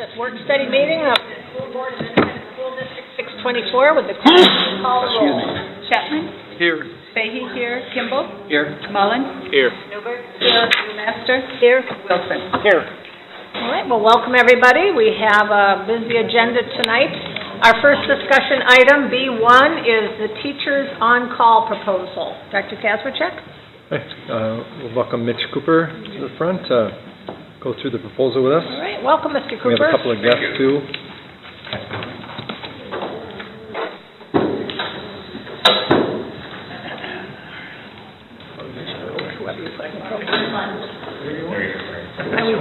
this work study meeting of the School Board of Independent School District 624 with the call roll. Chapman? Here. Fahey here. Kimball? Here. Mullen? Here. Newberg? Here. Master? Here. Wilson? Here. All right, well, welcome everybody. We have a busy agenda tonight. Our first discussion item, B1, is the Teachers On-Call proposal. Dr. Kazmierczak? We'll welcome Mitch Cooper to the front, go through the proposal with us. All right, welcome, Mr. Cooper. We have a couple of guests, too.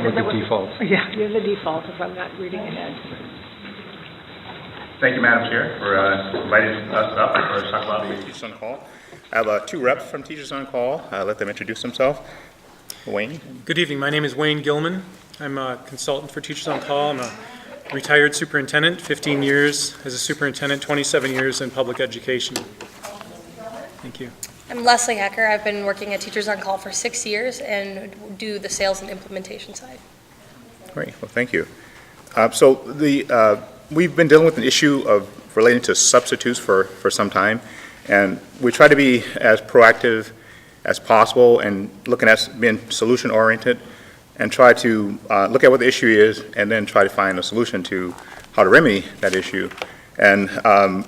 With the default. Yeah, you're the default if I'm not reading ahead. Thank you, Madam Chair, for inviting us up to talk about the Teachers on Call. I have two reps from Teachers on Call. I'll let them introduce themselves. Wayne. Good evening. My name is Wayne Gilman. I'm a consultant for Teachers on Call. I'm a retired superintendent, 15 years as a superintendent, 27 years in public education. Thank you. I'm Leslie Hecker. I've been working at Teachers on Call for 6 years and do the sales and implementation side. Great. Well, thank you. We've been dealing with an issue of relating to substitutes for some time, and we try to be as proactive as possible and looking at being solution-oriented and try to look at what the issue is and then try to find a solution to how to remedy that issue. And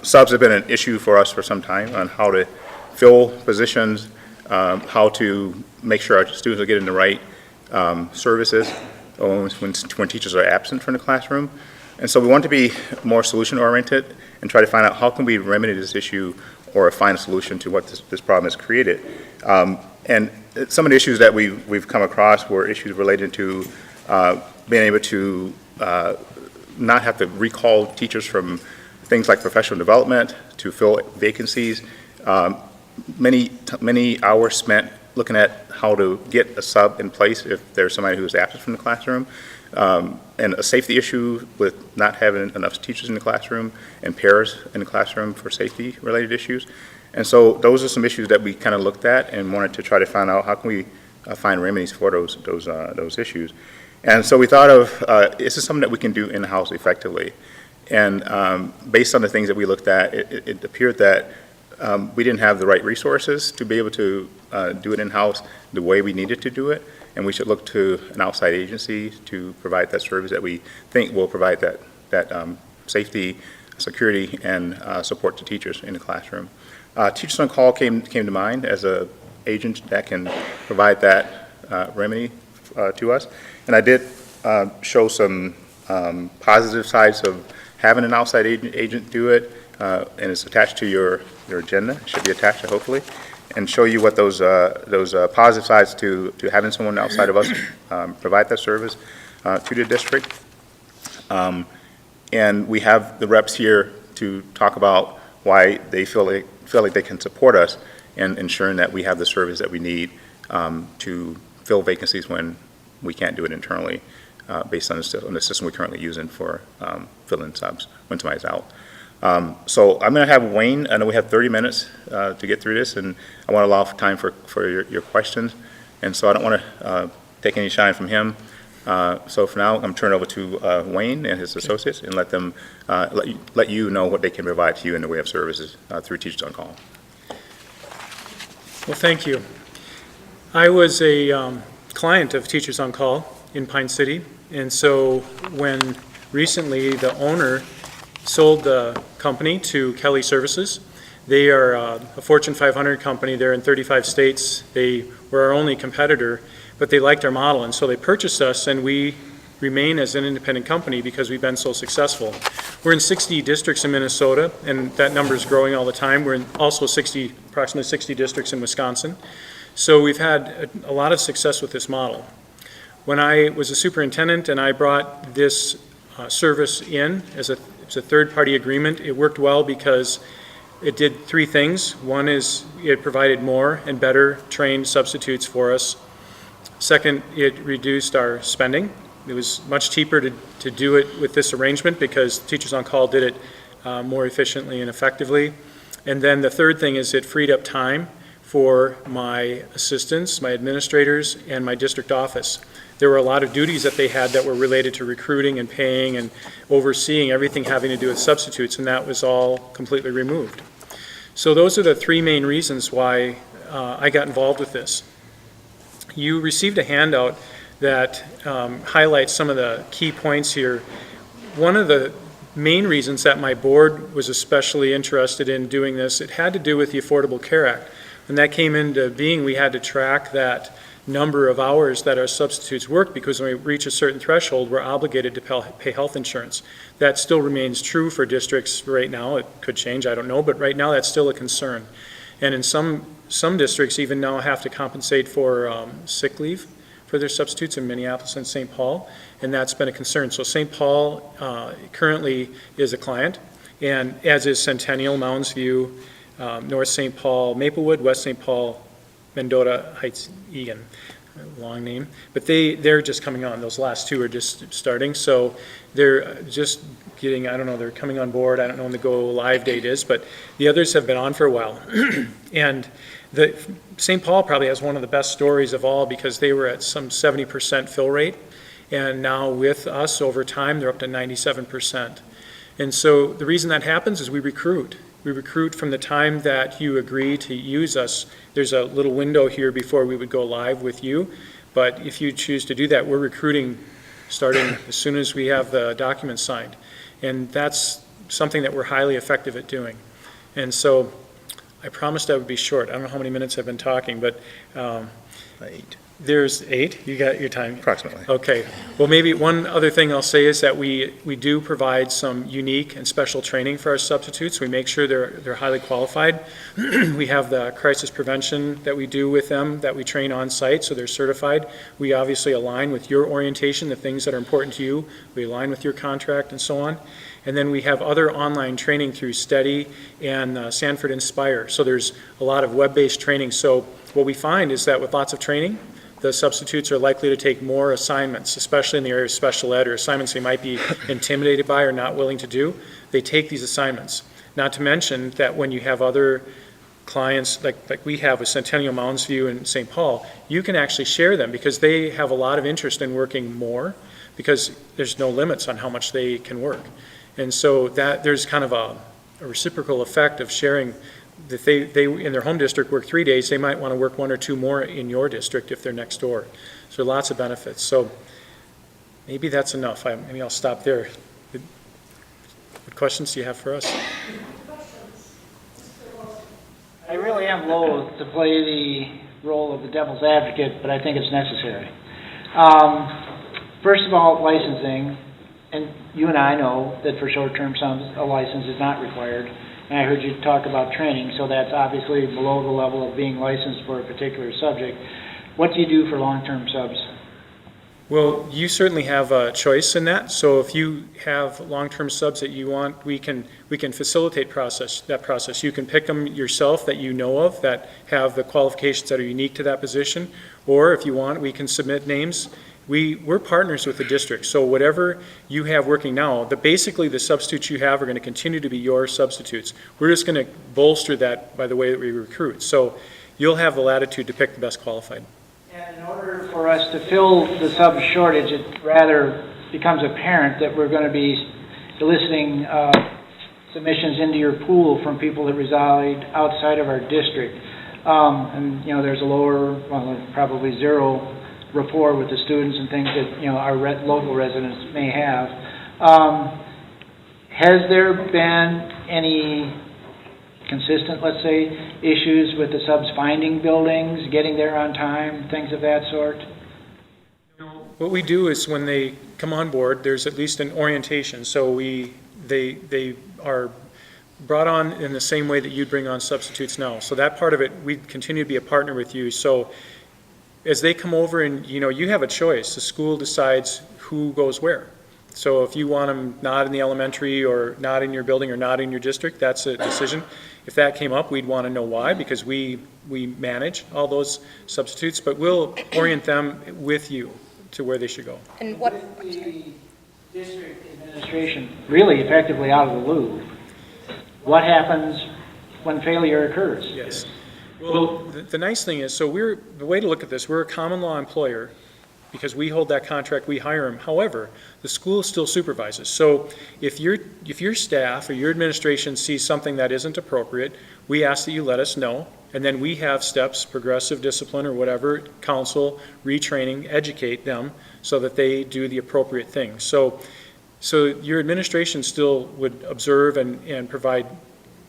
subs have been an issue for us for some time on how to fill positions, how to make sure our students are getting the right services when teachers are absent from the classroom. And so we want to be more solution-oriented and try to find out how can we remedy this issue or find a solution to what this problem has created. And some of the issues that we've come across were issues related to being able to not have to recall teachers from things like professional development to fill vacancies. Many hours spent looking at how to get a sub in place if there's somebody who's absent from the classroom, and a safety issue with not having enough teachers in the classroom and pairs in the classroom for safety-related issues. And so those are some issues that we kind of looked at and wanted to try to find out how can we find remedies for those issues. And so we thought of, is this something that we can do in-house effectively? And based on the things that we looked at, it appeared that we didn't have the right resources to be able to do it in-house the way we needed to do it, and we should look to an outside agency to provide that service that we think will provide that safety, security, and support to teachers in the classroom. Teachers on Call came to mind as an agent that can provide that remedy to us, and I did show some positive sides of having an outside agent do it, and it's attached to your agenda. It should be attached, hopefully, and show you what those positive sides to having someone outside of us provide that service to the district. And we have the reps here to talk about why they feel like they can support us in ensuring that we have the service that we need to fill vacancies when we can't do it internally based on the system we're currently using for filling subs when somebody's out. So I'm going to have Wayne. I know we have 30 minutes to get through this, and I want to allow time for your questions. And so I don't want to take any shine from him. So for now, I'm going to turn it over to Wayne and his associates and let them let you know what they can provide to you in the way of services through Teachers on Call. Well, thank you. I was a client of Teachers on Call in Pine City, and so when recently the owner sold the company to Kelly Services. They are a Fortune 500 company. They're in 35 states. They were our only competitor, but they liked our model, and so they purchased us, and we remain as an independent company because we've been so successful. We're in 60 districts in Minnesota, and that number is growing all the time. We're in also approximately 60 districts in Wisconsin. So we've had a lot of success with this model. When I was a superintendent and I brought this service in as a third-party agreement, it worked well because it did three things. One is it provided more and better trained substitutes for us. Second, it reduced our spending. It was much cheaper to do it with this arrangement because Teachers on Call did it more efficiently and effectively. And then the third thing is it freed up time for my assistants, my administrators, and my district office. There were a lot of duties that they had that were related to recruiting and paying and overseeing everything having to do with substitutes, and that was all completely removed. So those are the three main reasons why I got involved with this. You received a handout that highlights some of the key points here. One of the main reasons that my board was especially interested in doing this, it had to do with the Affordable Care Act. When that came into being, we had to track that number of hours that our substitutes work, because when we reach a certain threshold, we're obligated to pay health insurance. That still remains true for districts right now. It could change, I don't know, but right now that's still a concern. And in some districts even now have to compensate for sick leave for their substitutes in Minneapolis and St. Paul, and that's been a concern. So St. Paul currently is a client, and as is Centennial, Mounds View, North St. Paul, Maplewood, West St. Paul, Mendota Heights, Egan, long name, but they're just coming on. Those last two are just starting, so they're just getting, I don't know, they're coming on board. I don't know when the go live date is, but the others have been on for a while. And St. Paul probably has one of the best stories of all, because they were at some 70% fill rate, and now with us over time they're up to 97%. And so the reason that happens is we recruit. We recruit from the time that you agree to use us. There's a little window here before we would go live with you, but if you choose to do that, we're recruiting starting as soon as we have the documents signed. And that's something that we're highly effective at doing. And so I promised I would be short. I don't know how many minutes I've been talking, but 8. There's 8? You got your time? Approximately. Okay. Well, maybe one other thing I'll say is that we do provide some unique and special training for our substitutes. We make sure they're highly qualified. We have the crisis prevention that we do with them, that we train on site, so they're certified. We obviously align with your orientation, the things that are important to you. We align with your contract and so on. And then we have other online training through Steady and Sanford Inspire. So there's a lot of web-based training. So what we find is that with lots of training, the substitutes are likely to take more assignments, especially in the area of special ed or assignments they might be intimidated by or not willing to do. They take these assignments. Not to mention that when you have other clients like we have with Centennial, Mounds View, and St. Paul, you can actually share them because they have a lot of interest in working more because there's no limits on how much they can work. And so that there's kind of a reciprocal effect of sharing. If they in their home district work 3 days, they might want to work 1 or 2 more in your district if they're next door. So lots of benefits. So maybe that's enough. Maybe I'll stop there. What questions do you have for us? I really am loath to play the role of the devil's advocate, but I think it's necessary. First of all, licensing, and you and I know that for short-term subs, a license is not required. And I heard you talk about training, so that's obviously below the level of being licensed for a particular subject. What do you do for long-term subs? Well, you certainly have a choice in that. So if you have long-term subs that you want, we can facilitate that process. You can pick them yourself that you know of that have the qualifications that are unique to that position, or if you want, we can submit names. We're partners with the district, so whatever you have working now, basically the substitutes you have are going to continue to be your substitutes. We're just going to bolster that by the way that we recruit. So you'll have the latitude to pick the best qualified. And in order for us to fill the sub shortage, it rather becomes apparent that we're going to be eliciting submissions into your pool from people that reside outside of our district. And, you know, there's a lower, well, probably zero rapport with the students and things that, you know, our local residents may have. Has there been any consistent, let's say, issues with the subs finding buildings, getting there on time, things of that sort? What we do is when they come on board, there's at least an orientation. So they are brought on in the same way that you'd bring on substitutes now. So that part of it, we continue to be a partner with you. So as they come over and, you know, you have a choice. The school decides who goes where. So if you want them not in the elementary or not in your building or not in your district, that's a decision. If that came up, we'd want to know why, because we manage all those substitutes, but we'll orient them with you to where they should go. And what, With the district administration really effectively out of the loop, what happens when failure occurs? Yes. Well, the nice thing is, so the way to look at this, we're a common law employer, because we hold that contract, we hire them. However, the school still supervises. So if your staff or your administration sees something that isn't appropriate, we ask that you let us know, and then we have steps, progressive discipline or whatever, counsel, retraining, educate them so that they do the appropriate thing. So your administration still would observe and provide,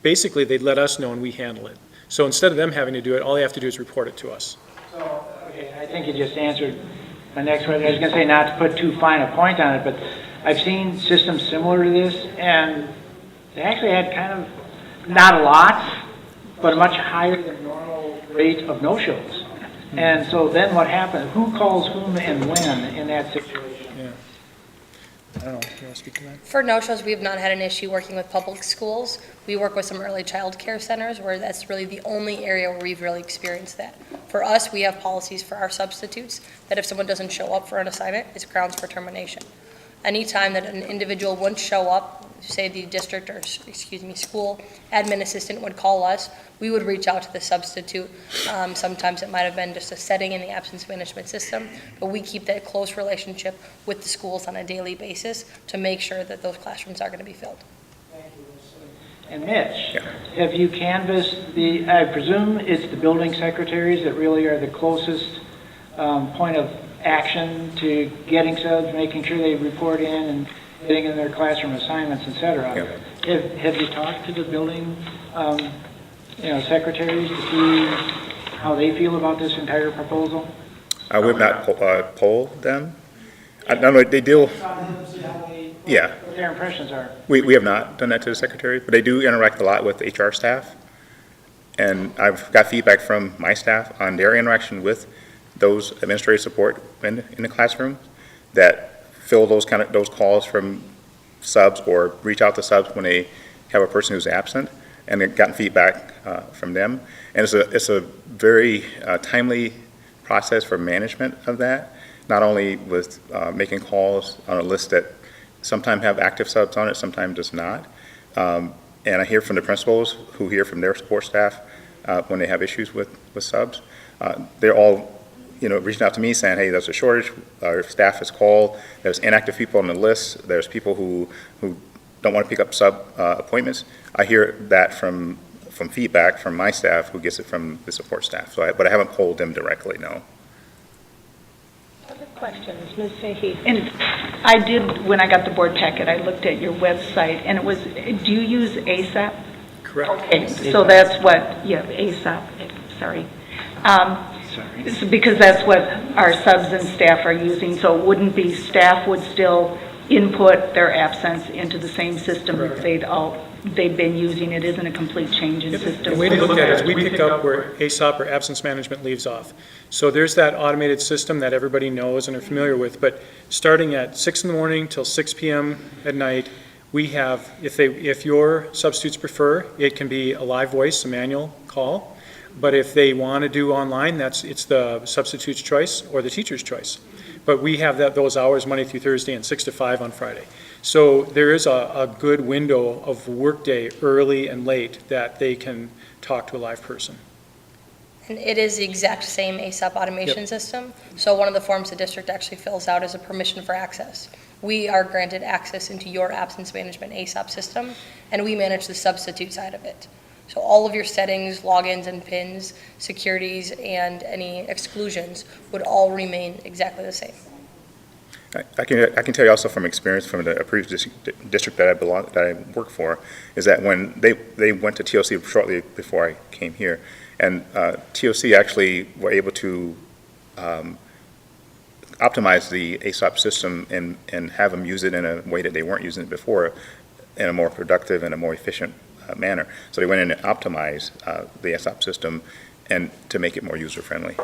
basically they'd let us know and we handle it. So instead of them having to do it, all they have to do is report it to us. So, okay, I think you just answered my next question. I was going to say not to put too fine a point on it, but I've seen systems similar to this, and they actually had kind of, not a lot, but a much higher than normal rate of no-shows. And so then what happens? Who calls whom and when in that situation? Yeah. I don't know, do you want to speak to that? For no-shows, we have not had an issue working with public schools. We work with some early child care centers where that's really the only area where we've really experienced that. For us, we have policies for our substitutes that if someone doesn't show up for an assignment, it's grounds for termination. Anytime that an individual wouldn't show up, say the district or, school admin assistant would call us, we would reach out to the substitute. Sometimes it might have been just a setting in the absence management system, but we keep that close relationship with the schools on a daily basis to make sure that those classrooms are going to be filled. Thank you. And Mitch, have you canvassed I presume it's the building secretaries that really are the closest point of action to getting subs, making sure they report in and getting in their classroom assignments, et cetera. Have you talked to the building secretaries to see how they feel about this entire proposal? We have not polled them. I don't know, they deal, yeah. What their impressions are. We have not done that to the secretary, but they do interact a lot with HR staff. And I've got feedback from my staff on their interaction with those administrative support in the classroom that fill those calls from subs or reach out to subs when they have a person who's absent, and they've gotten feedback from them. And it's a very timely process for management of that, not only with making calls on a list that sometimes have active subs on it, sometimes does not. And I hear from the principals who hear from their support staff when they have issues with subs. They're all reaching out to me saying, hey, there's a shortage, our staff has called, there's inactive people on the list, there's people who don't want to pick up sub appointments. I hear that from feedback from my staff who gets it from the support staff. But I haven't polled them directly, no. Other questions, Ms. Fahey? And I did, when I got the board packet, I looked at your website, and it was, do you use ASAP? Correct. Okay, so that's what, ASAP, sorry. So because that's what our subs and staff are using, so it wouldn't be staff would still input their absence into the same system that they'd been using. It isn't a complete change in system. The way to look at it is we pick up where ASOP or absence management leaves off. So there's that automated system that everybody knows and are familiar with, but starting at 6 in the morning till 6 p.m. at night, we have, if your substitutes prefer, it can be a live voice, a manual call. But if they want to do online, it's the substitute's choice or the teacher's choice. But we have those hours Monday through Thursday and 6 to 5 on Friday. So there is a good window of workday, early and late, that they can talk to a live person. And it is the exact same ASAP automation system. So one of the forms the district actually fills out is a permission for access. We are granted access into your absence management ASAP system, and we manage the substitute side of it. So all of your settings, logins and pins, securities, and any exclusions would all remain exactly the same. I can tell you also from experience from the previous district that I work for, is that when they went to TOC shortly before I came here, and TOC actually were able to optimize the ASOP system and have them use it in a way that they weren't using it before, in a more productive and a more efficient manner. So they went in and optimized the ASOP system and to make it more user-friendly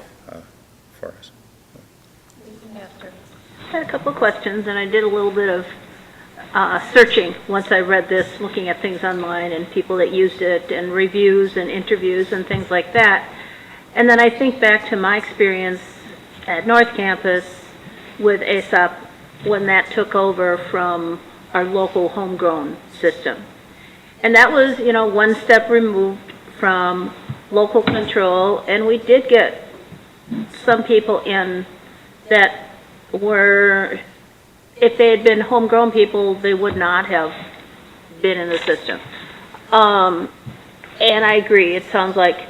for us. I had a couple of questions, and I did a little bit of searching once I read this, looking at things online and people that used it and reviews and interviews and things like that. And then I think back to my experience at North Campus with ASOP when that took over from our local homegrown system. And that was, one step removed from local control, and we did get some people in that were, if they had been homegrown people, they would not have been in the system. And I agree, it sounds like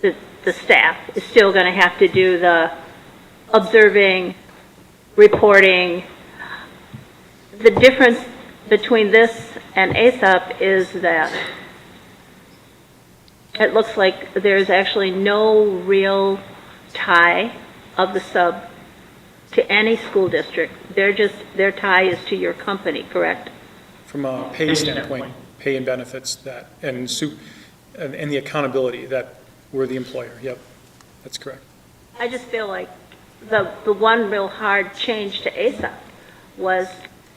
the staff is still going to have to do the observing, reporting. The difference between this and ASAP is that it looks like there's actually no real tie of the sub to any school district. Their tie is to your company, correct? From a pay standpoint, pay and benefits that, and the accountability that we're the employer. Yep, that's correct. I just feel like the one real hard change to ASAP was,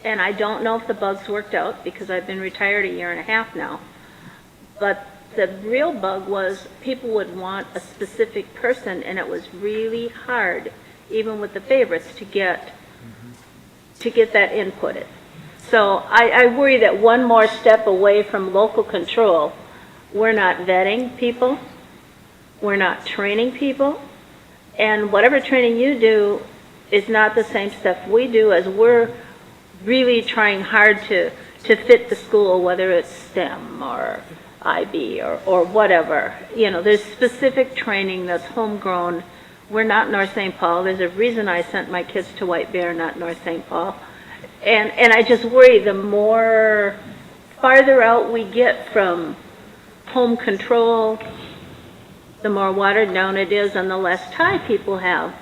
and I don't know if the bugs worked out because I've been retired a year and a half now, but the real bug was people would want a specific person, and it was really hard, even with the favorites, to get that inputted. So I worry that one more step away from local control, we're not vetting people, we're not training people, and whatever training you do is not the same stuff we do, as we're really trying hard to fit the school, whether it's STEM or IB or whatever. You know, there's specific training that's homegrown. We're not North St. Paul. There's a reason I sent my kids to White Bear, not North St. Paul. And I just worry the more farther out we get from home control, the more watered down it is and the less tie people have.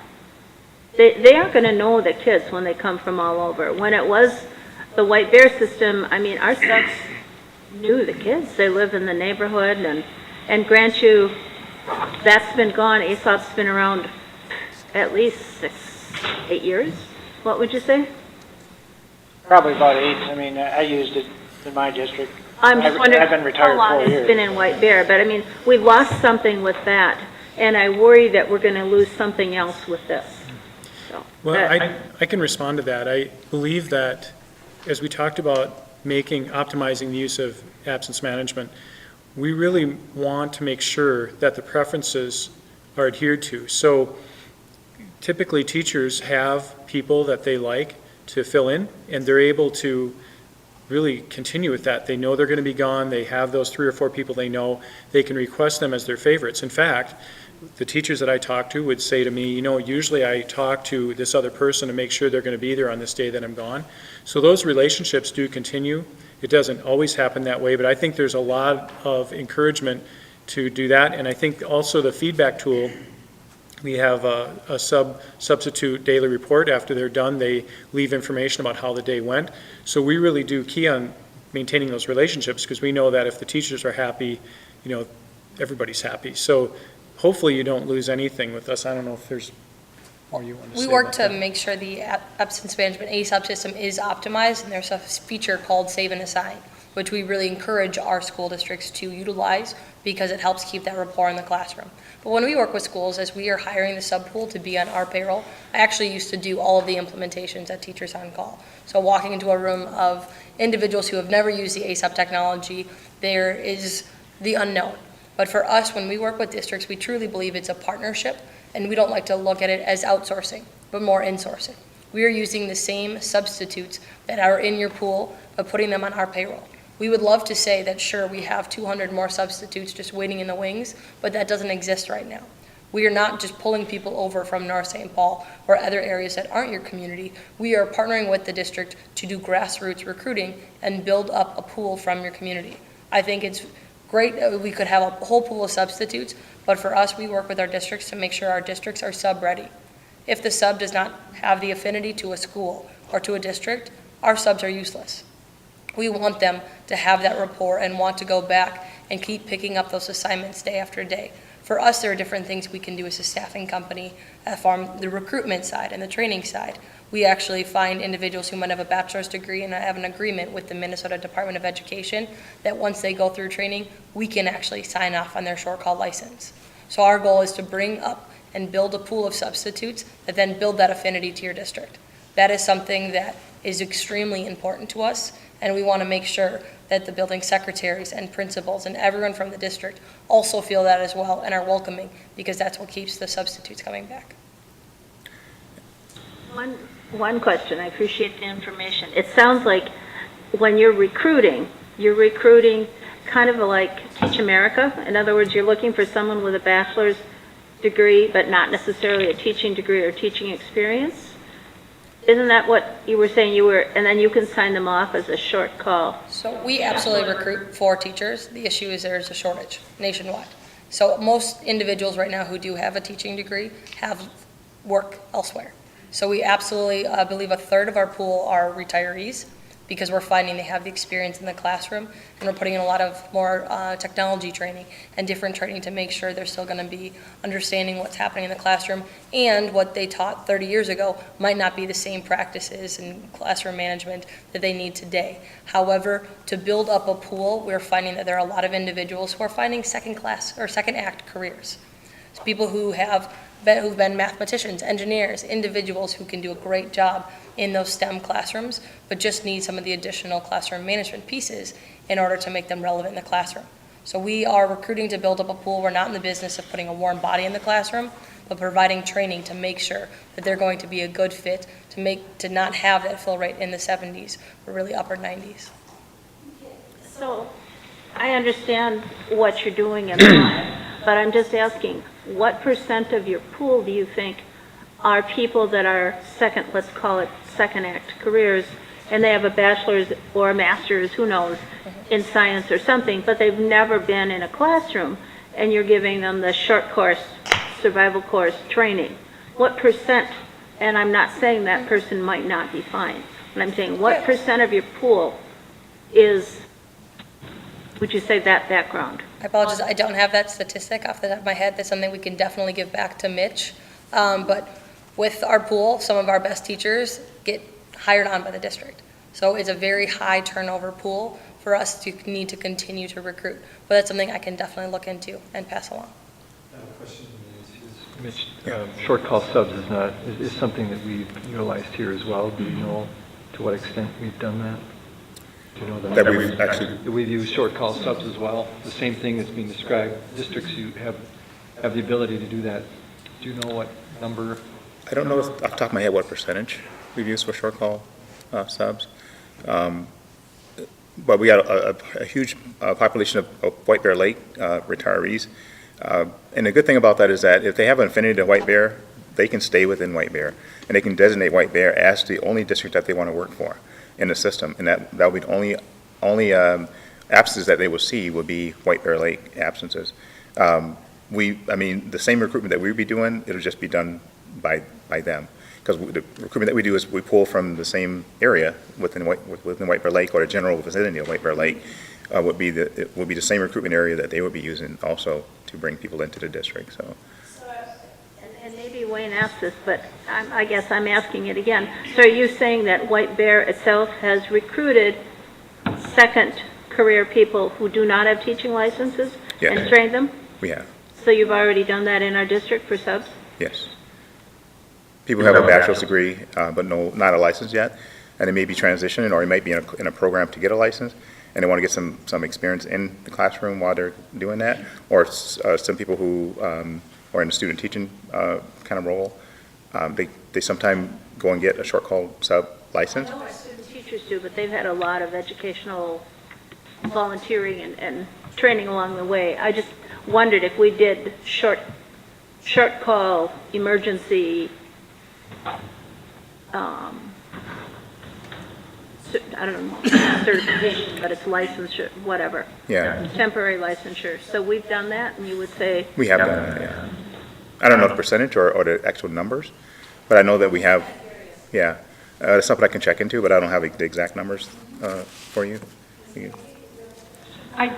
They aren't going to know the kids when they come from all over. When it was the White Bear system, I mean, our subs knew the kids. They live in the neighborhood, and grant you, that's been gone. ASOP's been around at least 6-8 years. What would you say? Probably about 8. I mean, I used it in my district. I'm just wondering I've been retired how long 4 it's years. been in White Bear, but I mean, we've lost something with that, and I worry that we're going to lose something else with this. So, Well, that- I can respond to that. I believe that, as we talked about optimizing the use of absence management, we really want to make sure that the preferences are adhered to. So typically, teachers have people that they like to fill in, and they're able to really continue with that. They know they're going to be gone. They have those 3 or 4 people they know. They can request them as their favorites. In fact, the teachers that I talk to would say to me, you know, usually I talk to this other person to make sure they're going to be there on this day that I'm gone. So those relationships do continue. It doesn't always happen that way, but I think there's a lot of encouragement to do that. And I think also the feedback tool, we have a substitute daily report. After they're done, they leave information about how the day went. So we really do key on maintaining those relationships, because we know that if the teachers are happy, you know, everybody's happy. So hopefully you don't lose anything with us. I don't know if there's more you want to say. We work about to that. make sure the absence management ASAP system is optimized, and there's a feature called Save and Assign, which we really encourage our school districts to utilize because it helps keep that rapport in the classroom. But when we work with schools, as we are hiring the sub pool to be on our payroll, I actually used to do all of the implementations at Teachers on Call. So walking into a room of individuals who have never used the ASAP technology, there is the unknown. But for us, when we work with districts, we truly believe it's a partnership, and we don't like to look at it as outsourcing, but more insourcing. We are using the same substitutes that are in your pool, but putting them on our payroll. We would love to say that, sure, we have 200 more substitutes just waiting in the wings, but that doesn't exist right now. We are not just pulling people over from North St. Paul or other areas that aren't your community. We are partnering with the district to do grassroots recruiting and build up a pool from your community. I think it's great that we could have a whole pool of substitutes, but for us, we work with our districts to make sure our districts are sub-ready. If the sub does not have the affinity to a school or to a district, our subs are useless. We want them to have that rapport and want to go back and keep picking up those assignments day after day. For us, there are different things we can do as a staffing company from the recruitment side and the training side. We actually find individuals who might have a bachelor's degree and have an agreement with the Minnesota Department of Education that once they go through training, we can actually sign off on their short call license. So our goal is to bring up and build a pool of substitutes that then build that affinity to your district. That is something that is extremely important to us, And we want to make sure that the building secretaries and principals and everyone from the district also feel that as well and are welcoming, because that's what keeps the substitutes coming back. One question, I appreciate the information. It sounds like when you're recruiting kind of like Teach America. In other words, you're looking for someone with a bachelor's degree, but not necessarily a teaching degree or teaching experience. Isn't that what you were saying and then you can sign them off as a short call? So we absolutely recruit for teachers. The issue is there's a shortage nationwide. So most individuals right now who do have a teaching degree have work elsewhere. So we absolutely believe a third of our pool are retirees, because we're finding they have the experience in the classroom, and we're putting in a lot of more technology training and different training to make sure they're still going to be understanding what's happening in the classroom, and what they taught 30 years ago might not be the same practices in classroom management that they need today. However, to build up a pool, we're finding that there are a lot of individuals who are finding second class or second act careers. It's people who've been mathematicians, engineers, individuals who can do a great job in those STEM classrooms, but just need some of the additional classroom management pieces in order to make them relevant in the classroom. So we are recruiting to build up a pool. We're not in the business of putting a warm body in the classroom, but providing training to make sure that they're going to be a good fit, to not have that fill rate in the 70s, but really upper 90s. So I understand what you're doing and why, but I'm just asking, what % of your pool do you think are people that are let's call it second act careers, and they have a bachelor's or a master's, who knows, in science or something, but they've never been in a classroom, and you're giving them the short course, survival course training? What %, and I'm not saying that person might not be fine, but I'm saying what % of your pool is, would you say, that background? I apologize, I don't have that statistic off the top of my head. That's something we can definitely give back to Mitch. But with our pool, some of our best teachers get hired on by the district. So it's a very high turnover pool for us to need to continue to recruit. But that's something I can definitely look into and pass along. Mitch, short call subs is something that we've utilized here as well. Do you know to what extent we've done that? Do you know That we've actually, We've used short call subs as well, the same thing that's being described. Districts you have the ability to do that. Do you know what number? I don't know off the top of my head what percentage we've used for short call subs. But we got a huge population of White Bear Lake retirees. And the good thing about that is that if they have an affinity to White Bear, they can stay within White Bear, and they can designate White Bear as the only district that they want to work for in the system, and that would be the only absences that they will see would be White Bear Lake absences. I mean, the same recruitment that we would be doing, it'll just be done by them, because the recruitment that we do is we pull from the same area within White Bear Lake, or the general vicinity of White Bear Lake. Would be the same recruitment area that they would be using also to bring people into the district. So. And maybe Wayne asked this, but I guess I'm asking it again. So are you saying that White Bear itself has recruited second career people who do not have teaching licenses and trained them? We have. So you've already done that in our district for subs? Yes. People who have a bachelor's degree, but not a license yet, and they may be transitioning, or they might be in a program to get a license, and they want to get some experience in the classroom while they're doing that, or some people who are in a student teaching kind of role. They sometimes go and get a short call sub license. I know our student teachers do, but they've had a lot of educational volunteering and training along the way. I just wondered if we did short call emergency I don't know, certification, but it's licensure, whatever. Yeah. Temporary licensure. So we've done that, and you would say, We have done that, yeah. I don't know the percentage or the actual numbers, but I know that we have, yeah. It's something I can check into, but I don't have the exact numbers for you. I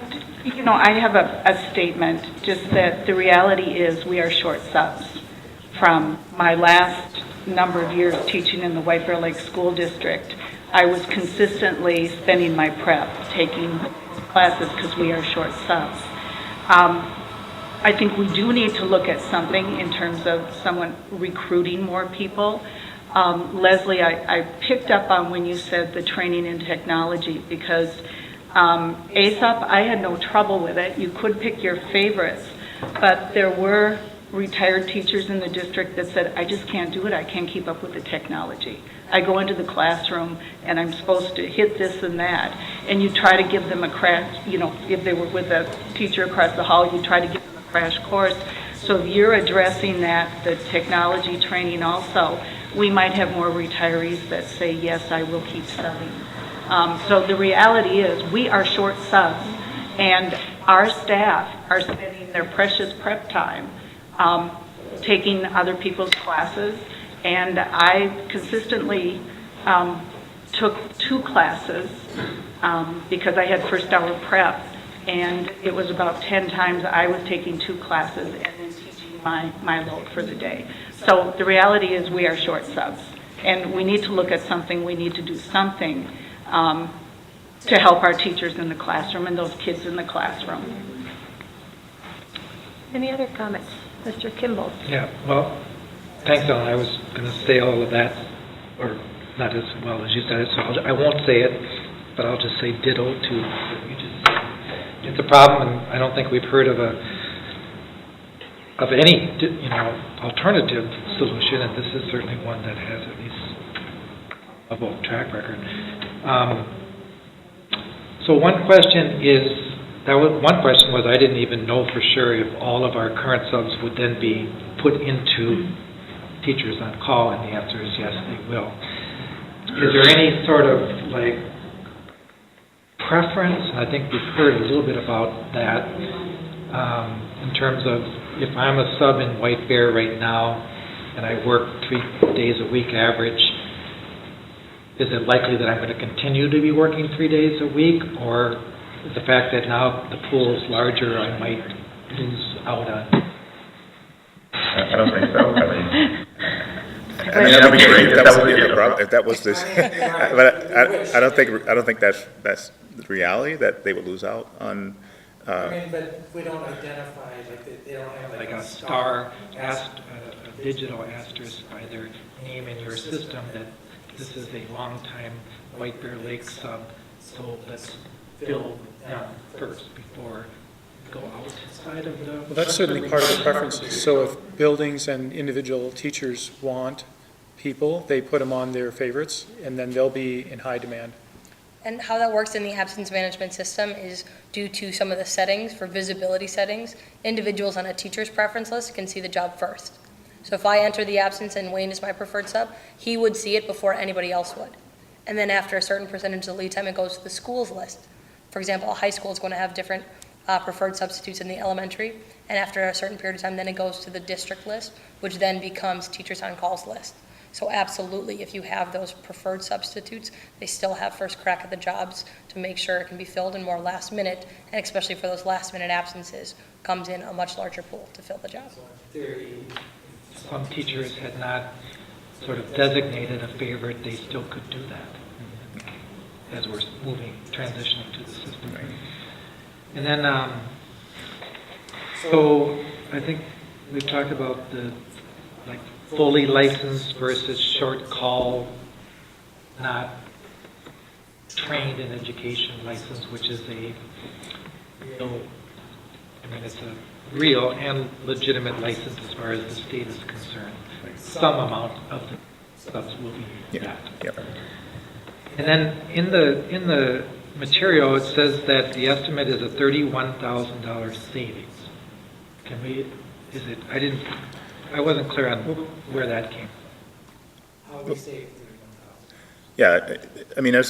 have a statement, just that the reality is we are short subs. From my last number of years teaching in the White Bear Lake School District, I was consistently spending my prep taking classes because we are short subs. I think we do need to look at something in terms of someone recruiting more people. Leslie, I picked up on when you said the training in technology, because ASAP, I had no trouble with it. You could pick your favorites, but there were retired teachers in the district that said, I just can't do it, I can't keep up with the technology. I go into the classroom and I'm supposed to hit this and that, and you try to give them a crash, if they were with a teacher across the hall, you try to give them a crash course. So if you're addressing that, the technology training also, we might have more retirees that say, yes, I will keep studying. So the reality is, we are short subs, and our staff are spending their precious prep time taking other people's classes, and I consistently took 2 classes because I had first hour prep, and it was about 10 times I was taking 2 classes and then teaching my load for the day. So the reality is, we are short subs, and we need to look at something, we need to do something to help our teachers in the classroom and those kids in the classroom. Any other comments? Mr. Kimball? Yeah, well, thanks, Ellen. I was going to say all of that, or not as well as you said it, so I won't say it, but I'll just say ditto to what you just said. It's a problem, and I don't think we've heard of any, alternative solution, and this is certainly one that has at least a bold track record. So one question was I didn't even know for sure if all of our current subs would then be put into teachers on call, and the answer is yes, they will. Is there any sort of preference? And I think we've heard a little bit about that in terms of if I'm a sub in White Bear right now and I work 3 days a week average, is it likely that I'm going to continue to be working 3 days a week, or is the fact that now the pool is larger, I might lose out on? I don't think so. I mean, that'd be great if that was the problem, if that was this. But I don't think that's the reality, that they would lose out on. But we don't identify, they don't have Like a star, a digital asterisk by their name in your system that this is a long-time White Bear Lake sub, so let's fill them first before go outside of the... Well, that's certainly part of the preferences. So if buildings and individual teachers want people, they put them on their favorites, and then they'll be in high demand. And how that works in the absence management system is due to some of the settings, for visibility settings, individuals on a teacher's preference list can see the job first. So if I enter the absence and Wayne is my preferred sub, he would see it before anybody else would. And then after a certain percentage of the lead time, it goes to the school's list. For example, a high school is going to have different preferred substitutes in the elementary, and after a certain period of time, then it goes to the district list, which then becomes teachers on calls list. So absolutely, if you have those preferred substitutes, they still have first crack at the jobs to make sure it can be filled in more last minute, and especially for those last minute absences, comes in a much larger pool to fill the job. So in theory, if some teachers had not sort of designated a favorite, they still could do that as we're transitioning to the system. Right. And then, so I think we've talked about the fully licensed versus short call, not trained in education license, which is a real, it's a real and legitimate license as far as the state is concerned. Some amount of the subs will be that. Yep. And then in the material, it says that the estimate is a $31,000 savings. I wasn't clear on where that came. How we save 31,000. Yeah, I mean,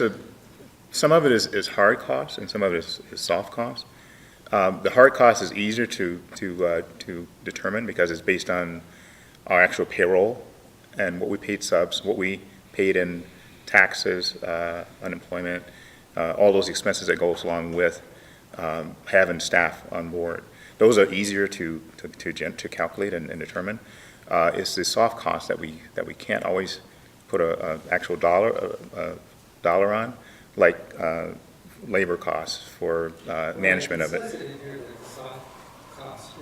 some of it is hard cost and some of it is soft cost. The hard cost is easier to determine because it's based on our actual payroll and what we paid subs, what we paid in taxes, unemployment, all those expenses that goes along with having staff on board. Those are easier to calculate and determine. It's the soft costs that we can't always put a actual dollar on, like labor costs for management of it.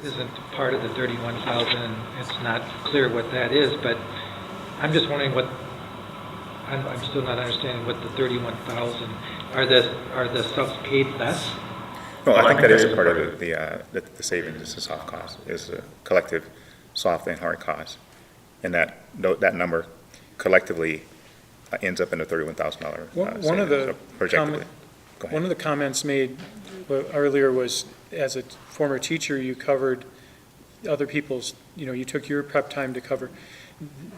Isn't part of the 31,000. It's not clear what that is, but I'm just wondering what I'm still not understanding what the 31,000, are the subs paid less? No, I think that is a part of the savings, is the soft cost, is the collective soft and hard cost. And that number collectively ends up in a $31,000 One of the projected. Go ahead. One of the comments made earlier was, as a former teacher, you covered other people's, you took your prep time to cover.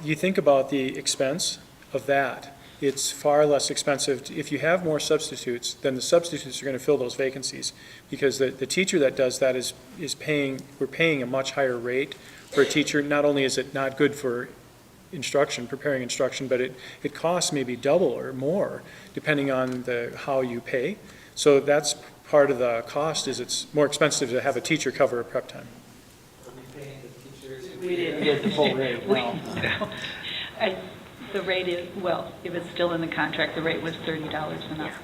You think about the expense of that. It's far less expensive. If you have more substitutes, then the substitutes are going to fill those vacancies, because the teacher that does that is paying, we're paying a much higher rate for a teacher. Not only is it not good for instruction, preparing instruction, but it costs maybe double or more depending on how you pay. So that's part of the cost, is it's more expensive to have a teacher cover a prep time. We didn't get the full rate, no. The rate is, well, if it's still in the contract, the rate was $30 an hour.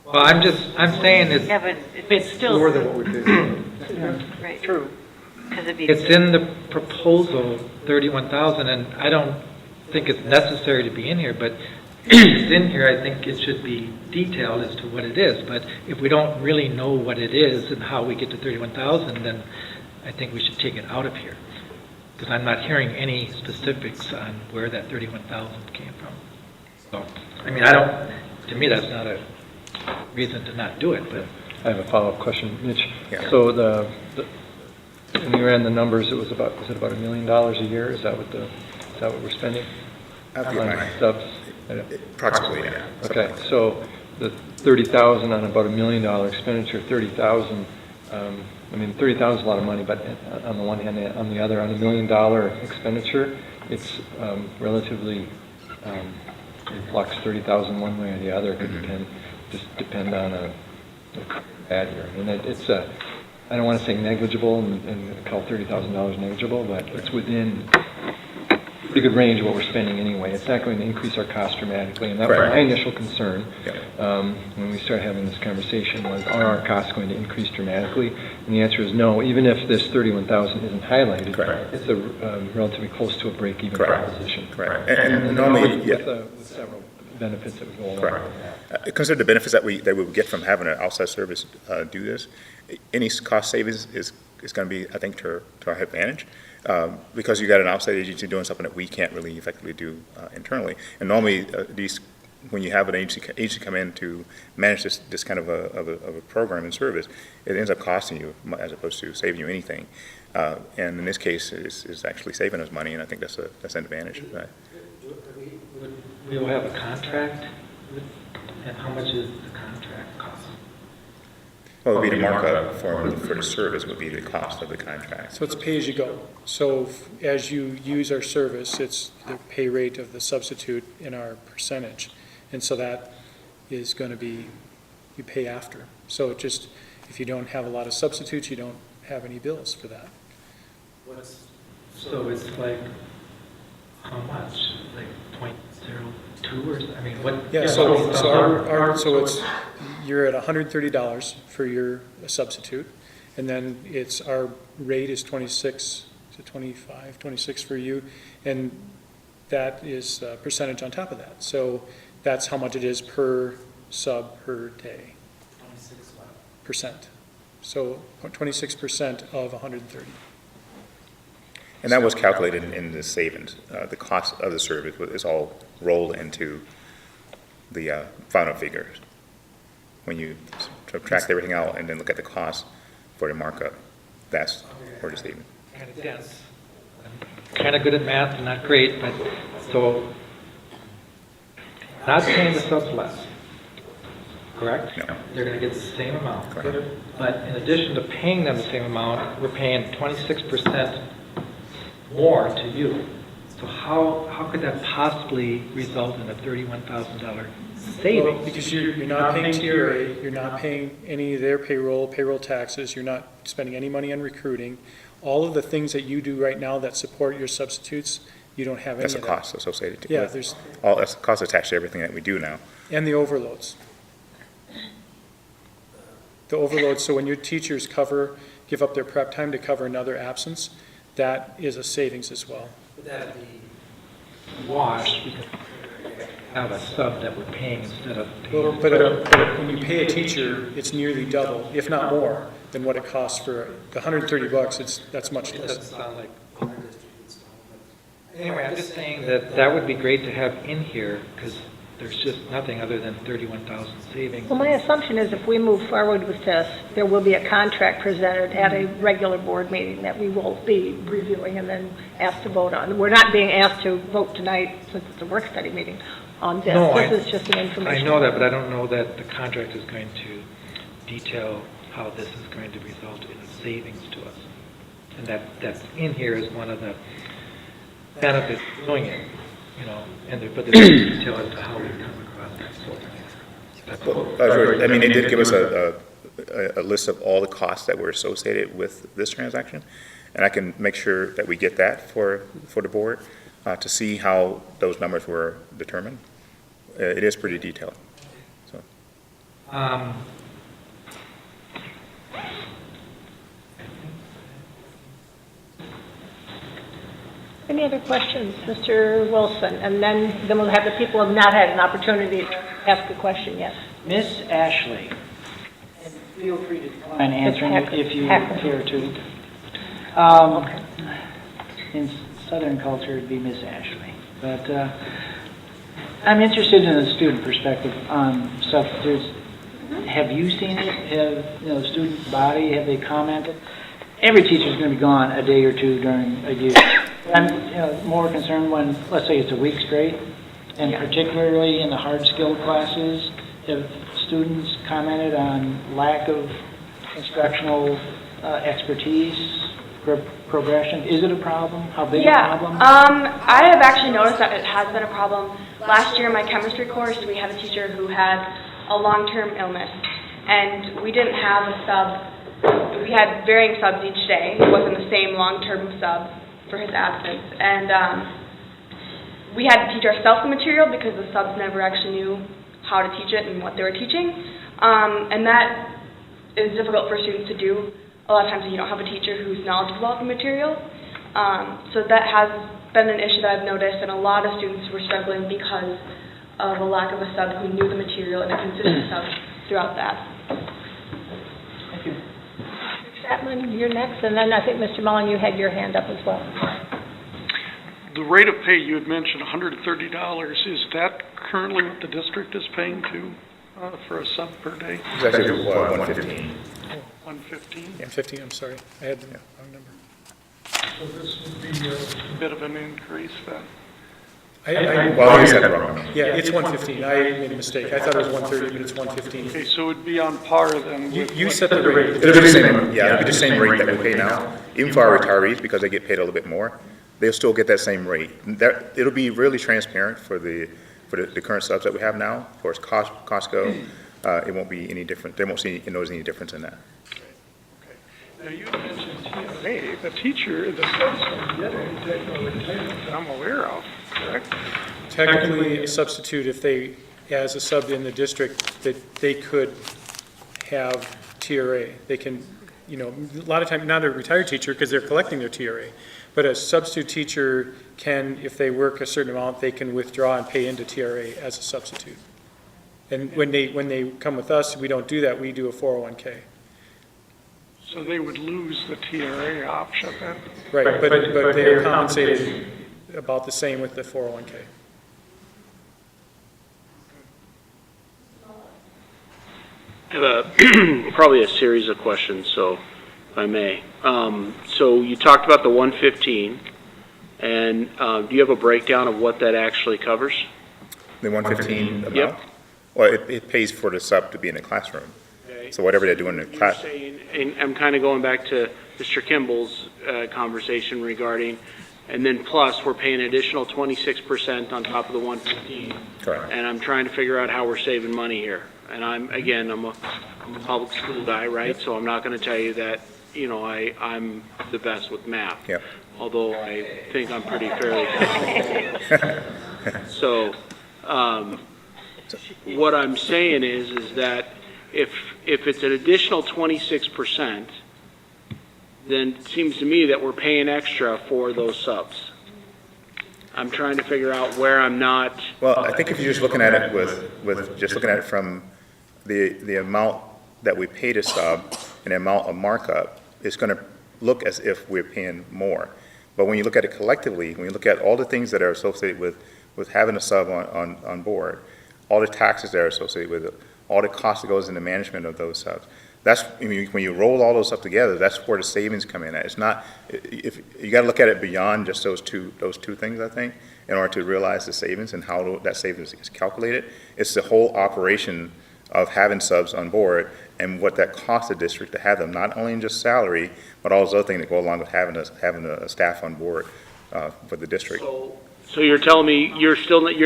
Well, I'm saying it's but It's still. More than what we paid. Right. True. Because it'd be. It's in the proposal, 31,000, and I don't think it's necessary to be in here, but it's in here, I think it should be detailed as to what it is. But if we don't really know what it is and how we get to 31,000, then I think we should take it out of here. Because I'm not hearing any specifics on where that 31,000 came from. So, I mean, to me, that's not a reason to not do it, but. I have a follow-up question, Mitch. Yeah. So when you ran the numbers, was it about $1 million a year? Is that what we're spending? I'll get On my- subs? Approximately, yeah. Okay, so the 30,000 on about $1 million expenditure, 30,000, I mean, 30,000 is a lot of money, but on the one hand, on the other, on $1 million expenditure, it's relatively in flux. 30,000 one way or the other could depend on a bad year. I mean, I don't want to say negligible and call $30,000 negligible, but it's within a pretty good range of what we're spending anyway. It's not going to increase our cost dramatically, and that was Correct. my initial concern Yeah. when we started having this conversation was, are our costs going to increase dramatically? And the answer is no. Even if this 31,000 isn't highlighted, Correct. it's a relatively close to a break-even Correct. proposition. Correct. And normally, yeah. With several benefits that would go along Correct. with that. Consider the benefits that we would get from having an outside service do this. Any cost savings is going to be, I think, to our advantage, because you got an outside agency doing something that we can't really effectively do internally. And normally, when you have an agency come in to manage this kind of a program and service, it ends up costing you as opposed to saving you anything. And in this case, it's actually saving us money, and I think that's an advantage. We will have a contract, and how much is the contract cost? Well, it would be the markup for the service would be the cost of the contract. So it's pay as you go. So as you use our service, it's the pay rate of the substitute in our percentage. And so that is going to be, you pay after. So if you don't have a lot of substitutes, you don't have any bills for that. So it's like, how much? Like 0.02 or something? I mean, what? Yeah, so it's, you're at $130 for your substitute, and then our rate is 26 to 25, 26 for you, and that is a percentage on top of that. So that's how much it is per sub per day. 26%. So 26% of 130. And that was calculated in the savings. The cost of the service is all rolled into the final figures. When you subtract everything out and then look at the cost for the markup, that's where the savings. Kind of dense. I'm kind of good at math and not great, but so not paying the subs less, correct? No. They're going to get the same amount. Correct. But in addition to paying them the same amount, we're paying 26% more to you. So how could that possibly result in a $31,000 savings? Well, because you're not paying TRA, you're not paying any of their payroll taxes, you're not spending any money on recruiting. All of the things that you do right now that support your substitutes, you don't have any of That's that. a cost associated to it. Yeah, there's, That's a cost attached to everything that we do now. and the overloads. The overloads, so when your teachers give up their prep time to cover another absence, that is a savings as well. Would that be Wash, because have a sub that we're paying instead of paying. But when you pay a teacher, it's nearly double, if not more, than what it costs for the $130. That's much It less. doesn't sound like our district installed, but anyway, I'm just saying that that would be great to have in here, because there's just nothing other than 31,000 savings. Well, my assumption is if we move forward with this, there will be a contract presented at a regular board meeting that we will be reviewing and then asked to vote on. We're not being asked to vote tonight, since it's a work study meeting, on this. No, This is just an I information. know that, but I don't know that the contract is going to detail how this is going to result in a savings to us. And that's in here as one of the benefits of doing it, you know, but there's no detail as to how we come across that. So that's all. I mean, they did give us a list of all the costs that were associated with this transaction, and I can make sure that we get that for the board to see how those numbers were determined. It is pretty detailed, so. Any other questions, Mr. Wilson? And then we'll have the people who have not had an opportunity to ask a question yet. Miss Ashley, and feel free to decline answering it if you care to. In Southern culture, it'd be Miss Ashley. But I'm interested in the student perspective on substitutes. Have you seen it? Have, the student body, have they commented? Every teacher's going to be gone a day or two during a year. I'm more concerned when, let's say it's a week straight, and particularly in the hard skilled classes, have students commented on lack of instructional expertise, progression? Is it a problem? How big a problem? I have actually noticed that it has been a problem. Last year in my chemistry course, we had a teacher who had a long-term illness, and we didn't have a sub. We had varying subs each day. It wasn't the same long-term sub for his absence. And we had to teach ourselves the material because the subs never actually knew how to teach it and what they were teaching. And that is difficult for students to do. A lot of times you don't have a teacher who's knowledgeable about the material. So that has been an issue that I've noticed, and a lot of students were struggling because of a lack of a sub who knew the material and a consistent sub throughout that. Thank you. Chapman, you're next, and then I think Mr. Mullen, you had your hand up as well. The rate of pay, you had mentioned $130. Is that currently what the district is paying to, for a sub per day? It's actually 115. 115? Yeah, 15, I'm sorry. I had the wrong number. So this would be a bit of an increase then? Well, you said the wrong number. Yeah, it's 115. I made a mistake. I thought it was 130, but it's 115. Okay, so it'd be on par then with... You set the rate. It'll be the same, yeah, it'll be the same rate that we pay now. Even for our retirees, because they get paid a little bit more, they'll still get that same rate. It'll be really transparent for the current subs that we have now. Of course, Costco, it won't be any different. They won't notice any difference in that. Now, you mentioned TRA, the teacher, the subs are getting technical retirement that I'm aware of, correct? Technically, a substitute, if they, as a sub in the district, that they could have TRA. They can, a lot of times, not a retired teacher because they're collecting their TRA, but a substitute teacher can, if they work a certain amount, they can withdraw and pay into TRA as a substitute. And when they come with us, we don't do that. We do a 401k. So they would lose the TRA option then? Right, but they are compensated about the same with the 401k. I have probably a series of questions, so if I may. So you talked about the 115, and do you have a breakdown of what that actually covers? The 115 amount? Yep. Well, it pays for the sub to be in the classroom. Okay. So whatever they're doing in the class. You're saying, and I'm kind of going back to Mr. Kimball's conversation regarding, and then plus, we're paying an additional 26% on top of the 115. Correct. And I'm trying to figure out how we're saving money here. And I'm a public school guy, right? So I'm not going to tell you that, I'm the best with math. Yep. Although I think I'm pretty fairly good. So, what I'm saying is that if it's an additional 26%, then it seems to me that we're paying extra for those subs. I'm trying to figure out where I'm not. Well, I think if you're just looking at it with just looking at it from the amount that we pay to sub and the amount of markup, it's going to look as if we're paying more. But when you look at it collectively, when you look at all the things that are associated with having a sub on board, all the taxes that are associated with it, all the cost that goes into management of those subs, that's, I mean, when you roll all those up together, that's where the savings come in at. It's not, if, you gotta look at it beyond just those two things, I think, in order to realize the savings and how that savings is calculated. It's the whole operation of having subs on board and what that costs the district to have them, not only in just salary, but all those other things that go along with having a staff on board for the district. So you're telling me you're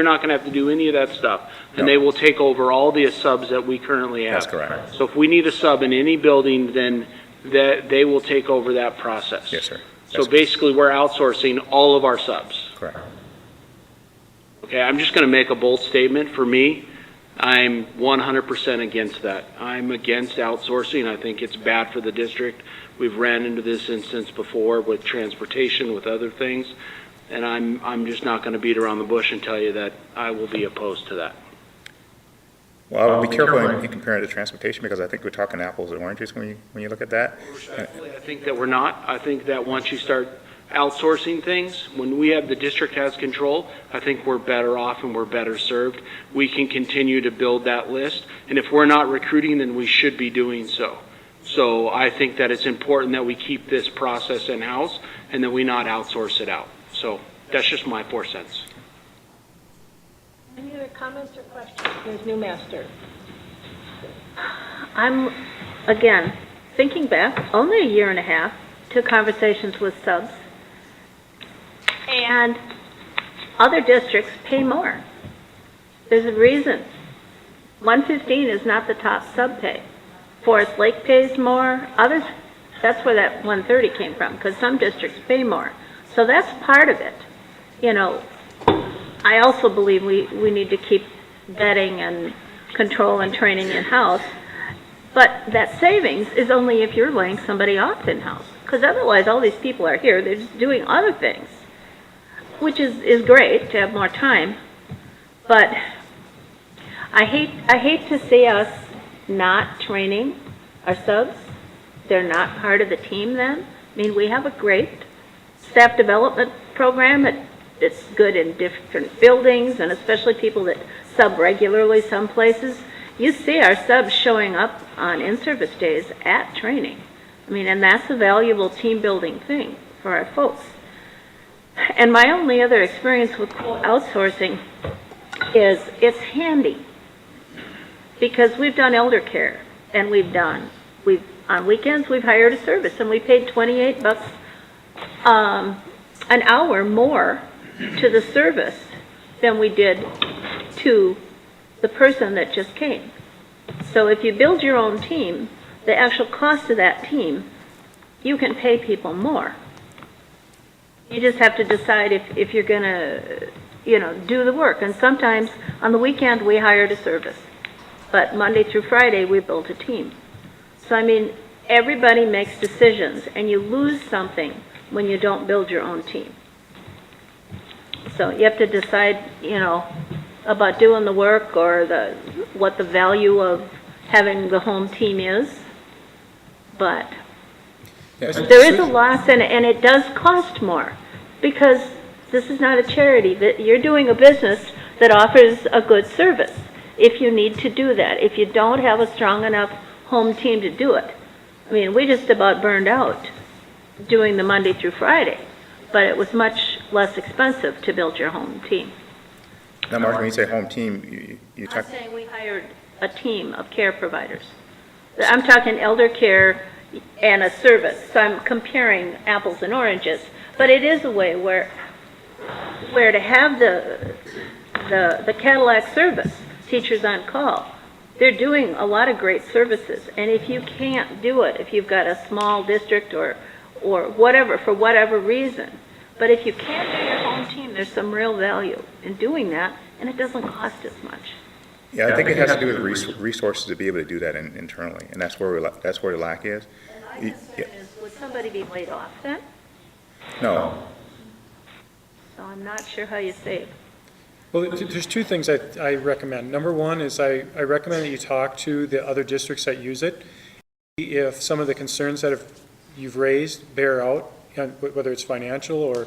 not going to have to do any of that stuff, and No. they will take over all the subs that we currently have? That's correct. So if we need a sub in any building, then they will take over that process? Yes, sir. So basically, we're outsourcing all of our subs? Correct. Okay, I'm just going to make a bold statement. For me, I'm 100% against that. I'm against outsourcing. I think it's bad for the district. We've ran into this instance before with transportation, with other things, and I'm just not going to beat around the bush and tell you that I will be opposed to that. Well, I would be careful in comparing it to transportation, because I think we're talking apples and oranges when you look at that. Respectfully, I think that we're not. I think that once you start outsourcing things, when we have the district has control, I think we're better off and we're better served. We can continue to build that list, and if we're not recruiting, then we should be doing so. So I think that it's important that we keep this process in-house and that we not outsource it out. So that's just my 4 cents. Any other comments or questions? Ms. Newmaster? I'm, again, thinking back, only a year and a half to conversations with subs, and other districts pay more. There's a reason. 115 is not the top sub pay. Forest Lake pays more. Others, that's where that 130 came from, because some districts pay more. So that's part of it. You know, I also believe we need to keep vetting and control and training in-house, but that savings is only if you're laying somebody off in-house, because otherwise all these people are here, they're just doing other things, which is great to have more time, but I hate to see us not training our subs. They're not part of the team then. I mean, we have a great staff development program it's good in different buildings, and especially people that sub regularly some places. You see our subs showing up on in-service days at training. I mean, and that's a valuable team-building thing for our folks. And my only other experience with outsourcing is it's handy, because we've done elder care, and on weekends we've hired a service, and we paid $28 an hour more to the service than we did to the person that just came. So if you build your own team, the actual cost of that team, you can pay people more. You just have to decide if you're going to, do the work. And sometimes on the weekend we hired a service, but Monday through Friday we built a team. So I mean, everybody makes decisions, and you lose something when you don't build your own team. So you have to decide, about doing the work or what the value of having the home team is. But there is a loss, and it does cost more, because this is not a charity. You're doing a business that offers a good service if you need to do that. If you don't have a strong enough home team to do it. I mean, we just about burned out doing the Monday through Friday, but it was much less expensive to build your home team. Now, Mark, when you say home team, you talk... I'm saying we hired a team of care providers. I'm talking elder care and a service, so I'm comparing apples and oranges, but it is a way where to have the Cadillac service, teachers on call. They're doing a lot of great services, and if you can't do it, if you've got a small district or whatever, for whatever reason, but if you can't do your home team, there's some real value in doing that, and it doesn't cost as much. Yeah, I think it has to do with resources to be able to do that internally, and that's where the lack is. And my concern is, would somebody be laid off then? No. So I'm not sure how you save. Well, there's two things I recommend. Number one is I recommend that you talk to the other districts that use it. If some of the concerns that you've raised bear out, whether it's financial or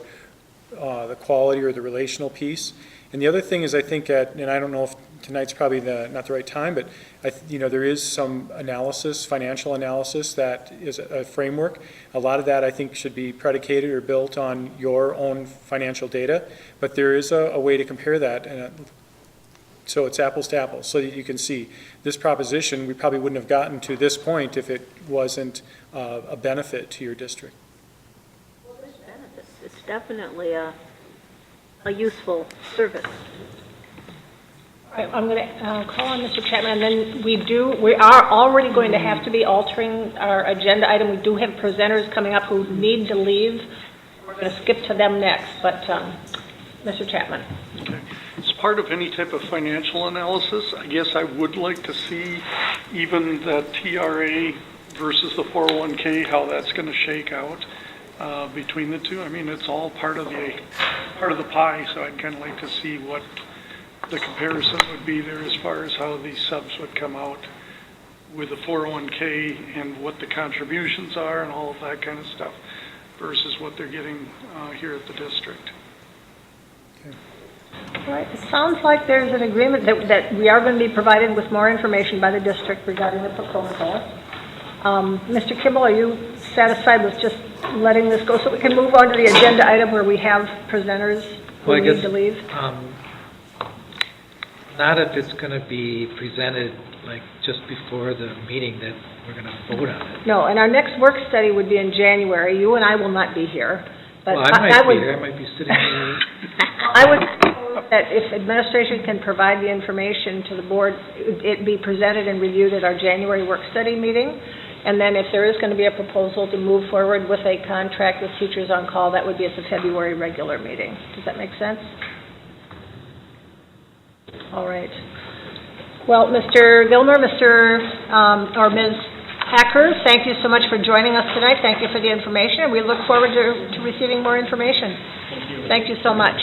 the quality or the relational piece. And the other thing is I think and I don't know if tonight's probably not the right time, but there is some analysis, financial analysis that is a framework. A lot of that I think should be predicated or built on your own financial data, but there is a way to compare that. So it's apples to apples, so that you can see this proposition, we probably wouldn't have gotten to this point if it wasn't a benefit to your district. Well, there's benefits. It's definitely a useful service. All right, I'm going to call on Mr. Chapman, and then we are already going to have to be altering our agenda item. We do have presenters coming up who need to leave. We're going to skip to them next, but Mr. Chapman. Okay. As part of any type of financial analysis, I guess I would like to see even the TRA versus the 401k, how that's going to shake out between the two. I mean, it's all part of the pie, so I'd kind of like to see what the comparison would be there as far as how these subs would come out with the 401k and what the contributions are and all of that kind of stuff versus what they're getting here at the district. All right, it sounds like there's an agreement that we are going to be provided with more information by the district regarding the proposal. Mr. Kimball, are you satisfied with just letting this go so we can move on to the agenda item where we have presenters who need to leave? Not if it's going to be presented like just before the meeting that we're going to vote on it. No, and our next work study would be in January. You and I will not be here. But Well, I might be here. I might be sitting here. I would propose that if administration can provide the information to the board, it be presented and reviewed at our January work study meeting. And then if there is going to be a proposal to move forward with a contract with Teachers on Call, that would be at the February regular meeting. Does that make sense? All right. Well, Mr. Gilmer, or Ms. Hacker, thank you so much for joining us tonight. Thank you for the information, and we look forward to receiving more information. Thank you so much.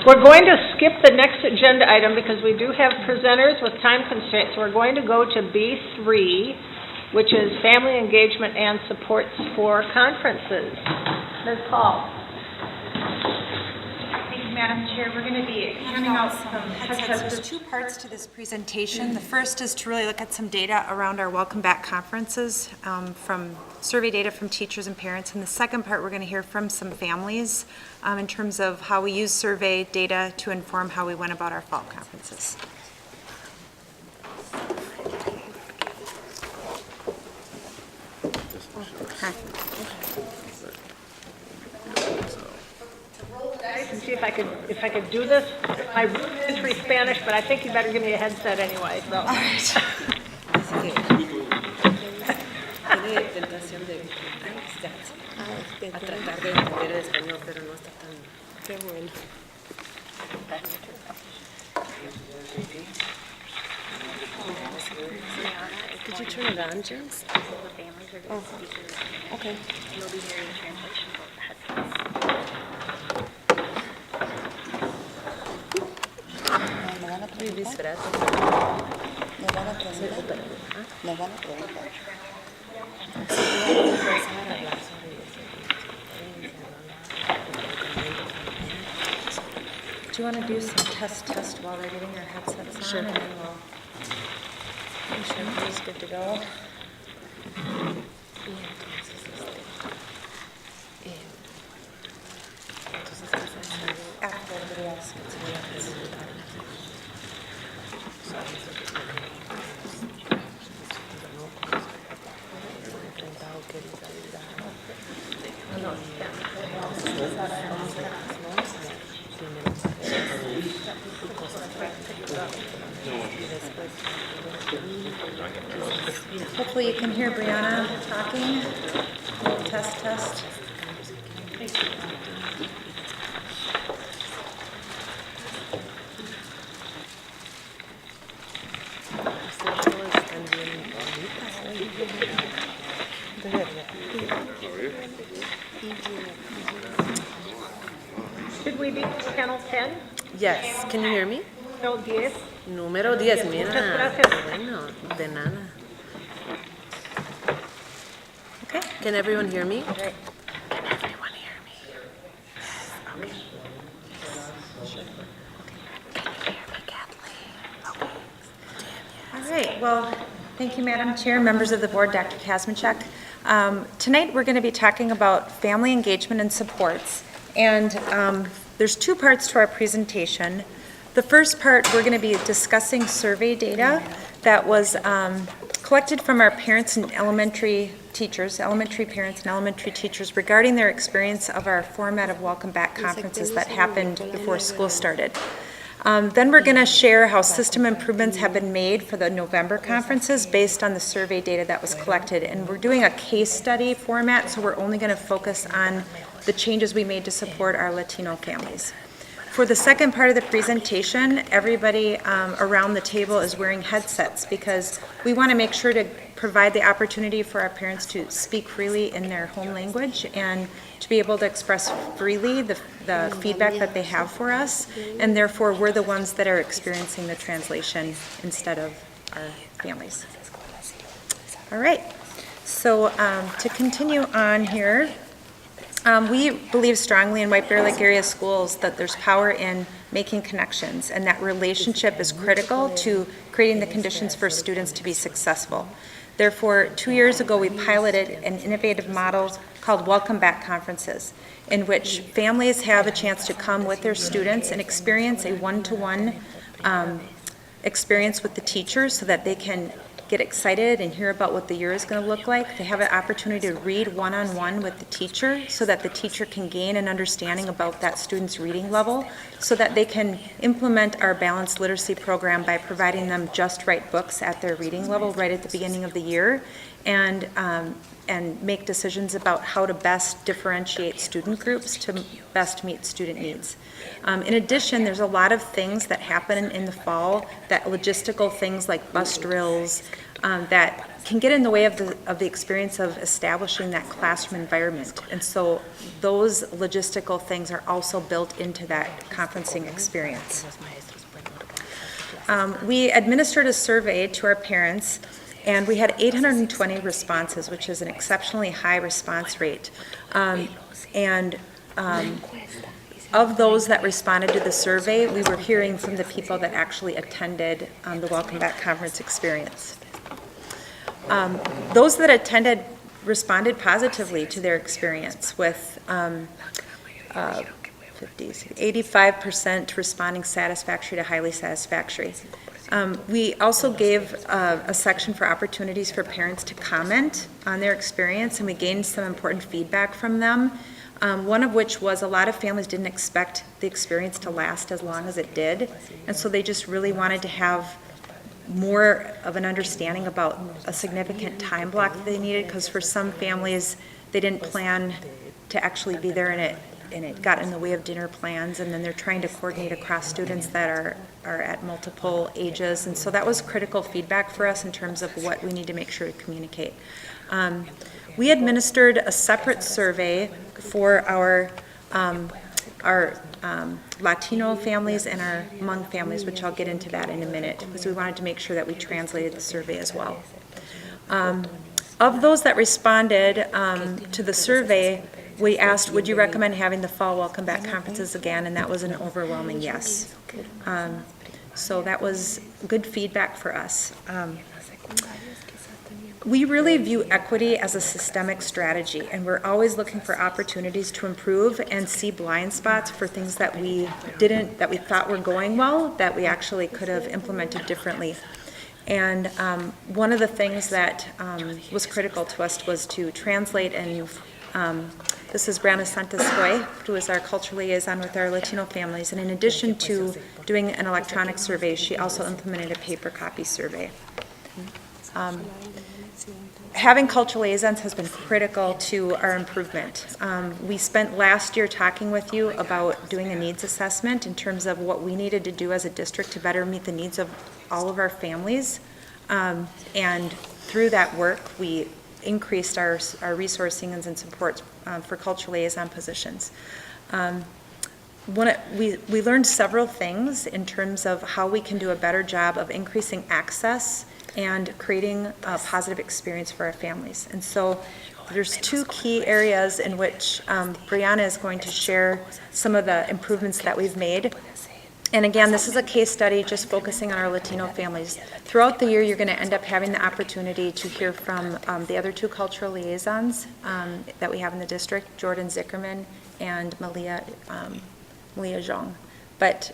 We're going to skip the next agenda item because we do have presenters with time constraints. We're going to go to B3, which is Family Engagement and Supports for Conferences. Ms. Paul. Madam Chair, we're going to be handing out some headsets. There's two parts to this presentation. The first is to really look at some data around our Welcome Back conferences from survey data from teachers and parents. And the second part, we're going to hear from some families in terms of how we use survey data to inform how we went about our fall conferences. And see if I could do this. My rudimentary Spanish, but I think you better give me a headset anyway. So. All right. Could you turn it on, James? Oh, okay. You'll be hearing the translation of the headsets. Muy disfraces. No van a preguntar. No van a preguntar. Do you want to do some test while they're getting their headsets on? Sure. And then we'll make sure everybody's good to go. After everybody else gets to the Hopefully you can hear Brianna talking. Test. Should we be Yes, can you hear me? Número 10. Número 10, mira. Muchas gracias. Bueno, de nada. Okay, can everyone hear me? Can everyone hear me? Okay. All right, well, thank you, Madam Chair, members of the board, Dr. Kazmierczak. Tonight, we're going to be talking about family engagement and supports. And there's two parts to our presentation. The first part, we're going to be discussing survey data that was collected from our parents and elementary teachers, elementary parents and elementary teachers regarding their experience of our format of Welcome Back conferences that happened before school started. Then we're going to share how system improvements have been made for the November conferences based on the survey data that was collected. And we're doing a case study format, so we're only going to focus on the changes we made to support our Latino families. For the second part of the presentation, everybody around the table is wearing headsets because we want to make sure to provide the opportunity for our parents to speak freely in their home language and to be able to express freely the feedback that they have for us, and therefore we're the ones that are experiencing the translation instead of our families. All right, so to continue on here, we believe strongly in White Bear Lake area schools that there's power in making connections, and that relationship is critical to creating the conditions for students to be successful. Therefore, 2 years ago, we piloted an innovative model called Welcome Back Conferences, in which families have a chance to come with their students and experience a one-to-one experience with the teachers so that they can get excited and hear about what the year is going to look like. They have an opportunity to read one-on-one with the teacher so that the teacher can gain an understanding about that student's reading level so that they can implement our balanced literacy program by providing them just right books at their reading level right at the beginning of the year and make decisions about how to best differentiate student groups to best meet student needs. In addition, there's a lot of things that happen in the fall, that logistical things like bus drills, that can get in the way of the experience of establishing that classroom environment. And so those logistical things are also built into that conferencing experience. We administered a survey to our parents, and we had 820 responses, which is an exceptionally high response rate. Of those that responded to the survey, we were hearing from the people that actually attended the Welcome Back Conference experience. Those that attended responded positively to their experience, with 85% responding satisfactory to highly satisfactory. We also gave a section for opportunities for parents to comment on their experience, and we gained some important feedback from them. One of which was a lot of families didn't expect the experience to last as long as it did, and so they just really wanted to have more of an understanding about a significant time block that they needed, because for some families, they didn't plan to actually be there, and it got in the way of dinner plans, and then they're trying to coordinate across students that are at multiple ages, and so that was critical feedback for us in terms of what we need to make sure to communicate. We administered a separate survey for our Latino families and our Hmong families, which I'll get into that in a minute, because we wanted to make sure that we translated the survey as well. Of those that responded to the survey, we asked, would you recommend having the fall Welcome Back conferences again? And that was an overwhelming yes. So that was good feedback for us. We really view equity as a systemic strategy, and we're always looking for opportunities to improve and see blind spots for things that we thought were going well, that we actually could have implemented differently. And one of the things that was critical to us was to translate, and this is Brianna Santos-Hoy, who is our cultural liaison with our Latino families, and in addition to doing an electronic survey, she also implemented a paper copy survey. Having cultural liaisons has been critical to our improvement. We spent last year talking with you about doing a needs assessment in terms of what we needed to do as a district to better meet the needs of all of our families. And through that work, we increased our resourcing and support for cultural liaison positions. we learned several things in terms of how we can do a better job of increasing access and creating a positive experience for our families. And so there's two key areas in which Brianna is going to share some of the improvements that we've made. And again, this is a case study just focusing on our Latino families. Throughout the year, you're going to end up having the opportunity to hear from the other two cultural liaisons that we have in the district, Jordan Zickerman and Malia Zhang. But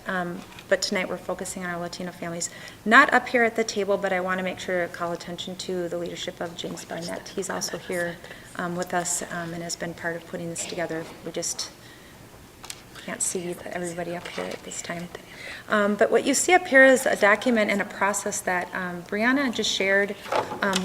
tonight we're focusing on our Latino families. Not up here at the table, but I want to make sure to call attention to the leadership of James Barnett. He's also here with us and has been part of putting this together. We just can't see everybody up here at this time. But what you see up here is a document and a process that Brianna just shared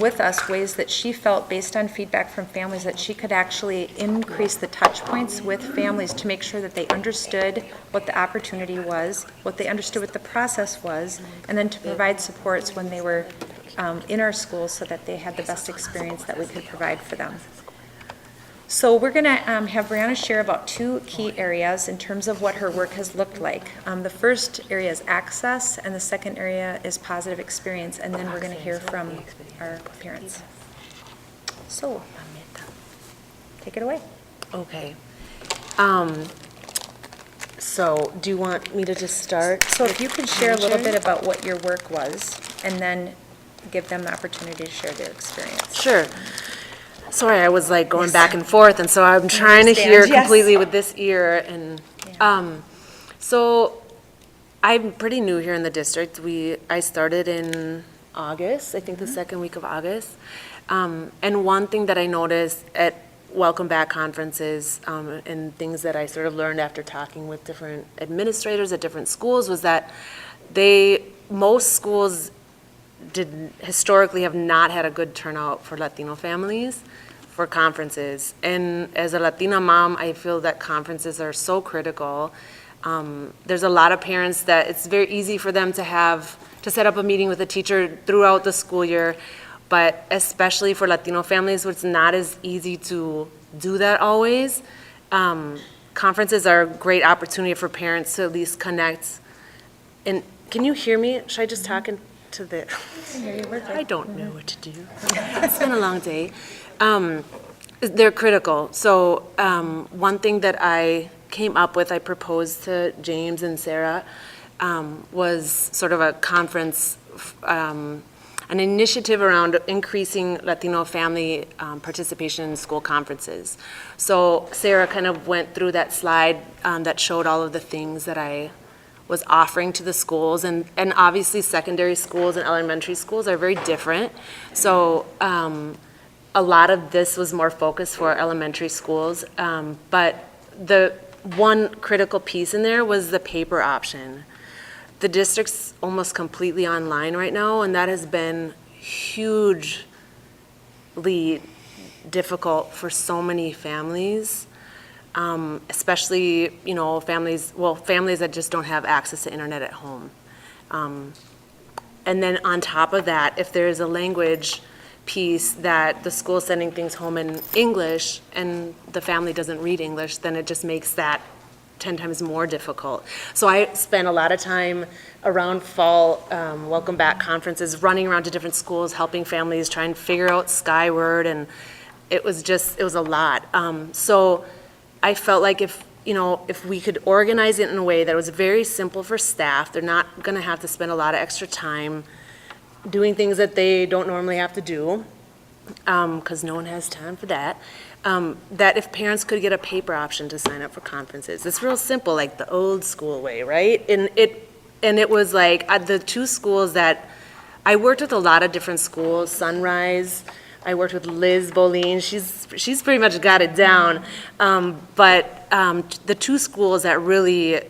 with us, ways that she felt based on feedback from families that she could actually increase the touch points with families to make sure that they understood what the opportunity was, what they understood what the process was, and then to provide supports when they were in our schools so that they had the best experience that we could provide for them. So we're going to have Brianna share about two key areas in terms of what her work has looked like. The first area is access, and the second area is positive experience, and then we're going to hear from our parents. So, take it away. Okay. So, do you want me to just start? So if you could share a little bit about what your work was, and then give them the opportunity to share their experience. Sure. Sorry, I was like going back and forth, and so I'm trying to hear completely with this ear. And so I'm pretty new here in the district. I started in August, I think the second week of August. And one thing that I noticed at Welcome Back conferences and things that I sort of learned after talking with different administrators at different schools was that most schools historically have not had a good turnout for Latino families for conferences. And as a Latina mom, I feel that conferences are so critical. There's a lot of parents that it's very easy for them to set up a meeting with a teacher throughout the school year, but especially for Latino families, it's not as easy to do that always. Conferences are a great opportunity for parents to at least connect. And can you hear me? Should I just talk into the, I don't know what to do. It's been a long day. They're critical. So one thing that I came up with, I proposed to James and Sarah, was sort of a conference, an initiative around increasing Latino family participation in school conferences. So Sarah kind of went through that slide that showed all of the things that I was offering to the schools, and obviously secondary schools and elementary schools are very different. So a lot of this was more focused for elementary schools, but the one critical piece in there was the paper option. The district's almost completely online right now, and that has been hugely difficult for so many families. Especially, families that just don't have access to internet at home. And then on top of that, if there is a language piece that the school is sending things home in English and the family doesn't read English, then it just makes that 10 times more difficult. So I spent a lot of time around fall Welcome Back conferences, running around to different schools, helping families try and figure out Skyward, and it was a lot. So I felt like if we could organize it in a way that was very simple for staff, they're not going to have to spend a lot of extra time doing things that they don't normally have to do, because no one has time for that, that if parents could get a paper option to sign up for conferences. It's real simple, like the old school way, right? And it was like the two schools that I worked with, a lot of different schools, Sunrise. I worked with Liz Bolin. She's pretty much got it down. But the two schools that really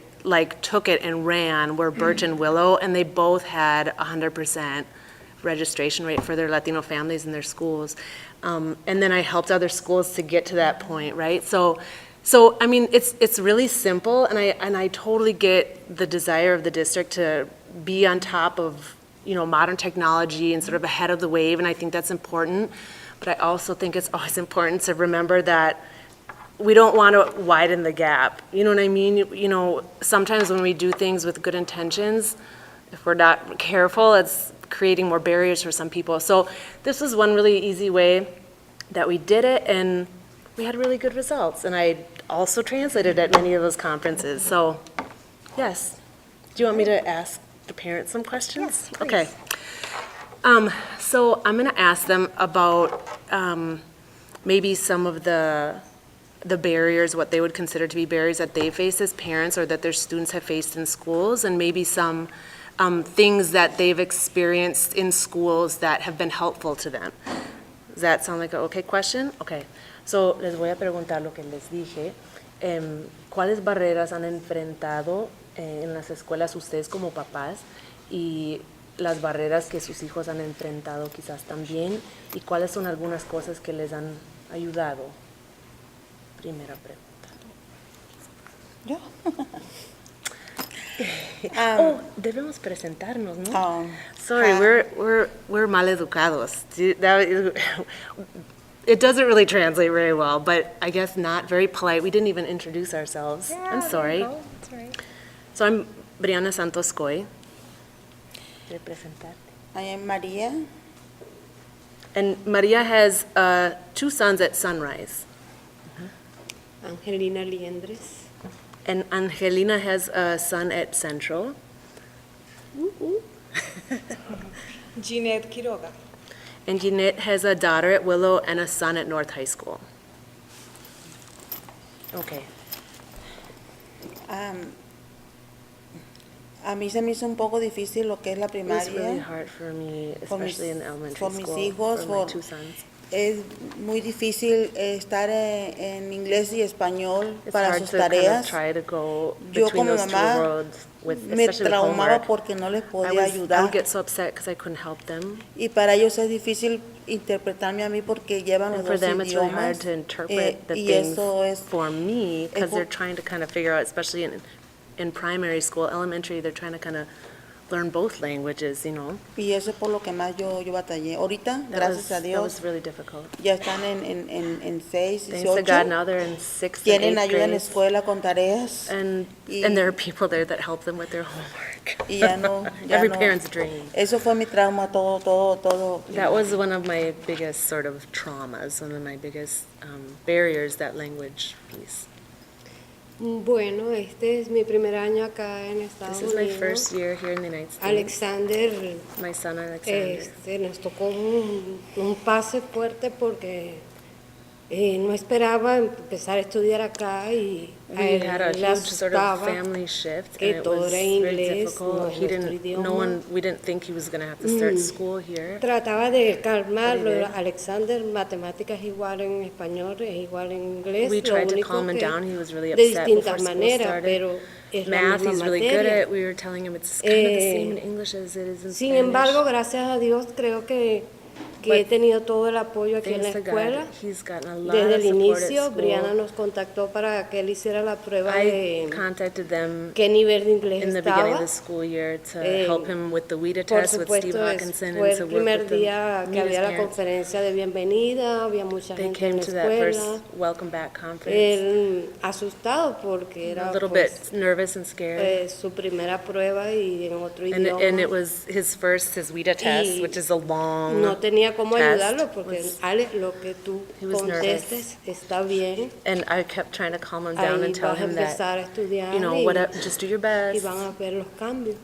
took it and ran were Birch and Willow, and they both had 100% registration rate for their Latino families in their schools. And then I helped other schools to get to that point, right? So I mean, it's really simple, and I totally get the desire of the district to be on top of modern technology and sort of ahead of the wave, and I think that's important. But I also think it's always important to remember that we don't want to widen the gap. You know what I mean? You know, sometimes when we do things with good intentions, if we're not careful, it's creating more barriers for some people. So this was one really easy way that we did it, and we had really good results. And I also translated at many of those conferences. So, yes. Do you want me to ask the parents some questions? Yes, please. Okay. So I'm going to ask them about maybe some of the barriers, what they would consider to be barriers that they face as parents or that their students have faced in schools, and maybe some things that they've experienced in schools that have been helpful to them. Does that sound like an okay question? Okay. So les voy a preguntar lo que les dije. ¿Cuáles barreras han enfrentado en las escuelas ustedes como papás y las barreras que sus hijos han enfrentado quizás también? ¿Y cuáles son algunas cosas que les han ayudado? Primera pregunta. ¿Yo? Oh, debemos presentarnos, ¿no? Oh, Sorry, we're mal educados. It doesn't really translate very well, but I guess not very polite. We didn't even introduce ourselves. I'm sorry. That's right. So I'm Brianna Santos Coy. Representarte. I am Maria. And Maria has 2 sons at Sunrise. Angelina Liendres. And Angelina has a son at Central. Jeanette Quiroga. And Jeanette has a daughter at Willow and a son at North High School. Okay. A mí se me hizo un poco difícil lo que es la It was really primaria. hard for me, Por mis- especially in elementary por mis school, hijos, for my por- 2 sons. Es muy difícil estar en inglés y español It's para hard sus to kind of tareas. try to go Yo between como those 2 mamá worlds, with, me especially with traumaba homework. porque no les I podía would ayudar. get so upset because I couldn't help them. Y para ellos es difícil interpretarme a mí porque llevan los And for dos them, it's really idiomas. hard to interpret the y things eso es for me because es they're trying to kind of figure out, especially in primary school, elementary, they're trying to kind of learn both languages, you know. y eso es por lo que más yo batallé. Ahorita, That gracias a that Dios, was really difficult. ya están en 6 y Thanks to 8. God, now they're in 6th and Tienen 8th ayuda en la grades. escuela con tareas. And Y- there are people there that help them with their homework. Y ya no, ya Every no. parent's dream. Eso fue mi trauma, todo. That was one of my biggest sort of traumas, one of my biggest barriers, that language piece. Bueno, este es mi primer año acá en Estados This is my Unidos. first year here in the United States. Alexander, My son Alexander. nos tocó un pase fuerte porque no esperaba empezar a estudiar acá y a We él had a le huge sort of asustaba family shift, que and it todo was era very inglés, difficult. no es nuestro idioma. We didn't think he was going to have to start school here. Trataba de calmarlo. But he did. Alexander, matemáticas igual en español, es igual en inglés. We lo tried to único calm him que down. He was really de upset distintas before school maneras, started. pero es la Math misma he's really good materia. at. We were telling him it's kind of the same in English as it is in Sin Spanish. embargo, gracias a Dios, creo que he tenido todo el apoyo aquí en la Thanks to escuela. God, he's gotten a lot Desde of el support at inicio, school. Brianna nos contactó para que él hiciera la prueba I de contacted them qué nivel de inglés in the beginning of estaba. the school year to Eh, help him with the WIDA Por test with Steve supuesto, Hawkinson fue and to el work primer with the día que WIDA's había la parents. conferencia de bienvenida, había mucha They gente en came la to that first escuela. welcome back conference. Él asustado porque era A little pues, bit nervous and scared. su primera prueba y en otro idioma. And it was his WIDA test, Y which is a long no tenía cómo test. ayudarlo porque Was- Ale, lo que tú He was contestes está bien. And I kept trying to calm him down Ahí and tell vas a him empezar a that, estudiar you know, just do your y best. van a ver los cambios.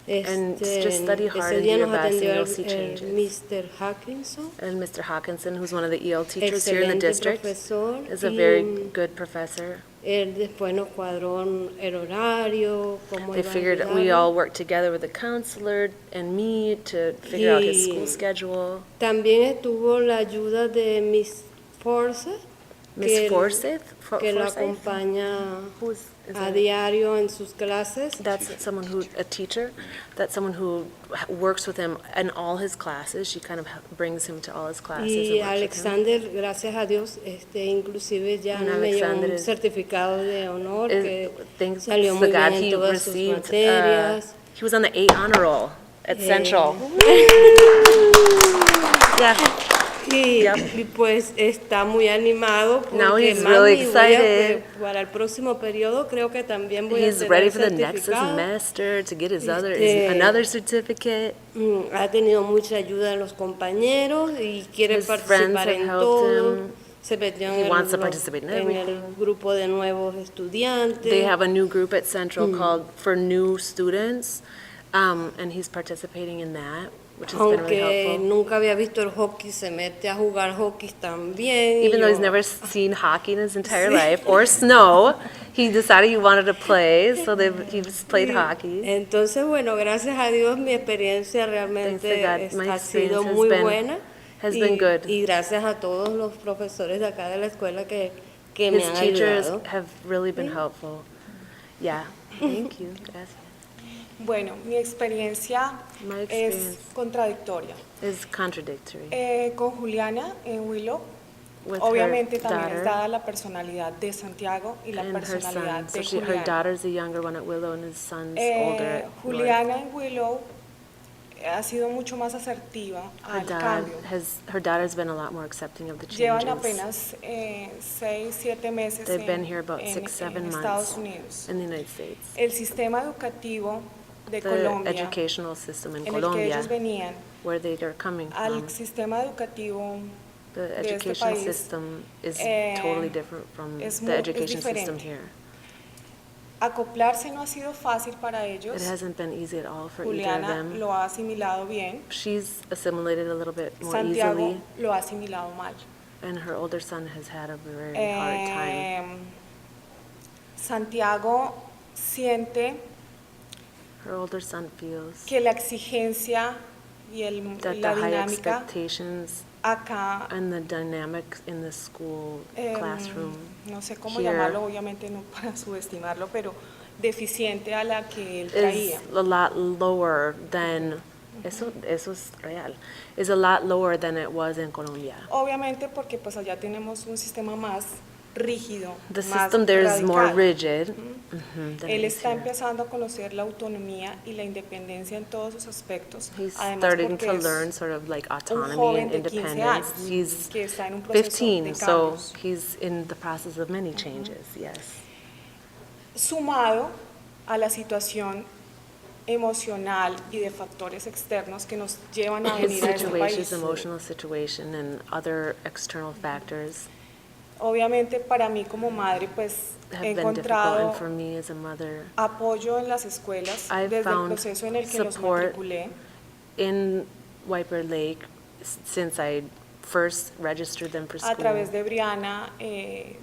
And just study hard ese and día do your nos best and atendió you'll see el changes. Mr. Hawkinson, And Mr. Hawkinson, who's one of the EL teachers here in the excelente district, profesor, is a y very good professor. él después nos cuadró el horario, cómo They iba a figured, we ayudarlo. all worked together with the counselor and me to figure out his Y school schedule. También estuvo la ayuda de Miss Forsyth, Miss Forsyth? que lo Forsyth? acompaña is a that? diario en sus clases. That's a teacher, that's someone who works with him in all his classes. She kind of brings him to all his classes and Y works with him. Alexander, gracias a Dios, inclusive ya And me llevó Alexander un certificado de honor que Thanks salió to muy God, bien en he todas sus received, materias. he was on the 8 honor roll at Central. Yeah. y pues está muy animado Now porque he's really mami, voy a- excited. para el próximo periodo creo que también voy a He's tener ready for the next certificado. semester to get his Este, another certificate. Ha tenido mucha ayuda de los compañeros y quiere His friends participar have en helped todo. him. Se metió He en wants to el, participate in en el everything. grupo de nuevos estudiantes. They have a new group at Central Mm. called For New Students, and he's participating in that, which has been really Aunque helpful. nunca había visto el hockey, se mete a jugar hockey también. Even y though he's yo- never seen hockey in his entire Sí. life, or snow, he decided he wanted to play, so he's played Sí. hockey. Entonces, bueno, gracias a Dios mi experiencia realmente Thanks to God, my ha sido experience has muy been- buena. has y, been good. Y gracias a todos los profesores de acá de la escuela que me His han teachers ayudado. have really been helpful. Yeah, thank you. Gracias. Bueno, mi experiencia My es experience contradictoria. is contradictory. Con Juliana en Willow, With obviamente her también es daughter dada la personalidad de Santiago y la and her personalidad son. de So her Juliana. daughter's the younger one at Willow and his son's older at North. Juliana en Willow ha sido mucho más asertiva al cambio. Her daughter's been a lot more accepting of the Llevan changes. apenas 6, 7 meses They've been here about 6-7 Estados months Unidos. in the United States. El sistema educativo de The Colombia, educational system in en el que Colombia, ellos venían, where they are coming al from, sistema educativo the de este education país, system is eh, totally different from es the muy- es education system diferente. here. Acoplarse no ha sido fácil para ellos. It hasn't been easy at all for either of Juliana them. lo ha asimilado bien. She's assimilated a little bit more Santiago easily, lo ha asimilado mal. and her older son has had a very hard time. Santiago siente Her older son feels que la exigencia y that la the high dinámica expectations acá, and the dynamics in the school classroom no sé cómo here llamarlo, obviamente no para subestimarlo, pero deficiente a la que él traía. is a lot lower than eso es real, is a lot lower than it was in Colombia. Obviamente porque pues allá tenemos un sistema más rígido, The más system there is more radical. rigid. Than Él it is está here. empezando a conocer la autonomía y la independencia en todos sus aspectos. He's Además, starting porque to es learn sort of like un autonomy joven and de 15 independence. años He's que está en un proceso 15, de so cambios. he's in the process of many changes, yes. Sumado a la situación emocional y de factores externos que nos llevan a His venir a este situation, país. his emotional situation, and other external factors Obviamente para mí como madre pues have he been difficult, encontrado and for me as a mother, apoyo en las escuelas I've desde el found proceso en el que los support matriculé. in White Bear Lake since I first registered them for A school. través de Briana,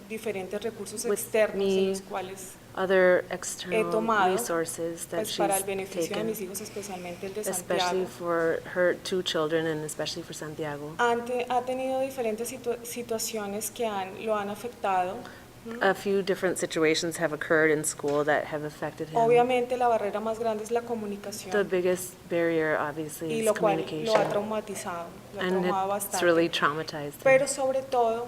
diferentes recursos With externos en me, los cuales other he external tomado resources that pues, para el she's beneficio de taken, mis hijos, especialmente el de especially Santiago. for her 2 children and especially for Santiago. Ha tenido diferentes situaciones que lo han afectado. A few different situations have occurred in school that have affected him. Obviamente la barrera más grande es la comunicación The biggest barrier, obviously, y is lo cual lo ha communication. traumatizado, lo ha And traumado it's bastante. really traumatized him. Pero sobre todo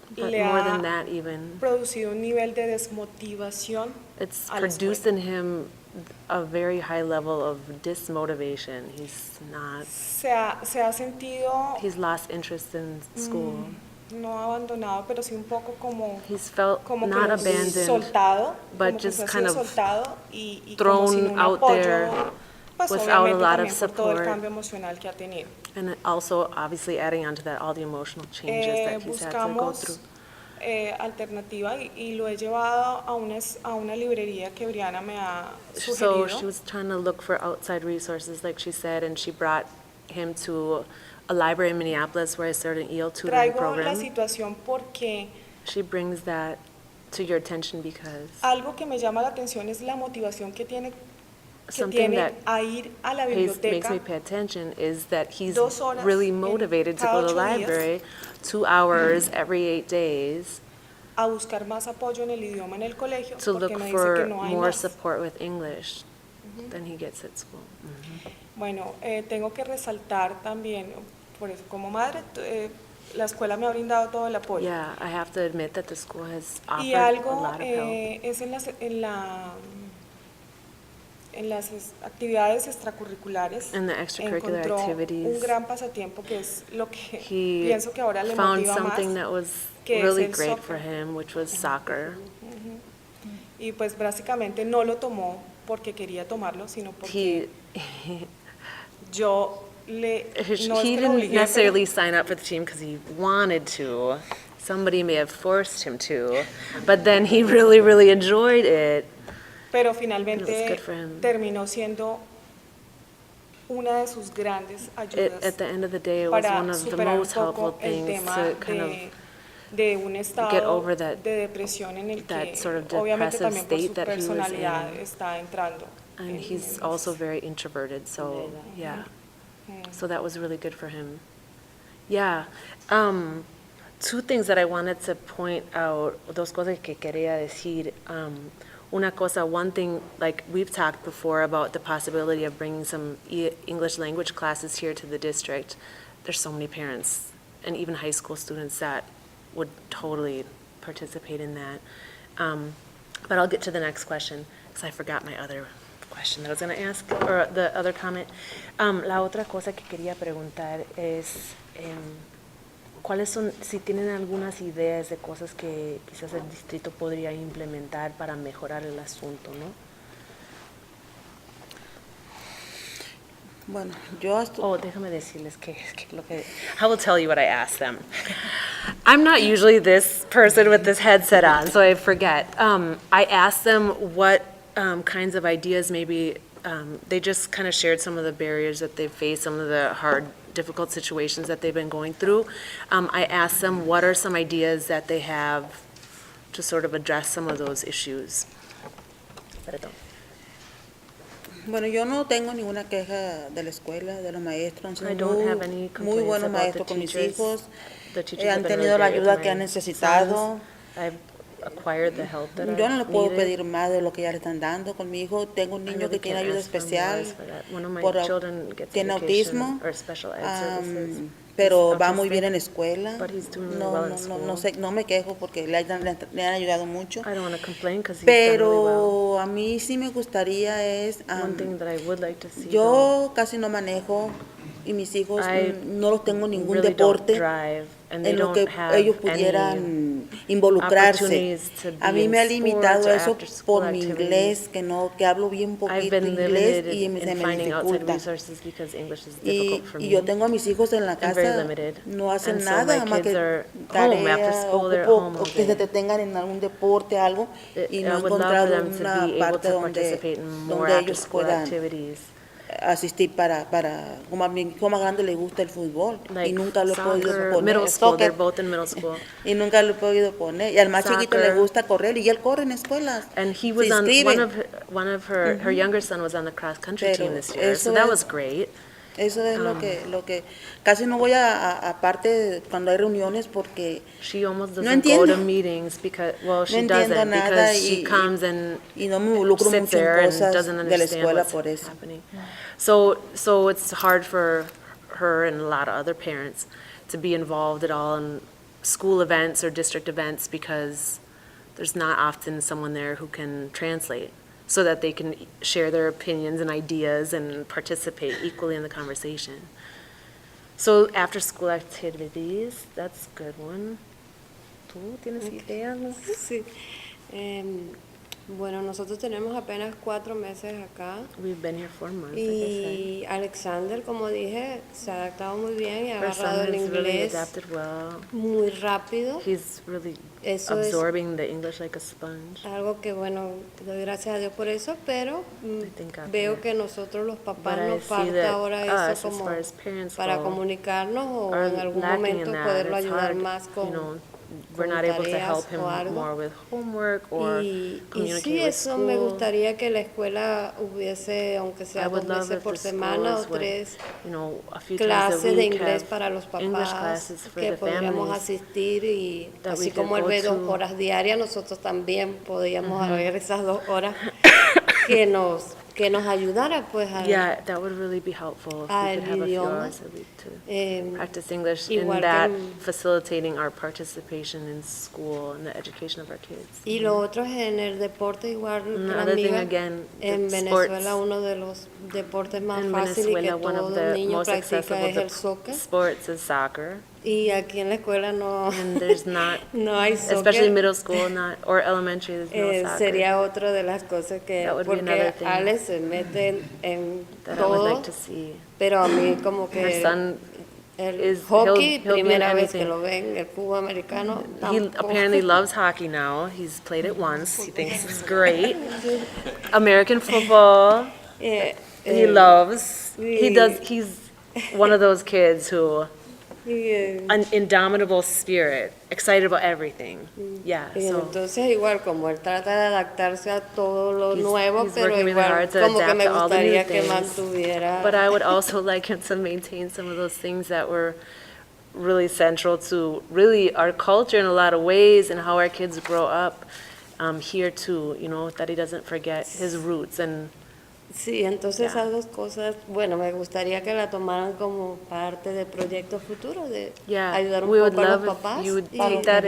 But le more ha than that even, producido un nivel de desmotivación it's a la produced in him a very high level of dismotivation. He's not, se ha sentido he's lost interest in school. no abandonado, pero sí un poco como, He's felt como not que abandoned, soltado, but como que just se ha kind sido of soltado y como sin thrown un out apoyo, there pues without a obviamente lot of también por todo el support. cambio emocional que ha tenido. And also, obviously, adding on to that, all the emotional changes that he's had to go through. Buscamos alternativa y lo he llevado a una librería que Briana me ha So sugerido. she was trying to look for outside resources, like she said, and she brought him to a library in Minneapolis where I started an EL tutoring Traigo la program. situación porque She brings that to your attention because algo que me llama la atención es la motivación que tiene something that a ir a la makes biblioteca me pay attention is that he's 2 horas really en motivated to cada go to the 8 días. library 2 hours every 8 days a buscar más apoyo en el idioma en el colegio to porque look me dice que for no hay more más. support with English than he gets at school. Bueno, tengo que resaltar también, por eso como madre, la escuela me ha brindado todo el apoyo. Yeah, I have to admit that the school has Y offered a algo lot of help. es en las actividades extracurriculares In the extracurricular encontró activities, un gran pasatiempo que es lo que he pienso que ahora le found motiva something más, that was que es really el great soccer. for him, which was soccer. Y pues básicamente no lo tomó porque quería tomarlo, sino porque yo no es He que lo didn't obligué, necessarily sign up for the team because he wanted to. Somebody may have forced him to, but then he really, really enjoyed it. pero It was finalmente good for him. terminó siendo una de sus grandes ayudas At the end of the day, it was para one of the superar un most helpful poco el things tema to kind of de un get estado over that, de depresión en el that que sort of obviamente depressive también por su state that he was personalidad in. está entrando. And he's also very introverted, so, yeah. So that was really good for him. Yeah. Two things that I wanted to point out, dos cosas que quería decir. Una cosa, one thing, like we've talked before about the possibility of bringing some English language classes here to the district. There's so many parents and even high school students that would totally participate in that. But I'll get to the next question because I forgot my other question that I was going to ask, or the other comment. La otra cosa que quería preguntar es, ¿cuáles son, si tienen algunas ideas de cosas que quizás el distrito podría implementar para mejorar el asunto, no? Bueno, yo déjame decirles que lo que, I will tell you what I asked them. I'm not usually this person with this headset on, so I forget. I asked them what kinds of ideas maybe, they just kind of shared some of the barriers that they've faced, some of the hard, difficult situations that they've been going through. I asked them what are some ideas that they have to sort of address some of those issues. Perdón. Bueno, yo no tengo ninguna queja de la escuela, de los maestros. I Han don't sido have any muy complaints buenos about the maestros con mis teachers. hijos. The teachers Han have been tenido la really great ayuda with que han my necesitado. sons. I've acquired the help that Yo no le I've puedo needed. pedir más de lo que ya le están dando con mi hijo. Tengo un I niño really que tiene can't ayuda ask for more especial, for that. One of my por, children gets tiene education autismo, or special ed services. pero He's va muy autistic, bien en la escuela. but he's doing really No, well in no, school. no, no me quejo porque le han ayudado mucho. I don't want to complain because he's done really well. Pero a mí sí me gustaría es, One thing that I would like to see, yo casi no manejo y mis hijos I no los tengo ningún really don't deporte drive, and they en lo que don't have ellos any pudieran involucrarse. opportunities to be A mí me ha in limitado sports or eso after-school por mi activities. inglés, que hablo bien I've poquito been inglés limited y in se me finding outside dificulta. resources because English is Y, difficult for y me. yo tengo a mis hijos en la I'm very casa, limited. no hacen And so nada my más kids que are home after tarea school, they're o home all que se day. detengan en algún deporte, algo, y no I he would love for encontrado them to una be able parte to participate in more donde ellos after-school puedan activities. asistir como a mi hijo más grande le gusta el fútbol Like y nunca lo he podido soccer, poner. middle school, Soccer, they're both in middle school. y nunca lo he podido poner. Y al más chiquito le Soccer. gusta correr y él corre en escuelas. And he Se was on, inscribe. one of her younger son was on the cross-country Pero team this year, so eso that es- was great. Eso es lo que casi no voy aparte cuando hay reuniones porque She almost no doesn't go entiendo. to meetings because, well, she No entiendo doesn't nada because she y- comes and y no me involucro sits mucho en there and cosas doesn't de la understand escuela what's por eso. happening. So it's hard for her and a lot of other parents to be involved at all in school events or district events because there's not often someone there who can translate so that they can share their opinions and ideas and participate equally in the conversation. So after-school activities, that's a good one. ¿Tú tienes ideas? Sí. Bueno, nosotros tenemos apenas 4 meses acá. We've been here 4 months, like I Y Alexander, como dije, se ha adaptado muy bien y ha said. Our agarrado son el has really inglés adapted well. muy rápido. He's really Eso es absorbing the English like a sponge. algo que, bueno, doy gracias a Dios por eso, pero God veo for que nosotros los papás But I nos see falta that ahora us, eso as como far as parents para go, comunicarnos o are en algún lacking momento in that. poderlo It's ayudar hard, más con, you know, we're con not able to tareas help him o algo. more with homework or Y communicate sí, with eso school. me gustaría que la escuela hubiese, aunque sea I would 2 love veces if por the semana o schools would, 3, you know, a few times clases a de week inglés have para los English papás classes for que the podríamos families asistir y that we así could como él go ve 2 to. horas diarias, nosotros también podríamos ver esas 2 horas que nos que nos ayudara pues a, Yeah, that would really be helpful if al we could have a few idioma. hours a week to eh, practice English, in igual that que- facilitating our participation in school and the education of our kids. Y lo otro es en el deporte, igual que la Another thing amiga, again, en the Venezuela sports. uno de los deportes más In fáciles y que Venezuela, one of todo the niño most practica accessible es el soccer. sports is soccer. Y aquí en la escuela no, And there's not, no hay soccer. especially middle school, not, or elementary, there's no soccer. Sería otra de las cosas que, That would be another porque thing Alex se mete en that I would todo, like to see. pero a mí como Her que son el is, hockey, he'll be in primera vez que anything. lo ven, el fútbol americano, He tampoco. apparently loves hockey now. He's played it once. He thinks it's great. American football, he loves. He does. He's one of those kids who, an indomitable spirit, excited about everything. Yeah. Y So entonces igual como él trata de adaptarse a todo lo nuevo, he's pero working really igual hard to como que adapt me to all the new gustaría que things. mantuviera. But I would also like him to maintain some of those things that were really central to really our culture in a lot of ways and how our kids grow up here too, you know, that he doesn't forget his roots and Sí, entonces esas dos cosas, bueno, me gustaría que la tomaran como parte de proyectos futuros, de ayudar un we would poco a love los if papás. you would y- take that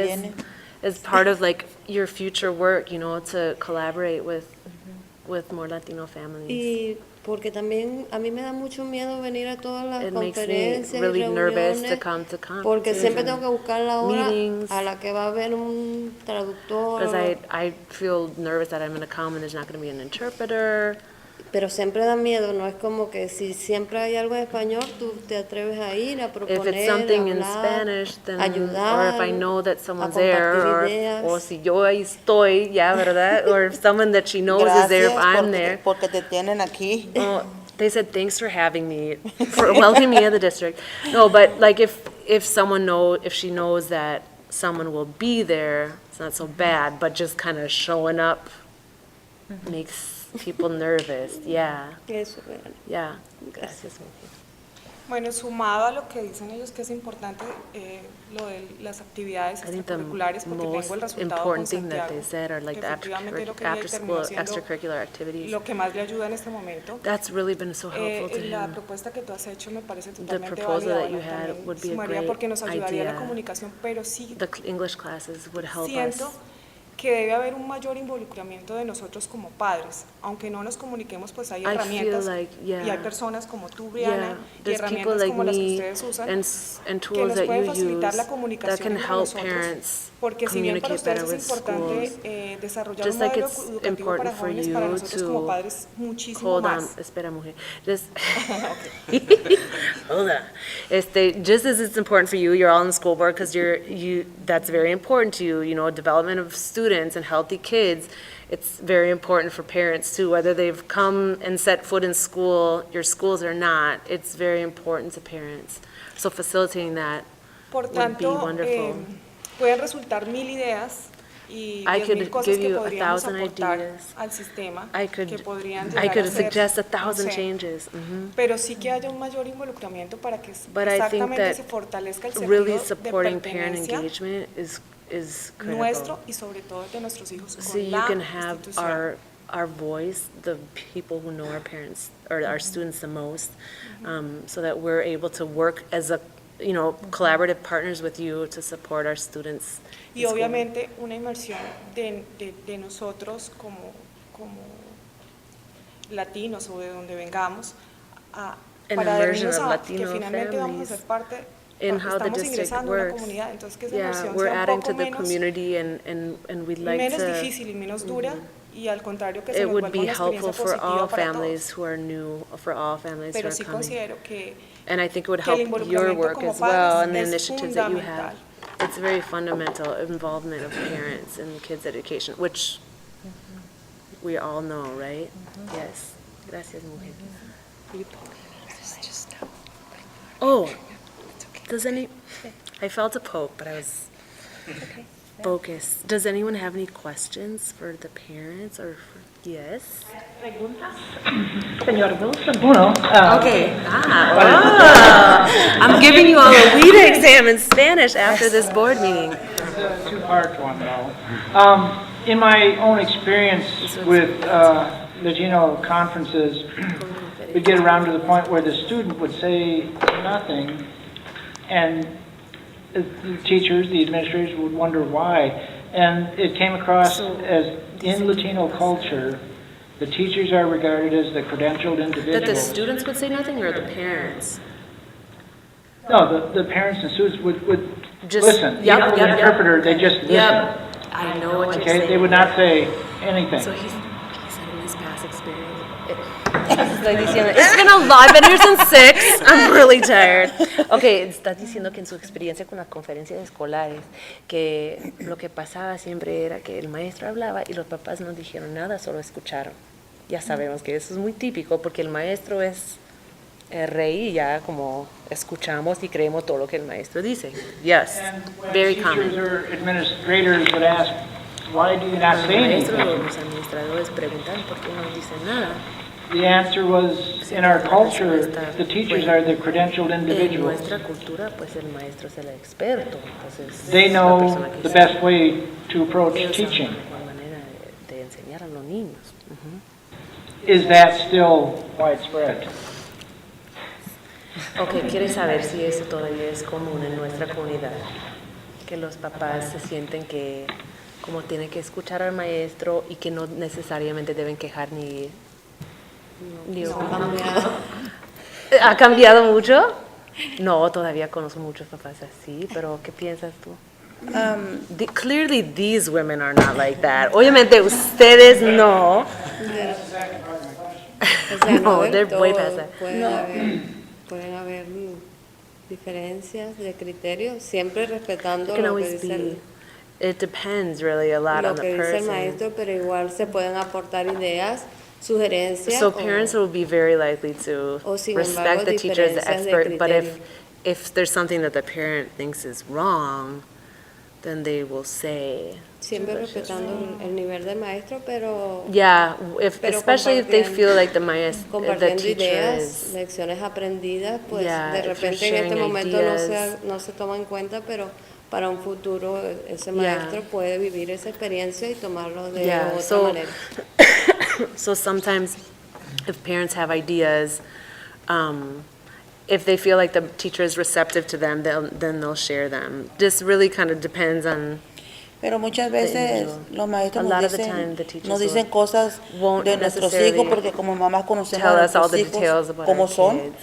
as part of like your future work, you know, to collaborate with more Latino families. Y porque también a mí me da mucho miedo venir a todas las It makes me conferencias really y nervous to reuniones, come to conferences porque siempre tengo que buscar la hora meetings. a la que va a haber un traductor. Because I feel nervous that I'm going to come and there's not going to be an interpreter. Pero siempre da miedo, no es como que si siempre hay algo en español, tú te atreves a ir, a If proponer, it's something in hablar, Spanish, then, ayudar, or if I know that someone's a there, compartir ideas. or si yo ahí estoy, yeah, ¿verdad? Or if someone that she knows is there, if I'm there. Porque te tienen aquí. Oh, they said, thanks for having me, for welcoming me to the district. No, but like if someone if she knows that someone will be there, it's not so bad, but just kind of showing up makes people nervous, yeah. Eso, bueno. Yeah. Gracias. Bueno, sumado a lo que dicen ellos que es importante lo de las actividades I think the extracurriculares, porque most tengo el resultado con important thing that Santiago, they said are like que the efectivamente lo que ella after terminó school siendo extracurricular activities. lo que más le ayuda en este momento. That's really been so helpful to La him. propuesta que tú has hecho me parece The totalmente proposal válida. that you Bueno, had también would be a sumaría great porque nos ayudaría la idea. comunicación, pero sí The English classes would help us. siento que debe haber un mayor involucramiento de nosotros como padres, aunque no nos comuniquemos, pues hay I feel herramientas like, yeah. y hay personas como tú, Brianna, Yeah, y there's people herramientas like como las que me ustedes usan, and que tools nos that pueden you facilitar use la that comunicación can entre help nosotros, parents porque si bien para communicate better ustedes es with importante schools. desarrollar Just un like modelo it's educativo important para for jóvenes, you para nosotros como to padres muchísimo hold on, más. espera mujer, just hold on. Just as it's important for you, you're all in the school board because that's very important to you, you know, development of students and healthy kids. It's very important for parents too, whether they've come and set foot in school, your schools or not, it's very important to parents. So facilitating that Por would be tanto, wonderful. pueden resultar 1000 ideas y I 10,000 could cosas give que you podríamos 1,000 aportar ideas. al sistema, I could que podrían I llegar a could ser, suggest no 1,000 sé, changes. Mhm. pero sí que haya un mayor involucramiento para que But I think exactamente that se fortalezca el sentido really de supporting parent pertenencia engagement is critical. nuestro y sobre todo de nuestros hijos So con you la can have institución. our voice, the people who know our parents or our students the most, so that we're able to work as collaborative partners with you to support our students. Y obviamente una inmersión de nosotros como latinos o de donde vengamos, An para immersion darnos of a que Latino finalmente vamos a families ser parte, in porque how the estamos district ingresando a una works. comunidad, entonces que esa Yeah, inmersión we're sea un adding poco to the menos, community and we'd like menos to. difícil y menos dura, y al contrario que se It nos would vuelva be una experiencia helpful for positiva all para families todos. who are new, for all families who Pero are sí coming. considero que And I think it would que el help your involucramiento work como as well padres and the es initiatives that you have. fundamental. It's very fundamental involvement of parents in kids' education, which we all know, right? Yes. Gracias, mujer. Oh, I felt a poke, but I was focused. Does anyone have any questions for the parents or yes? Señor Wilson. Uno. Okay. I'm giving you all a WIDA exam in Spanish after this board meeting. It's a two-part one, though. In my own experience with Latino conferences, we'd get around to the point where the student would say nothing, and the teachers, the administrators would wonder why. And it came across as, in Latino culture, the teachers are regarded as the credentialed individuals. That the students would say nothing, or the parents? No, the parents and students would Just- listen. yep, Even with yep, an yep. interpreter, they just listen. Yep. I know what you're Okay, saying. they would not say anything. So he said in his past experience. It's been a lot. I've been here since 6. I'm really tired. Okay, estás diciendo que en su experiencia con las conferencias escolares, que lo que pasaba siempre era que el maestro hablaba y los papás no dijeron nada, solo escucharon. Ya sabemos que eso es muy típico porque el maestro es el rey y ya como escuchamos y creemos todo lo que el maestro dice. Yes, very common. Teachers or administrators would ask, why do you not Los say maestros o anything? los administradores preguntan por qué no dicen nada. The answer was, in our culture, the teachers are the credentialed En individuals. nuestra cultura, pues el maestro es el experto, entonces They es la know persona que the sabe. best way to approach Ellos saben teaching. la mejor manera de enseñar a los niños. Is that still widespread? Ok, ¿quieres saber si eso todavía es común en nuestra comunidad? Que los papás se sienten que como tienen que escuchar al maestro y que no necesariamente deben quejar ni opinar. ¿Ha cambiado mucho? No, todavía conozco muchos papás así, pero ¿qué piensas tú? Clearly these women are not like that. Obviamente ustedes no. O sea, No, del they're way todo. past that. Pueden haber diferencias de criterios, siempre respetando It can lo que always dice be. It depends really a lot lo on the que dice el person. maestro, pero igual se pueden aportar ideas, sugerencias. So parents will be very likely to o sin respect embargo, the teacher as the diferencias de expert, but criterio. if there's something that the parent thinks is wrong, then they will say. Siempre respetando el nivel del maestro, pero Yeah, pero especially if they compartiendo- feel like the compartiendo teacher ideas, is. lecciones aprendidas, pues Yeah, de if you're repente en este sharing momento ideas. no se toma en cuenta, pero para un futuro ese Yeah. maestro puede vivir esa experiencia y tomarlo de Yeah, otra so manera. so sometimes if parents have ideas, if they feel like the teacher is receptive to them, then they'll share them. This really kind of depends on. Pero muchas veces los maestros A lot of the time, the teachers nos dicen will- cosas won't de nuestros necessarily hijos porque como mamás conocemos tell a us all nuestros the hijos details about como our son kids.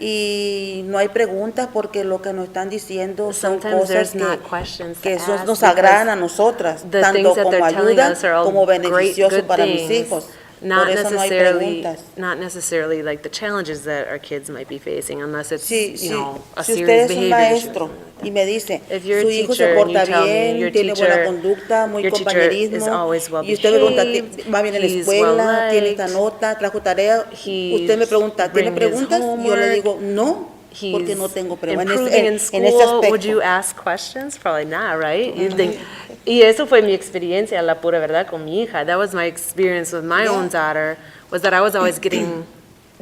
y no hay preguntas porque lo que nos están diciendo son Sometimes cosas there's not questions to que eso ask nos agradan a because nosotras, the tanto things that como they're telling ayuda us are all como great, beneficioso good para mis things. hijos. Not Por eso no hay necessarily, preguntas. not necessarily like the challenges that our kids might be facing, unless it's, Si a usted serious es un behavior issue. maestro y me dice, If you're a su hijo teacher se and you porta tell me your bien, tiene buena teacher- conducta, muy your teacher is compañerismo, always well y usted me pregunta, behaved, va bien en la he's escuela, tiene esta well-liked, nota, trajo tarea, usted me pregunta, ¿tiene bringing his preguntas? Yo le homework, digo, no, porque he's no tengo preguntas improving in en school, ese aspecto. would you ask questions? Probably not, right? You think, y eso fue mi experiencia, la pura verdad, con mi hija. That was my experience with my own daughter, was that I was always getting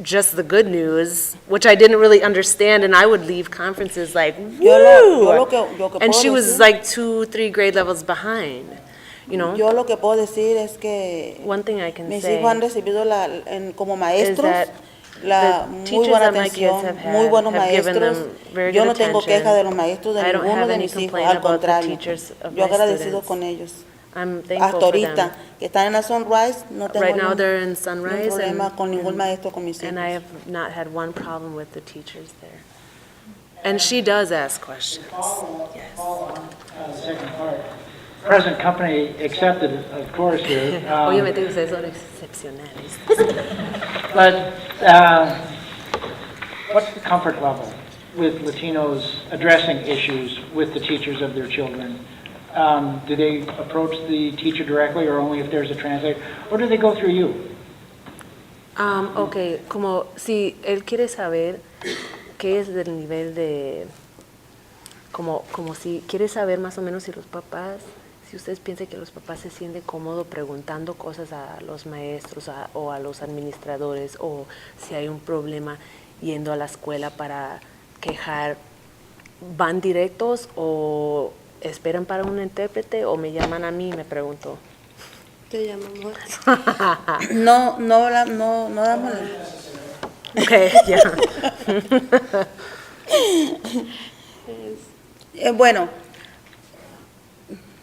just the good news, which I didn't really understand, and I would leave conferences like, Yo woo! lo que And puedo she was decir- like 2-3 grade levels behind, you know? Yo lo que puedo decir es que One thing I can mis say hijos han recibido como is maestros that la the muy teachers buena that my kids atención, have had muy buenos have given maestros. them very Yo good no tengo attention. queja de los maestros de I don't ninguno have de any mis hijos, complaint al about the contrario. teachers of Yo my agradecido students. con ellos. I'm thankful Hasta for ahorita, them. que están en la Sunrise, no tengo Right now ningún they're in Sunrise problema con ningún and- maestro con mis hijos. And I have not had one problem with the teachers there. And she does ask questions. Second part. Present company accepted, of course, here. Obviamente ustedes son excepcionales. But what's the comfort level with Latinos addressing issues with the teachers of their children? Do they approach the teacher directly or only if there's a translator? Or do they go through you? Ok, como si él quiere saber qué es del nivel de, como si quiere saber más o menos si los papás, si ustedes piensan que los papás se sienten cómodos preguntando cosas a los maestros o a los administradores, o si hay un problema yendo a la escuela para quejar, ¿van directos o esperan para un intérprete o me llaman a mí y me pregunto? Te llamamos. No damos. Okay, yeah. Bueno,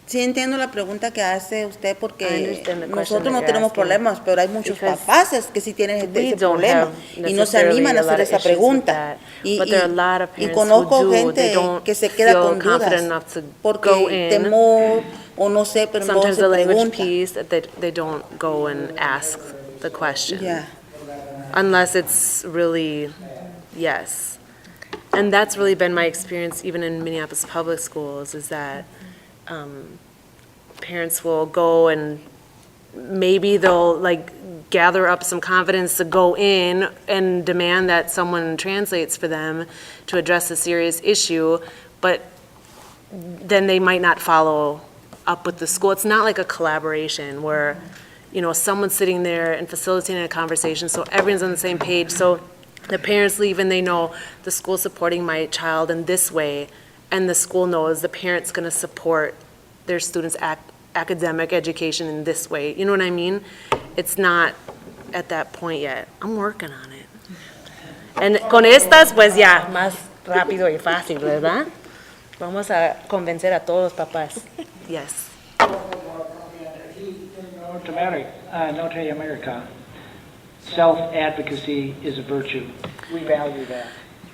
sí entiendo la pregunta que hace usted I porque understand the question nosotros that no you're tenemos asking, problemas, pero hay muchos because papás que sí tienen we ese don't problema have y no se necessarily animan a a lot hacer of esa issues with pregunta. that, Y, but there are a lot of y parents conozco who do. They gente don't que se queda feel con confident dudas enough to porque go in. temor o no sé, pero no Sometimes se the language pregunta. piece, that they don't go and ask the question. Yeah. Unless it's really, yes. And that's really been my experience even in Minneapolis public schools, is that parents will go and maybe they'll like gather up some confidence to go in and demand that someone translates for them to address a serious issue, but then they might not follow up with the school. It's not like a collaboration where, you know, someone's sitting there and facilitating a conversation, so everyone's on the same page. So the parents leave and they know the school's supporting my child in this way, and the school knows the parent's going to support their students' academic education in this way. You know what I mean? It's not at that point yet. I'm working on it. And con estas, pues ya, más rápido y fácil, ¿verdad? Vamos a convencer a todos los papás. Yes. Norte America, self-advocacy is a virtue. We value that.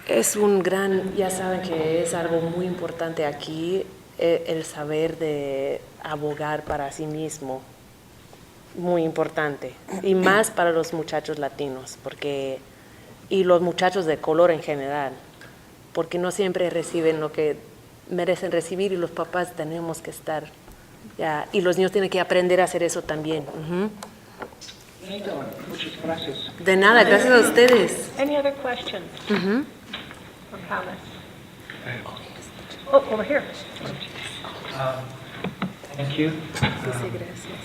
Es un gran, ya saben que es algo muy importante aquí, el saber de abogar para sí mismo. Muy importante. Y más para los muchachos latinos, porque, y los muchachos de color en general, porque no siempre reciben lo que merecen recibir y los papás tenemos que estar, ya, y los niños tienen que aprender a hacer eso también. Muchas gracias. De nada, gracias a ustedes. Any other questions or comments? Oh, over here. Thank you. Dice gracias.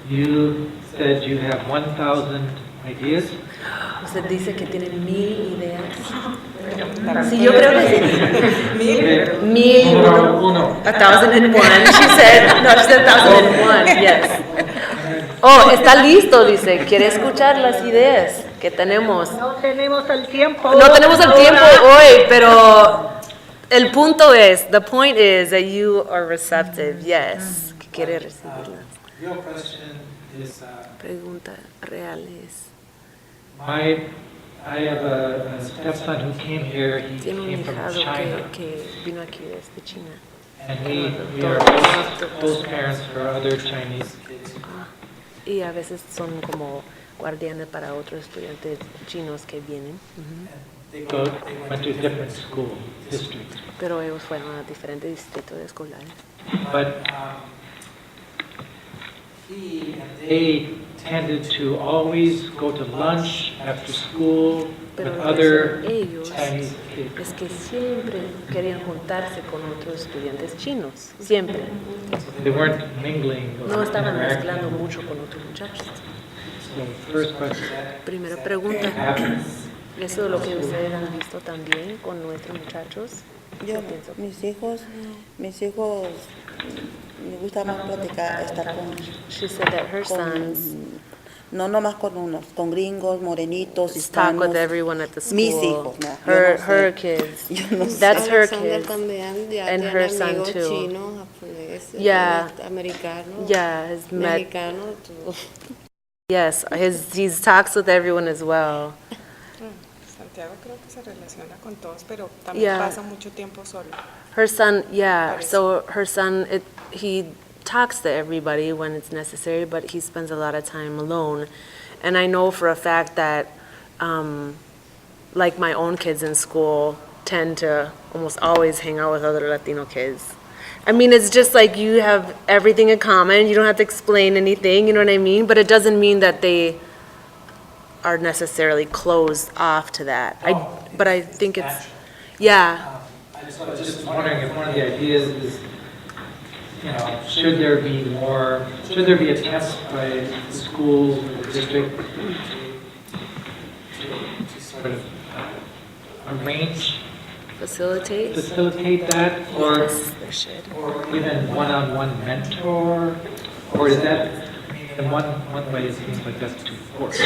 You said you have 1,000 ideas. Usted dice que tiene 1000 ideas. Sí, yo creo que sí. 1001. 1001. She said, no, she said 1001, yes. Oh, está listo, dice. Quiere escuchar las ideas que tenemos. No tenemos el tiempo. No tenemos el tiempo hoy, pero el punto es, the point is that you are receptive, yes. Que quiere recibirlas. Your question is, Pregunta reales. I have a stepson who came here. He Tiene un came from hijado China. que vino aquí desde China. And we are both parents for other Chinese kids. Y a veces son como guardianes para otros estudiantes chinos que vienen. They went to different school districts. Pero ellos fueron a diferentes distritos escolares. But they tended to always go to lunch after school Pero with lo que other hacen ellos Chinese kids. es que siempre querían juntarse con otros estudiantes chinos, siempre. They weren't mingling or No estaban interacting. mezclando mucho con otros muchachos. So first question. Primera pregunta, Happens. ¿eso es lo que ustedes han visto también con nuestros muchachos? Yo, mis hijos, me gusta más platicar, estar con... She said that her sons No nomás con unos, con gringos, morenitos, talk hispanos. with everyone at the school. Mis hijos, no. Her kids. That's her Alexander kids. también ya And tiene her son amigos too. chinos, japoneses, Yeah. americanos, Yeah, has met. mexicanos, todo. Yes, he talks with everyone as well. Santiago creo que se relaciona con todos, pero también Yeah. pasa mucho tiempo solo. Her son, yeah, so her son, he talks to everybody when it's necessary, but he spends a lot of time alone. And I know for a fact that, like my own kids in school tend to almost always hang out with other Latino kids. I mean, it's just like you have everything in common. You don't have to explain anything, you know what I mean? But it doesn't mean that they are necessarily closed off to that. But I think it's, yeah. I was just wondering if one of the ideas is, you know, should there be attempts by the schools or the district to sort of arrange Facilitate? facilitate that, or Yes, they should. even one-on-one mentor? Or is that, in one way, it seems like that's too forced.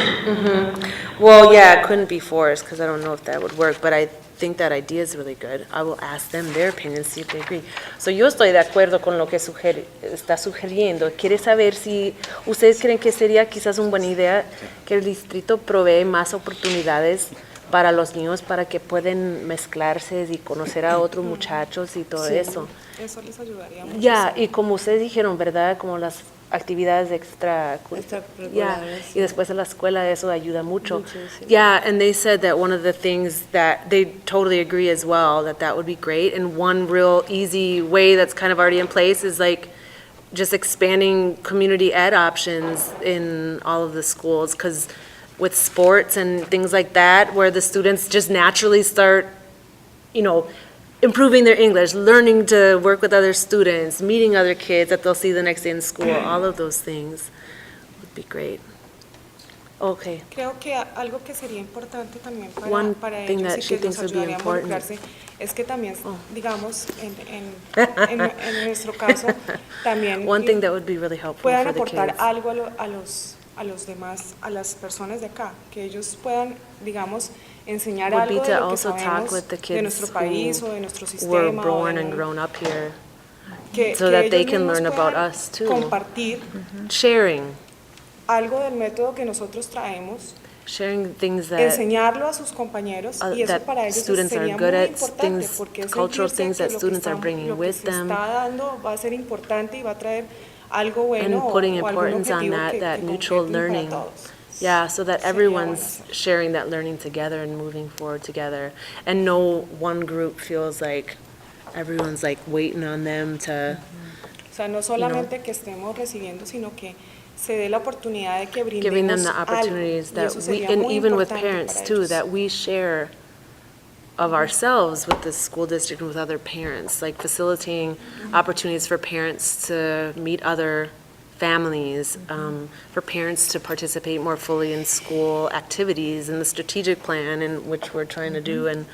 Well, yeah, it couldn't be forced, because I don't know if that would work, but I think that idea is really good. I will ask them their opinion, see if they agree. So yo estoy de acuerdo con lo que está sugiriendo. Quiere saber si ustedes creen que sería quizás una buena idea que el distrito provee más oportunidades para los niños para que puedan mezclarse y conocer a otros muchachos y todo Sí, eso. Eso les ayudaría mucho. Ya, y como ustedes dijeron, ¿verdad? Como las actividades Extracurriculares. y después de la escuela, eso ayuda mucho. Muchísimo. Yeah, and they said that one of the things that they totally agree as well, that would be great. And one real easy way that's kind of already in place is like just expanding community ed options in all of the schools, because with sports and things like that, where the students just naturally start, improving their English, learning to work with other students, meeting other kids that they'll see the next day in school, all of those things would be great. Okay. Creo que algo que sería importante también One para thing ellos that y she que nos thinks would be ayudaría a important. involucrarse es que también, digamos, en nuestro caso, también One thing that would be really helpful puedan for the aportar kids. algo a los demás, a las personas de acá, que ellos puedan, digamos, enseñar Would be algo de to lo que also talk sabemos with the de kids nuestro país o de nuestro who were sistema, o born de and grown up here, que so that they ellos can mismos learn about puedan us too. compartir Sharing, algo del método que nosotros traemos, sharing things that enseñarlo a sus compañeros y eso that para ellos students are sería good muy at, importante porque es cultural sentirse things que that lo que students are estamos- bringing lo que with se them, está dando va a ser importante y va a traer algo bueno and putting o algún importance on objetivo that que mutual concreten para learning. todos. Yeah, so that everyone's sharing that learning together and moving forward together. And no one group feels like everyone's like waiting on them to, O sea, no solamente que estemos recibiendo, sino que se dé la oportunidad de que brindemos giving them the algo, opportunities y that eso we, sería and muy even with importante parents para too, ellos. that we share of ourselves with the school district and with other parents, like facilitating opportunities for parents to meet other families, for parents to participate more fully in school activities and the strategic plan in which we're trying to do, and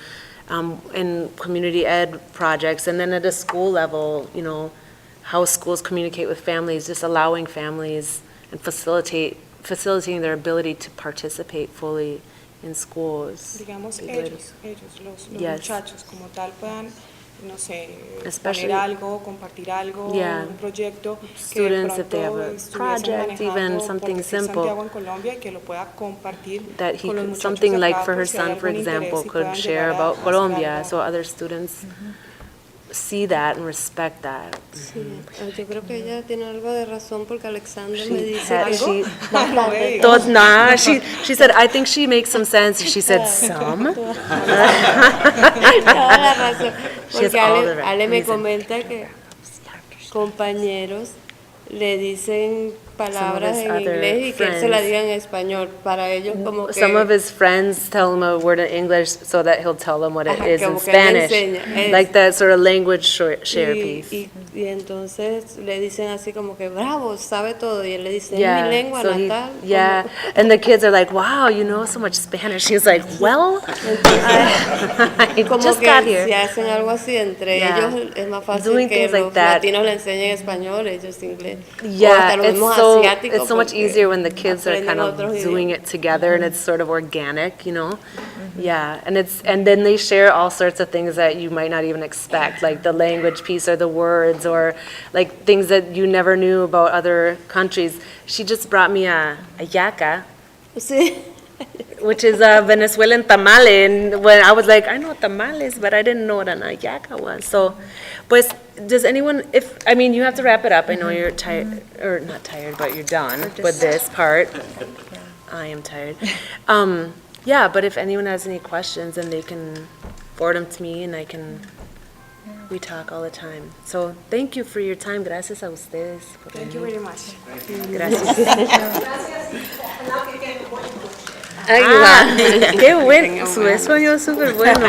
in community ed projects, and then at a school level, how schools communicate with families, just allowing families and facilitating their ability to participate fully in schools. Digamos, Be good. ellos, los Yes. muchachos como tal puedan, no sé, Especially- poner algo, compartir algo, Yeah. un proyecto Students, que if they have a estuviesen project, even manejando something por decir simple, Santiago en Colombia y que lo pueda compartir that he con los could, muchachos something de like acá, for her por si hay son, for algún interés example, y could puedan share llegar a about hacer Colombia, algo. so other students see that and respect that. Sí, yo creo que ella tiene algo de razón porque Alexandra She me dice had- que she- bastante. Nah, she said, I think she makes some sense. She said, some? Toda la razón. She has Porque all Ale, the right Ale me reason. comenta que compañeros le dicen palabras his en other inglés y que él se la friends- diga en español. Para ellos como que... Some of his friends tell him a word in English so that he'll tell them what it Ajá, is in como que él le Spanish. enseña. Like that sort of language share piece. Y entonces le dicen así como que bravo, sabe todo. Y él le dice, es Yeah, mi lengua so he- natal. yeah, and the kids are like, wow, you know so much Spanish. He's like, well, I Como just que got here. si hacen algo así entre Yeah. ellos, es más fácil Doing que things like los that. latinos le enseñen español, ellos inglés. O Yeah, hasta los it's mismos so, asiáticos, it's so much porque easier when the kids are aprenden kind of otros doing idiomas. it together and it's sort of organic, Yeah, and then they share all sorts of things that you might not even expect, like the language piece or the words or like things that you never knew about other countries. She just brought me a yaca, Sí. which is a Venezuelan tamale, and when I was like, I know tamales, but I didn't know what an ayaca was. So, pues, does anyone, you have to wrap it up. I know you're tired, or not tired, but you're done with this part. I am tired. Yeah, but if anyone has any questions, then they can forward them to me, and we talk all the time. So, thank you for your time. Gracias a ustedes. por Thank you venir. very much. Gracias. Qué bueno, su español es súper bueno.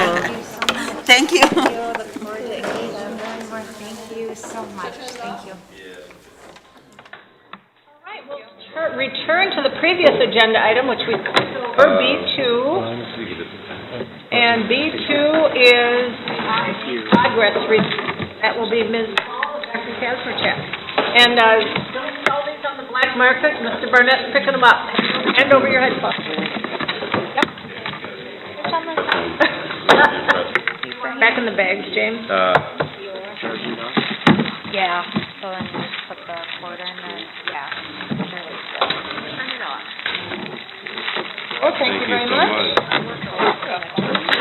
Thank you. Thank you so much. Thank you. All right, we'll Return to the previous agenda item, which we skipped over, B2. And B2 is progress report. That will be Ms. Paul and Dr. Kazmierczak. And don't sell these on the black market. Mr. Barnett's picking them up. Hand over your headphones. Yep. Back in the bags, James. Yeah, so then you just put the quarter in there, yeah. Turn it off. Well, thank you very much.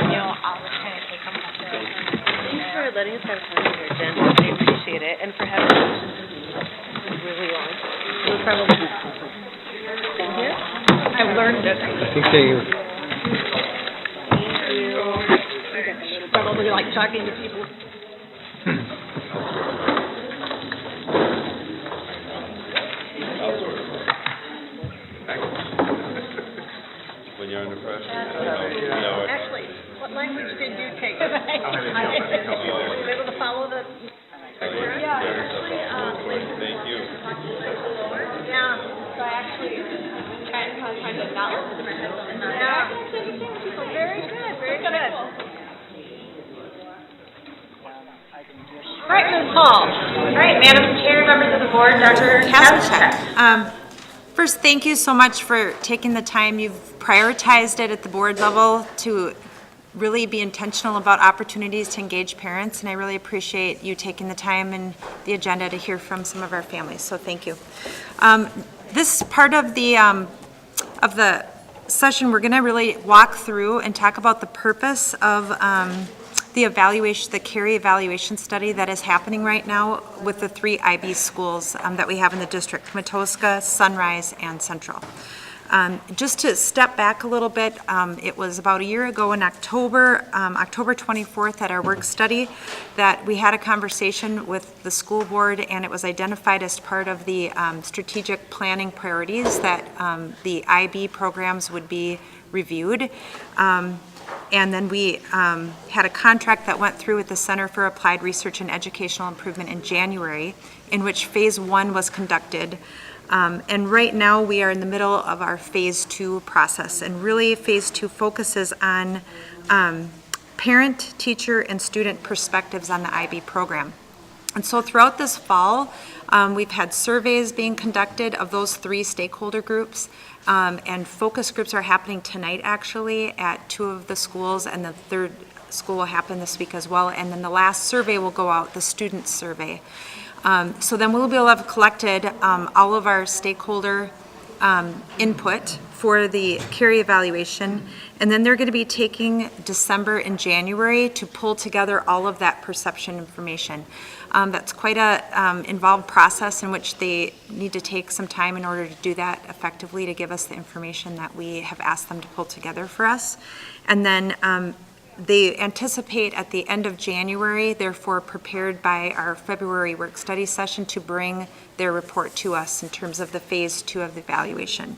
You know, I'll just kind of take them up there. Thanks for letting us have time here, Jen. I appreciate it, and for having us really long. We'll probably been here. I've learned it. I think they, Probably like talking to people. When you're under pressure. Actually, what language did you take? Were you able to follow the? Yeah, actually, Thank you. yeah, so I actually trying to not listen to my headphones. Yeah, very good, very good. All right, Ms. Hall. All right, Madam Chair, members of the board, Dr. Kazmierczak. First, thank you so much for taking the time. You've prioritized it at the board level to really be intentional about opportunities to engage parents, and I really appreciate you taking the time and the agenda to hear from some of our families, so thank you. This part of the session, we're going to really walk through and talk about the purpose of the evaluation, the CARE evaluation study that is happening right now with the 3 IB schools that we have in the district, Matoska, Sunrise, and Central. Just to step back a little bit, it was about a year ago in October 24th at our work study that we had a conversation with the school board, and it was identified as part of the strategic planning priorities that the IB programs would be reviewed. And then we had a contract that went through with the Center for Applied Research and Educational Improvement in January, in which Phase 1 was conducted. And right now, we are in the middle of our Phase 2 process. And really, Phase 2 focuses on parent, teacher, and student perspectives on the IB program. And so throughout this fall, we've had surveys being conducted of those 3 stakeholder groups. And focus groups are happening tonight, actually, at 2 of the schools, and the 3rd school will happen this week as well. And then the last survey will go out, the student survey. So then we'll be able to have collected all of our stakeholder input for the CARE evaluation. And then they're going to be taking December and January to pull together all of that perception information. That's quite a involved process in which they need to take some time in order to do that effectively to give us the information that we have asked them to pull together for us. And then they anticipate at the end of January, therefore prepared by our February work study session, to bring their report to us in terms of the Phase 2 of the evaluation.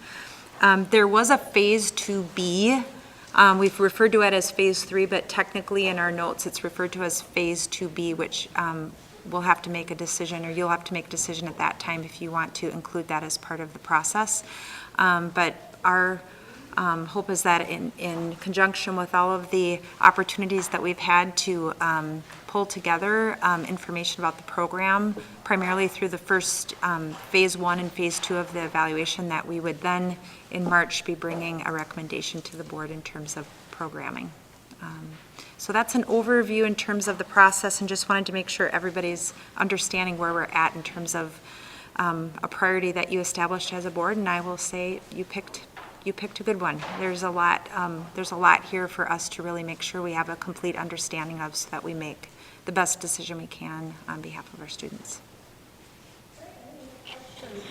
There was a Phase 2B. We've referred to it as Phase 3, but technically in our notes it's referred to as Phase 2B, which we'll have to make a decision, or you'll have to make a decision at that time if you want to include that as part of the process. But our hope is that in conjunction with all of the opportunities that we've had to pull together information about the program, primarily through the first Phase 1 and Phase 2 of the evaluation, that we would then in March be bringing a recommendation to the board in terms of programming. So that's an overview in terms of the process, and just wanted to make sure everybody's understanding where we're at in terms of a priority that you established as a board, and I will say you picked a good one. There's a lot here for us to really make sure we have a complete understanding of, so that we make the best decision we can on behalf of our students.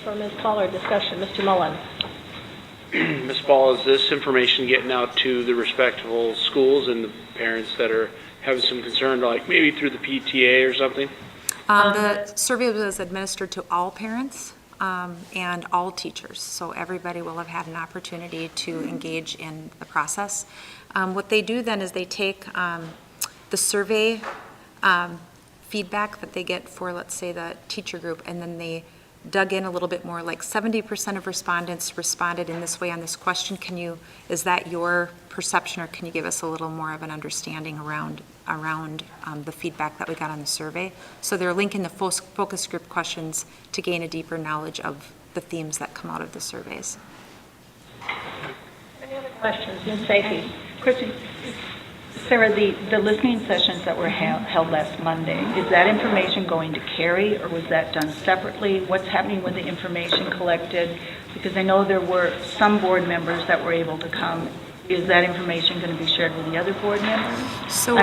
For Ms. Paul, or discussion, Mr. Mullen. Ms. Ball, is this information getting out to the respective schools and the parents that are having some concern, like maybe through the PTA or something? The survey was administered to all parents and all teachers, so everybody will have had an opportunity to engage in the process. What they do then is they take the survey feedback that they get for, let's say, the teacher group, and then they dug in a little bit more, like 70% of respondents responded in this way on this question. Is that your perception, or can you give us a little more of an understanding around the feedback that we got on the survey? So they're linking the focus group questions to gain a deeper knowledge of the themes that come out of the surveys. Any other questions? Ms. Safi? Chrissy, Sarah, the listening sessions that were held last Monday, is that information going to Carrie, or was that done separately? What's happening with the information collected? Because I know there were some board members that were able to come. Is that information going to be shared with the other board members? So,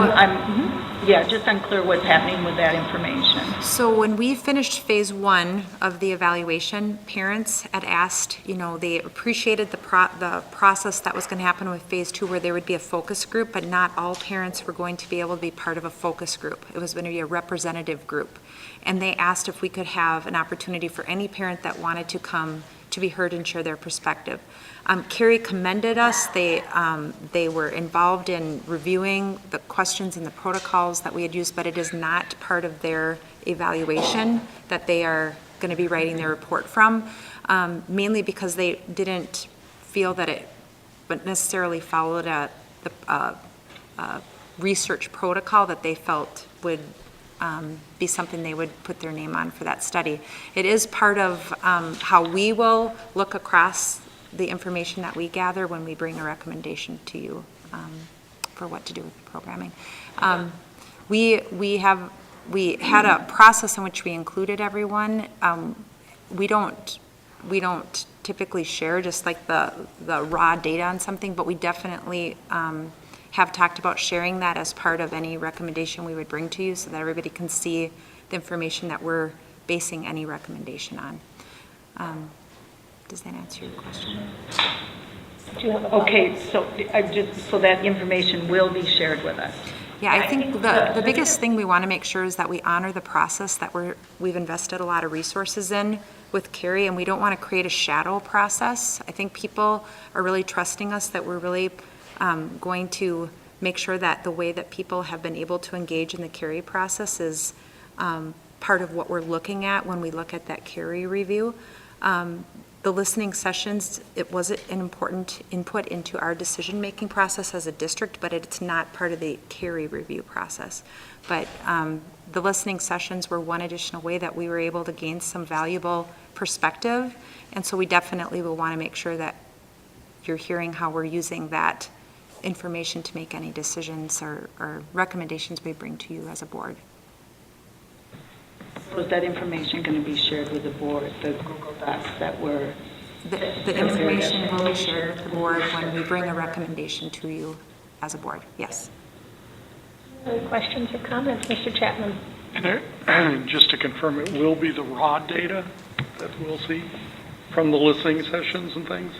just unclear what's happening with that information. So when we finished phase 1 of the evaluation, parents had asked, they appreciated the process that was going to happen with phase 2, where there would be a focus group, but not all parents were going to be able to be part of a focus group. It was going to be a representative group. And they asked if we could have an opportunity for any parent that wanted to come to be heard and share their perspective. Carrie commended us. They were involved in reviewing the questions and the protocols that we had used, but it is not part of their evaluation that they are going to be writing their report from, mainly because they didn't feel that it would necessarily followed a research protocol that they felt would be something they would put their name on for that study. It is part of how we will look across the information that we gather when we bring a recommendation to you for what to do with the programming. We had a process in which we included everyone. We don't typically share just like the raw data on something, but we definitely have talked about sharing that as part of any recommendation we would bring to you, so that everybody can see the information that we're basing any recommendation on. Does that answer your question? Okay, so that information will be shared with us. Yeah, I think the biggest thing we want to make sure is that we honor the process that we've invested a lot of resources in with Carrie, and we don't want to create a shadow process. I think people are really trusting us that we're really going to make sure that the way that people have been able to engage in the Carrie process is part of what we're looking at when we look at that Carrie review. The listening sessions, it was an important input into our decision-making process as a district, but it's not part of the Carrie review process. But the listening sessions were one additional way that we were able to gain some valuable perspective, and so we definitely will want to make sure that you're hearing how we're using that information to make any decisions or recommendations we bring to you as a board. So is that information going to be shared with the board, the Google Docs that were? The information will be shared with the board when we bring a recommendation to you as a board, yes. Any questions or comments, Mr. Chapman? And just to confirm, it will be the raw data that we'll see from the listening sessions and things?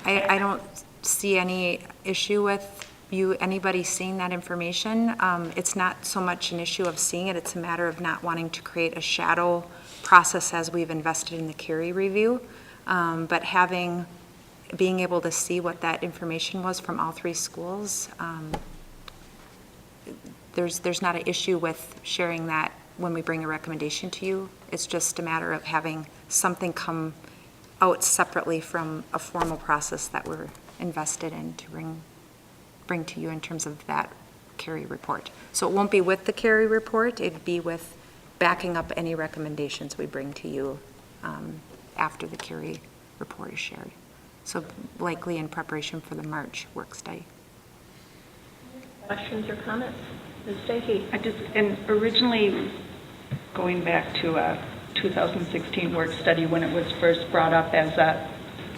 I don't see any issue with anybody seeing that information. It's not so much an issue of seeing it, it's a matter of not wanting to create a shadow process as we've invested in the Carrie review. But being able to see what that information was from all 3 schools, there's not an issue with sharing that when we bring a recommendation to you. It's just a matter of having something come out separately from a formal process that we're invested in to bring to you in terms of that Carrie report. So it won't be with the Carrie report, it'd be with backing up any recommendations we bring to you after the Carrie report is shared. So likely in preparation for the March work study. Questions or comments? Ms. Sahi? And originally, going back to a 2016 work study when it was first brought up as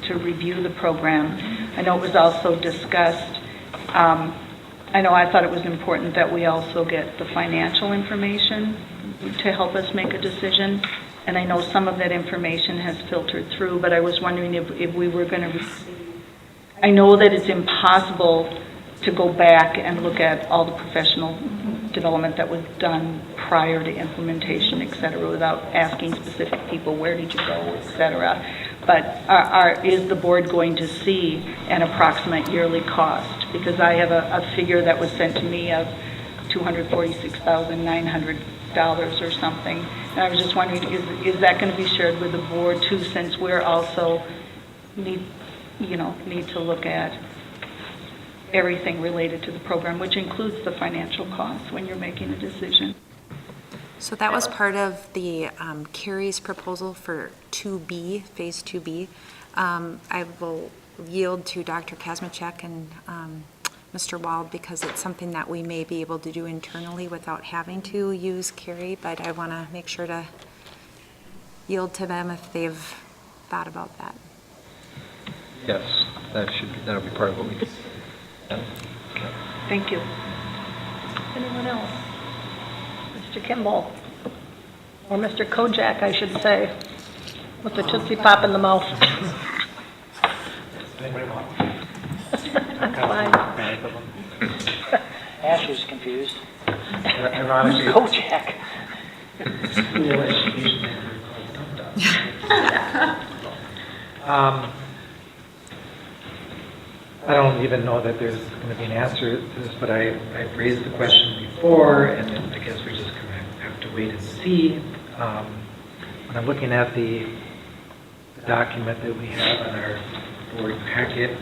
to review the program, I know it was also discussed. I thought it was important that we also get the financial information to help us make a decision. And I know some of that information has filtered through, but I was wondering if we were going to receive. I know that it's impossible to go back and look at all the professional development that was done prior to implementation, et cetera, without asking specific people, where did you go, et cetera. But is the board going to see an approximate yearly cost? Because I have a figure that was sent to me of $246,900 or something. I was just wondering, is that going to be shared with the board too, since we're also need to look at everything related to the program, which includes the financial costs when you're making a decision? So that was part of the Carrie's proposal for 2B, Phase 2B. I will yield to Dr. Kazmachek and Mr. Wald because it's something that we may be able to do internally without having to use Carrie, but I want to make sure to yield to them if they've thought about that. Yes, that'll be part of what we do. Yeah. Thank you. Anyone else? Mr. Kimball? Or Mr. Kojak, I should say, with the Tootsie Pop in the mouth. That's fine. Ash was confused. Ironically, Kojak. school education I don't even know that there's going to be an answer to this, but I've raised the question before, and I guess we're just going to have to wait and see. When I'm looking at the document that we have in our board packet,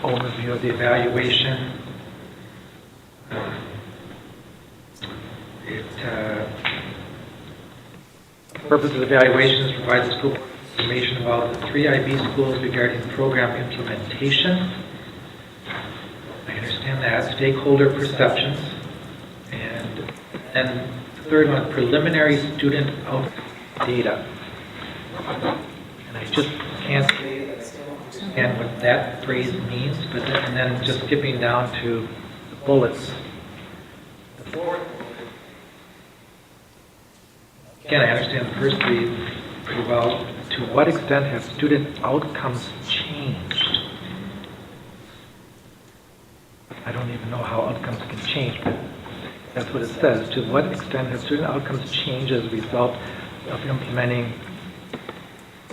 overview of the evaluation, purpose of the evaluation is to provide the school information about the 3 IB schools regarding program implementation. I understand that. Stakeholder perceptions. And then the third one, preliminary student outcome data. And I just can't say that I still understand what that phrase means, but then, and then just skipping down to the bullets. The fourth bullet. Again, I understand the first three pretty well. To what extent have student outcomes changed? I don't even know how outcomes can change, but that's what it says. To what extent have student outcomes changed as a result of implementing?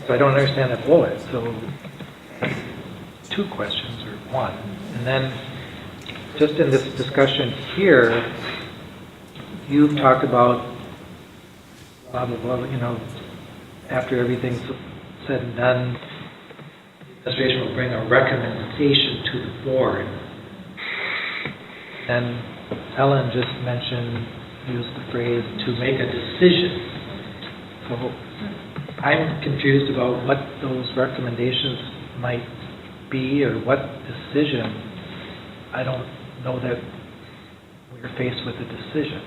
So I don't understand that bullet. So that's 2 questions or 1. And then just in this discussion here, you've talked about blah, blah, blah, after everything's said and done, the administration will bring a recommendation to the board. And Ellen just used the phrase, to make a decision. So I'm confused about what those recommendations might be or what decision. I don't know that we're faced with a decision.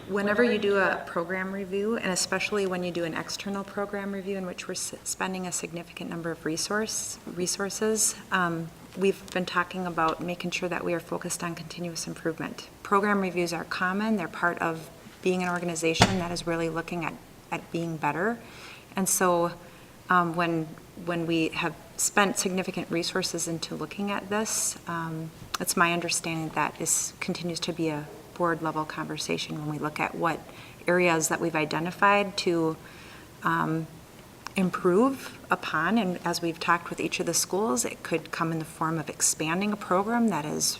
Whenever you do a program review, and especially when you do an external program review in which we're spending a significant number of resources, we've been talking about making sure that we are focused on continuous improvement. Program reviews are common. They're part of being an organization that is really looking at being better. And so when we have spent significant resources into looking at this, it's my understanding that this continues to be a board level conversation when we look at what areas that we've identified to improve upon. And as we've talked with each of the schools, it could come in the form of expanding a program that is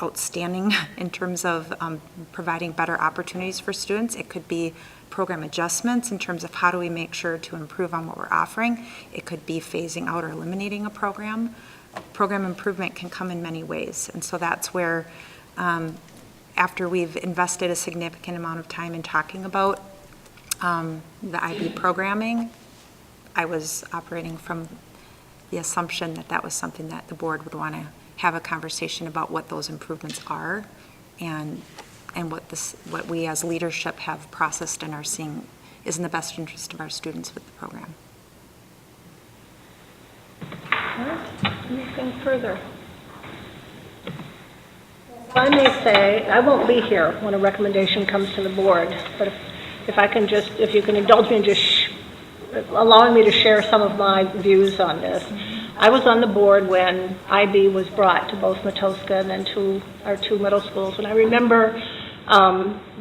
outstanding in terms of providing better opportunities for students. It could be program adjustments in terms of how do we make sure to improve on what we're offering. It could be phasing out or eliminating a program. Program improvement can come in many ways. And so that's where after we've invested a significant amount of time in talking about the IB programming, I was operating from the assumption that that was something that the board would want to have a conversation about what those improvements are and what we as leadership have processed and are seeing is in the best interest of our students with the program. All right. Anything further? If I may say, I won't be here when a recommendation comes to the board, but if you can indulge me in just allowing me to share some of my views on this. I was on the board when IB was brought to both Matoska and then to our 2 middle schools, and I remember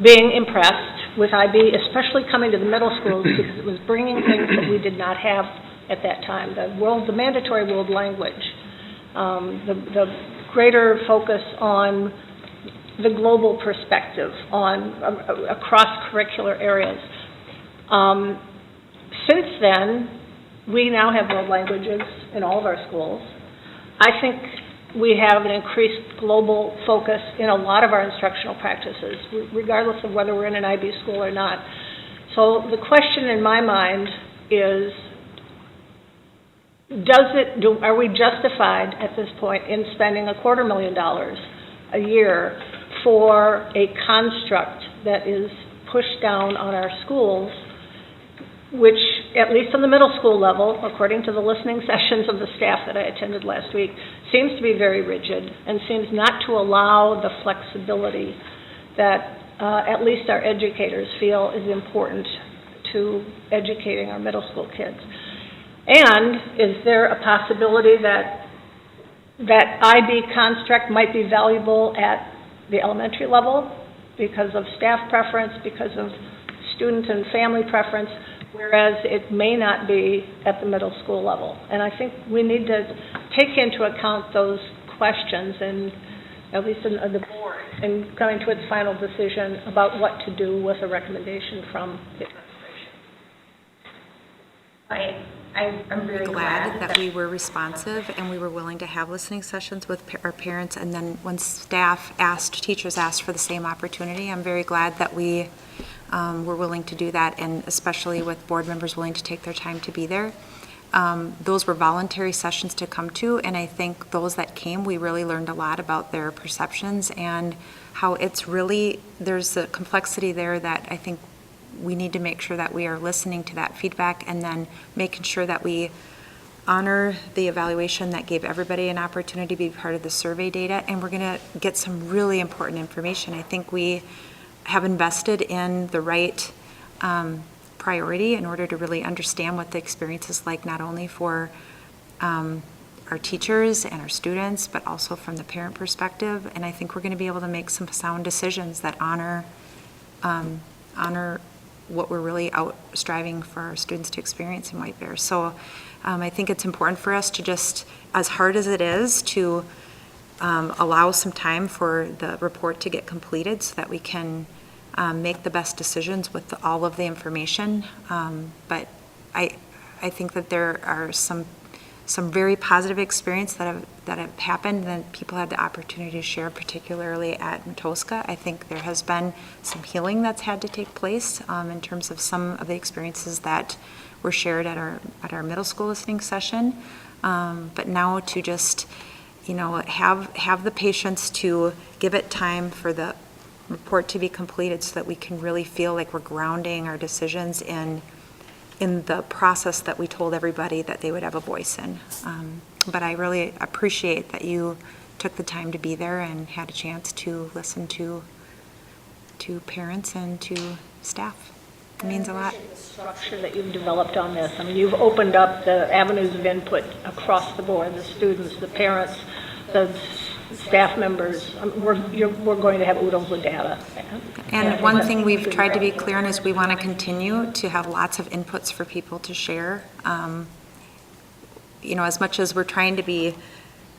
being impressed with IB, especially coming to the middle schools, because it was bringing things that we did not have at that time. The mandatory world language, the greater focus on the global perspective on across curricular areas. Since then, we now have world languages in all of our schools. I think we have an increased global focus in a lot of our instructional practices, regardless of whether we're in an IB school or not. So the question in my mind is, are we justified at this point in spending $250,000 a year for a construct that is pushed down on our schools, which, at least on the middle school level, according to the listening sessions of the staff that I attended last week, seems to be very rigid and seems not to allow the flexibility that at least our educators feel is important to educating our middle school kids. And is there a possibility that that IB construct might be valuable at the elementary level because of staff preference, because of student and family preference, whereas it may not be at the middle school level? And I think we need to take into account those questions, and at least in the board, in coming to its final decision about what to do with a recommendation from the administration. I'm very glad that we were responsive and we were willing to have listening sessions with our parents, and then when teachers asked for the same opportunity, I'm very glad that we were willing to do that, and especially with board members willing to take their time to be there. Those were voluntary sessions to come to, and I think those that came, we really learned a lot about their perceptions and how it's really, there's a complexity there that I think we need to make sure that we are listening to that feedback and then making sure that we honor the evaluation that gave everybody an opportunity to be part of the survey data, and we're going to get some really important information. I think we have invested in the right priority in order to really understand what the experience is like, not only for our teachers and our students, but also from the parent perspective. And I think we're going to be able to make some sound decisions that honor what we're really out striving for our students to experience in White Bear. So I think it's important for us to just, as hard as it is, to allow some time for the report to get completed so that we can make the best decisions with all of the information. But I think that there are some very positive experience that have happened that people had the opportunity to share, particularly at Matoska. I think there has been some healing that's had to take place in terms of some of the experiences that were shared at our middle school listening session. But now to just, have the patience to give it time for the report to be completed so that we can really feel like we're grounding our decisions in the process that we told everybody that they would have a voice in. But I really appreciate that you took the time to be there and had a chance to listen to parents and to staff. It means a lot. The structure that you've developed on this. I mean, you've opened up the avenues of input across the board, the students, the parents, the staff members. We're going to have oodles of data. And one thing we've tried to be clear on is we want to continue to have lots of inputs for people to share. As much as we're trying to be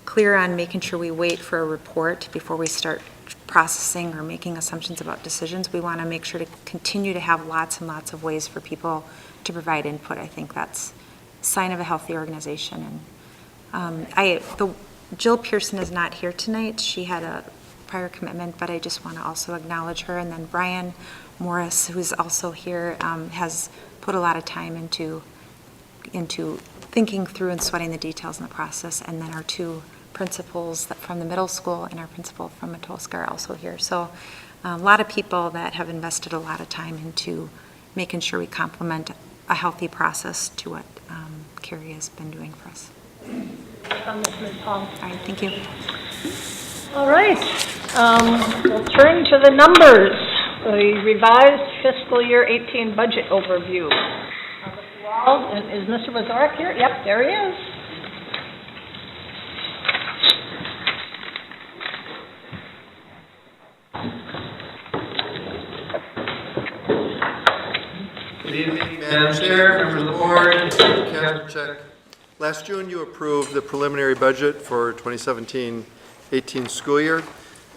clear on making sure we wait for a report before we start processing or making assumptions about decisions, we want to make sure to continue to have lots and lots of ways for people to provide input. I think that's a sign of a healthy organization. And Jill Pearson is not here tonight. She had a prior commitment, but I just want to also acknowledge her. And then Brian Morris, who's also here, has put a lot of time into thinking through and sweating the details in the process. And then our two principals from the middle school and our principal from Matoska are also here. So a lot of people that have invested a lot of time into making sure we complement a healthy process to what Carrie has been doing for us. Ms. Paul. All right, thank you. All right, we'll turn to the numbers. The revised fiscal year 18 budget overview. And is Mr. Wazorek here? Yep, there he is. Good evening, Madam Chair, members of the board, Kazmierczak. Last June, you approved the preliminary budget for 2017 18 school year.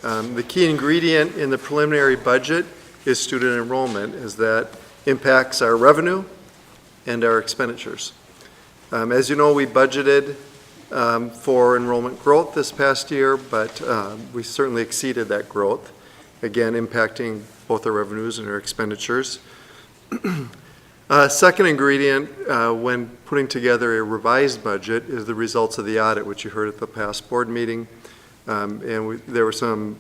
The key ingredient in the preliminary budget is student enrollment, as that impacts our revenue and our expenditures. As you know, we budgeted for enrollment growth this past year, but we certainly exceeded that growth, again impacting both our revenues and our expenditures. Second ingredient when putting together a revised budget is the results of the audit, which you heard at the past board meeting. There was some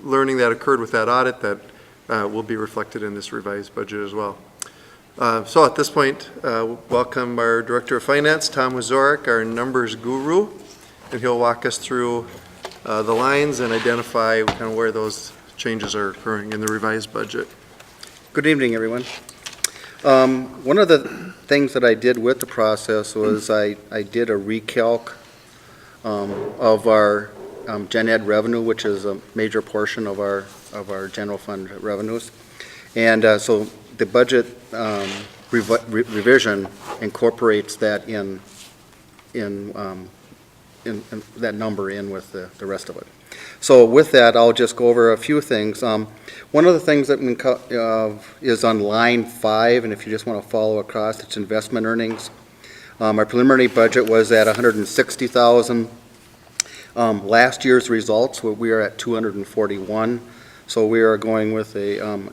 learning that occurred with that audit that will be reflected in this revised budget as well. So at this point, welcome our Director of Finance, Tom Wazorek, our numbers guru, and he'll walk us through the lines and identify kind of where those changes are occurring in the revised budget. Good evening, everyone. One of the things that I did with the process was I did a recalc of our gen ed revenue, which is a major portion of our general fund revenues. And so the budget revision incorporates that in that number in with the rest of it. So with that, I'll just go over a few things. One of the things that is on line 5, and if you just want to follow across, it's investment earnings. Our preliminary budget was at $160,000. Last year's results, we are at 241. So we are going with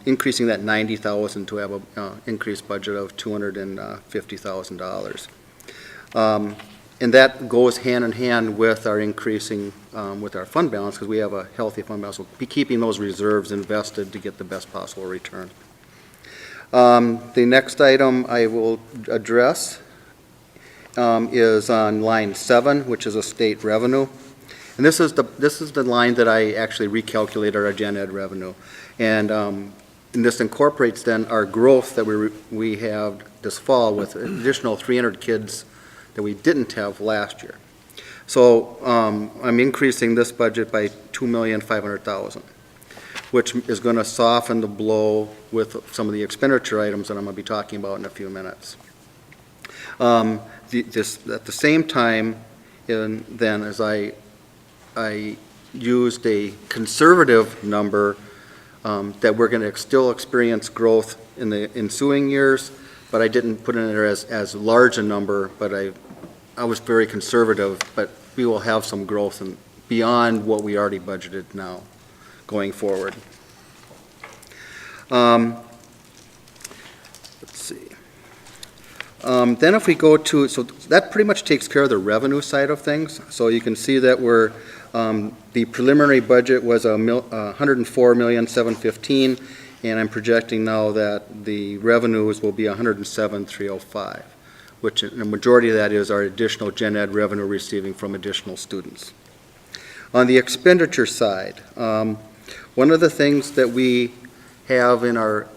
increasing that 90,000 to have an increased budget of $250,000. And that goes hand in hand with our increasing with our fund balance, because we have a healthy fund balance. We'll be keeping those reserves invested to get the best possible return. The next item I will address is on line 7, which is a state revenue. And this is the line that I actually recalculated our gen ed revenue. And this incorporates then our growth that we have this fall with an additional 300 kids that we didn't have last year. So I'm increasing this budget by $2,500,000, which is going to soften the blow with some of the expenditure items that I'm going to be talking about in a few minutes. At the same time, then as I used a conservative number that we're going to still experience growth in the ensuing years, but I didn't put in there as large a number, but I was very conservative, but we will have some growth beyond what we already budgeted now going forward. Let's see. Then if we go to, so that pretty much takes care of the revenue side of things. So you can see that the preliminary budget was $104,715,000, and I'm projecting now that the revenues will be $107,305,000, which the majority of that is our additional gen ed revenue receiving from additional students. On the expenditure side, one of the things that we have in our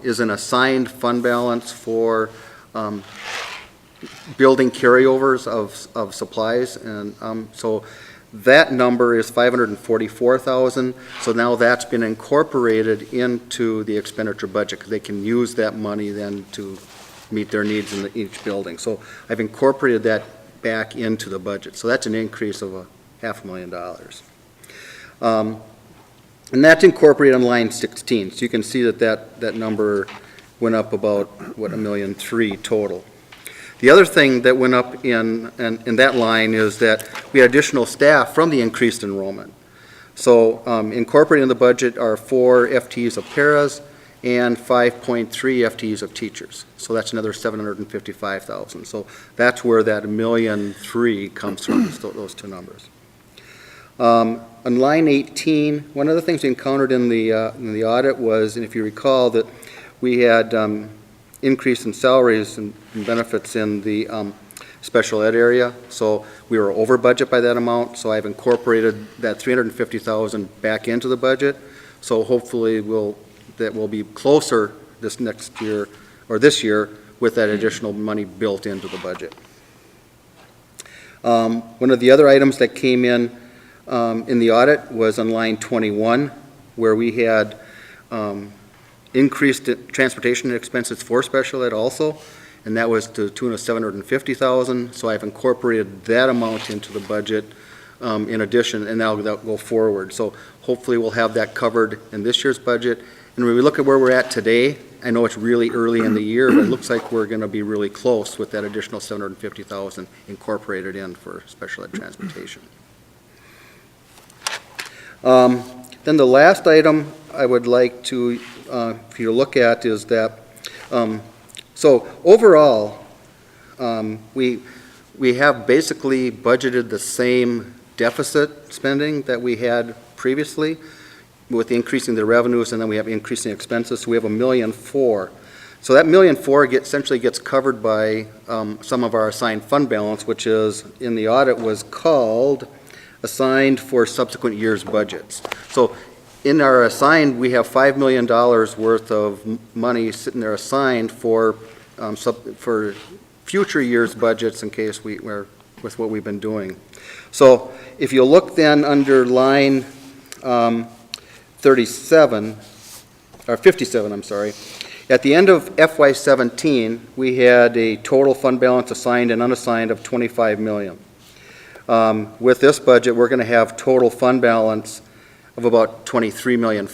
is an assigned fund balance for building carryovers of supplies, and so that number is $544,000. So now that's been incorporated into the expenditure budget, because they can use that money then to meet their needs in each building. So I've incorporated that back into the budget. So that's an increase of $500,000. And that's incorporated on line 16. So you can see that number went up about, $1.3 million total. The other thing that went up in that line is that we had additional staff from the increased enrollment. So incorporating in the budget are 4 FTEs of paras and 5.3 FTEs of teachers. So that's another $755,000. So that's where that $1.3 million comes from, those two numbers. On line 18, one of the things we encountered in the audit was, and if you recall, that we had increase in salaries and benefits in the special ed area. So we were over budget by that amount. So I've incorporated that $350,000 back into the budget. So hopefully that will be closer this next year or this year with that additional money built into the budget. One of the other items that came in the audit was on line 21, where we had increased transportation expenses for special ed also, and that was to the tune of $750,000. So I've incorporated that amount into the budget in addition, and that'll go forward. So hopefully we'll have that covered in this year's budget. And when we look at where we're at today, I know it's really early in the year, but it looks like we're going to be really close with that additional $750,000 incorporated in for special ed transportation. Then the last item I would like to, for you to look at is that, so overall, we have basically budgeted the same deficit spending that we had previously with increasing the revenues, and then we have increasing expenses, so we have $1.4 million. So that $1.4 million essentially gets covered by some of our assigned fund balance, which is, in the audit, was called assigned for subsequent years' budgets. So in our assigned, we have $5 million worth of money sitting there assigned for future years' budgets in case we're with what we've been doing. So if you look then under line 37, or 57, I'm sorry, at the end of FY17, we had a total fund balance assigned and unassigned of $25 million. With this budget, we're going to have total fund balance of about $23.5 million.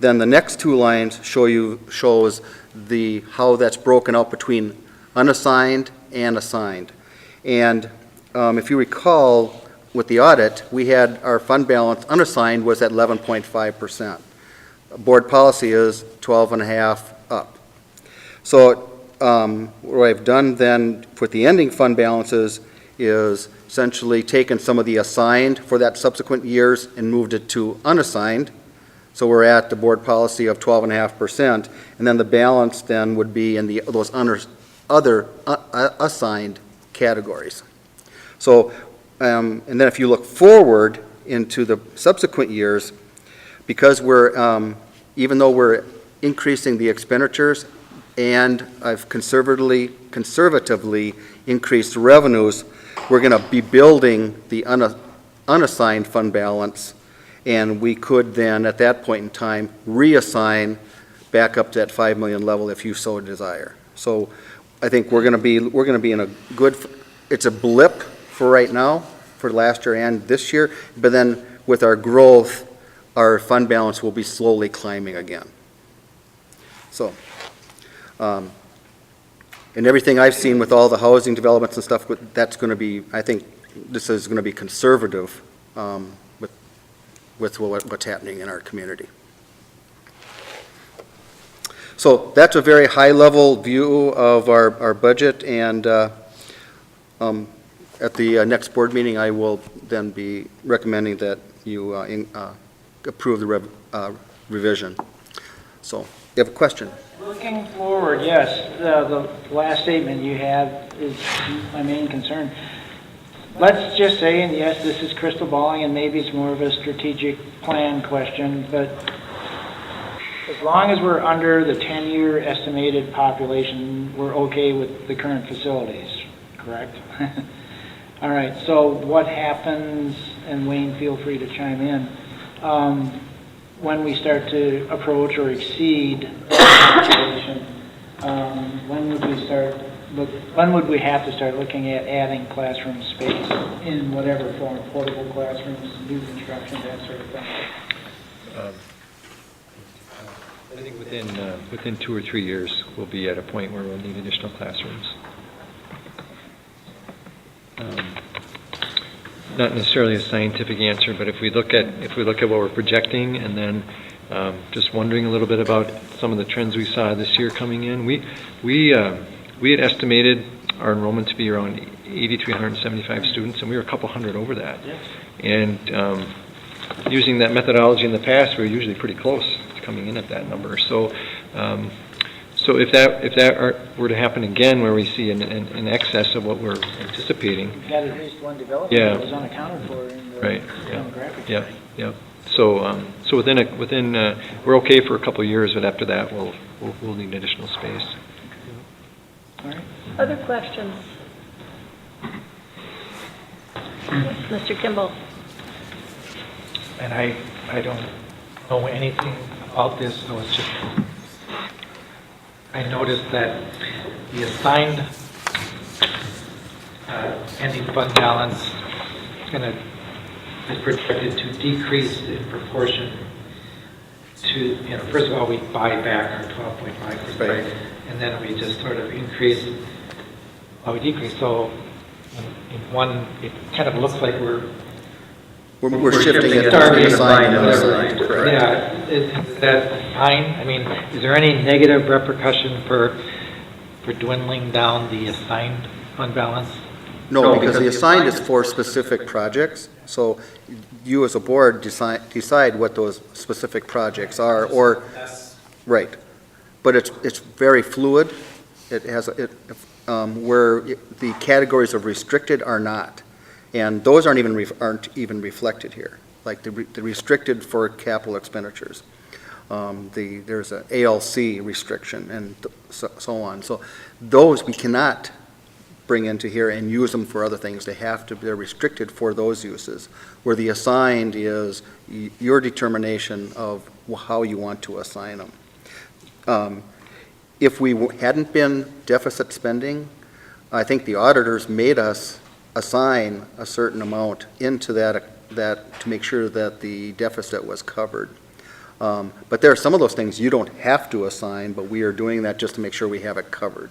Then the next two lines shows how that's broken out between unassigned and assigned. And if you recall, with the audit, we had our fund balance unassigned was at 11.5%. Board policy is 12.5 up. So what I've done then with the ending fund balances is essentially taken some of the assigned for that subsequent years and moved it to unassigned. So we're at the board policy of 12.5%, and then the balance then would be in those other assigned categories. So, and then if you look forward into the subsequent years, because we're, even though we're increasing the expenditures and I've conservatively increased revenues, we're going to be building the unassigned fund balance, and we could then, at that point in time, reassign back up to that $5 million level if you so desire. So I think we're going to be in a good, it's a blip for right now, for last year and this year, but then with our growth, our fund balance will be slowly climbing again. So, and everything I've seen with all the housing developments and stuff, that's going to be, I think this is going to be conservative with what's happening in our community. So that's a very high-level view of our budget, and at the next board meeting, I will then be recommending that you approve the revision. So, you have a question? Looking forward, yes, the last statement you have is my main concern. Let's just say, and yes, this is crystal balling, and maybe it's more of a strategic plan question, but as long as we're under the 10-year estimated population, we're okay with the current facilities, correct? All right, so what happens, and Wayne, feel free to chime in, when we start to approach or exceed that population, when would we have to start looking at adding classroom space in whatever form, portable classrooms, new construction, that sort of thing? I think within 2 or 3 years, we'll be at a point where we'll need additional classrooms. Not necessarily a scientific answer, but if we look at what we're projecting, and then just wondering a little bit about some of the trends we saw this year coming in, we had estimated our enrollment to be around 8,375 students, and we were a couple hundred over that. Yes. And using that methodology in the past, we were usually pretty close to coming in at that number. So, so if that were to happen again, where we see an excess of what we're anticipating, We've got at least one development that was unaccounted for in the demographic. Yeah. So, so within we're okay for a couple of years, but after that, we'll need additional space. All right. Other questions? Mr. Kimball. And I don't know anything about this. I noticed that the assigned ending fund balance is projected to decrease in proportion to, first of all, we buy back our 12.5%, Right. and then we just sort of increase, we decrease. So in one, it kind of looks like we're shifting it starting to to assign and whatever. unassigned, correct. Yeah, is that fine? I mean, is there any negative repercussion for dwindling down the assigned fund balance? No, because the assigned is for specific projects, so you as a board decide what those specific projects are, or, right. But it's very fluid. It has, where the categories of restricted are not. And those aren't even reflected here, like the restricted for capital expenditures. There's an ALC restriction and so on. So those we cannot bring into here and use them for other things. They're restricted for those uses, where the assigned is your determination of how you want to assign them. If we hadn't been deficit spending, I think the auditors made us assign a certain amount into that to make sure that the deficit was covered. But there are some of those things you don't have to assign, but we are doing that just to make sure we have it covered.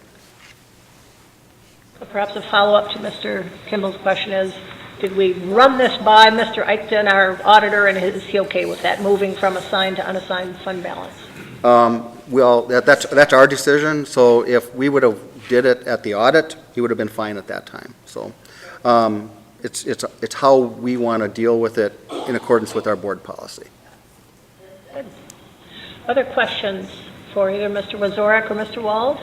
Perhaps a follow-up to Mr. Kimball's question is, did we run this by Mr. Eichten, our auditor, and is he okay with that, moving from assigned to unassigned fund balance? Well, that's our decision, so if we would have did it at the audit, he would have been fine at that time. So it's how we want to deal with it in accordance with our board policy. Good. Other questions for either Mr. Wazorek or Mr. Wald?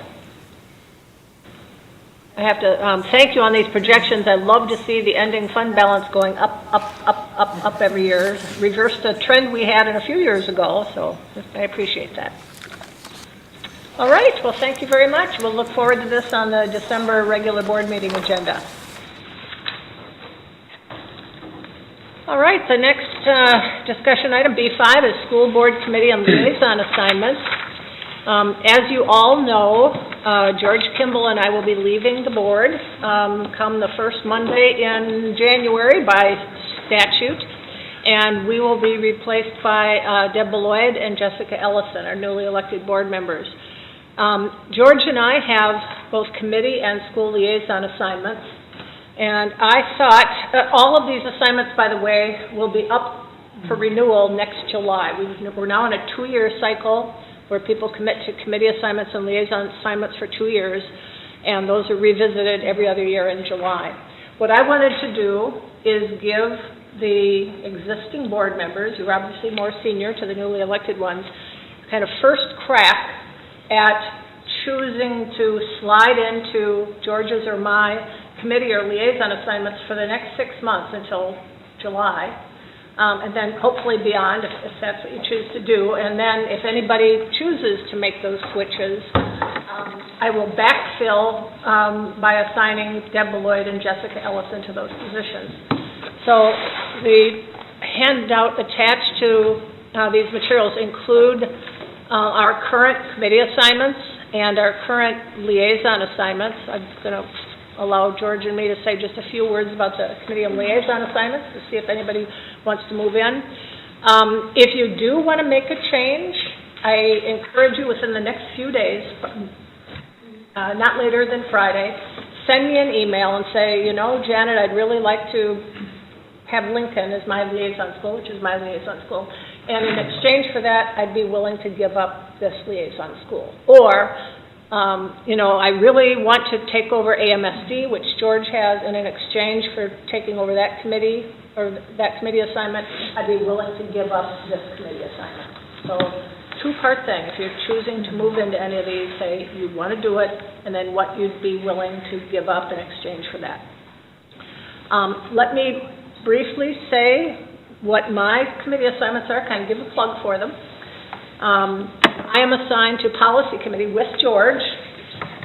I have to thank you on these projections. I love to see the ending fund balance going up every year. Reversed a trend we had in a few years ago, so I appreciate that. All right, well, thank you very much. We'll look forward to this on the December regular board meeting agenda. All right, the next discussion item, B5, is school board committee and liaison assignments. As you all know, George Kimball and I will be leaving the board come the first Monday in January by statute, and we will be replaced by Deb Beloyd and Jessica Ellison, our newly elected board members. George and I have both committee and school liaison assignments, and I thought all of these assignments, by the way, will be up for renewal next July. We're now in a 2-year cycle where people commit to committee assignments and liaison assignments for 2 years, and those are revisited every other year in July. What I wanted to do is give the existing board members, who are obviously more senior to the newly elected ones, kind of first crack at choosing to slide into George's or my committee or liaison assignments for the next 6 months until July. And then hopefully beyond, if that's what you choose to do. And then if anybody chooses to make those switches, I will backfill by assigning Deb Beloyd and Jessica Ellison to those positions. So the handout attached to these materials include our current committee assignments and our current liaison assignments. I'm going to allow George and me to say just a few words about the committee and liaison assignments to see if anybody wants to move in. If you do want to make a change, I encourage you within the next few days, not later than Friday, send me an email and say, you know, Janet, I'd really like to have Lincoln as my liaison school, which is my liaison school. And in exchange for that, I'd be willing to give up this liaison school. Or, you know, I really want to take over AMSD, which George has, and in exchange for taking over that committee or that committee assignment, I'd be willing to give up this committee assignment. So, two-part thing. If you're choosing to move into any of these, say you want to do it, and then what you'd be willing to give up in exchange for that. Let me briefly say what my committee assignments are, kind of give a plug for them. I am assigned to Policy Committee with George,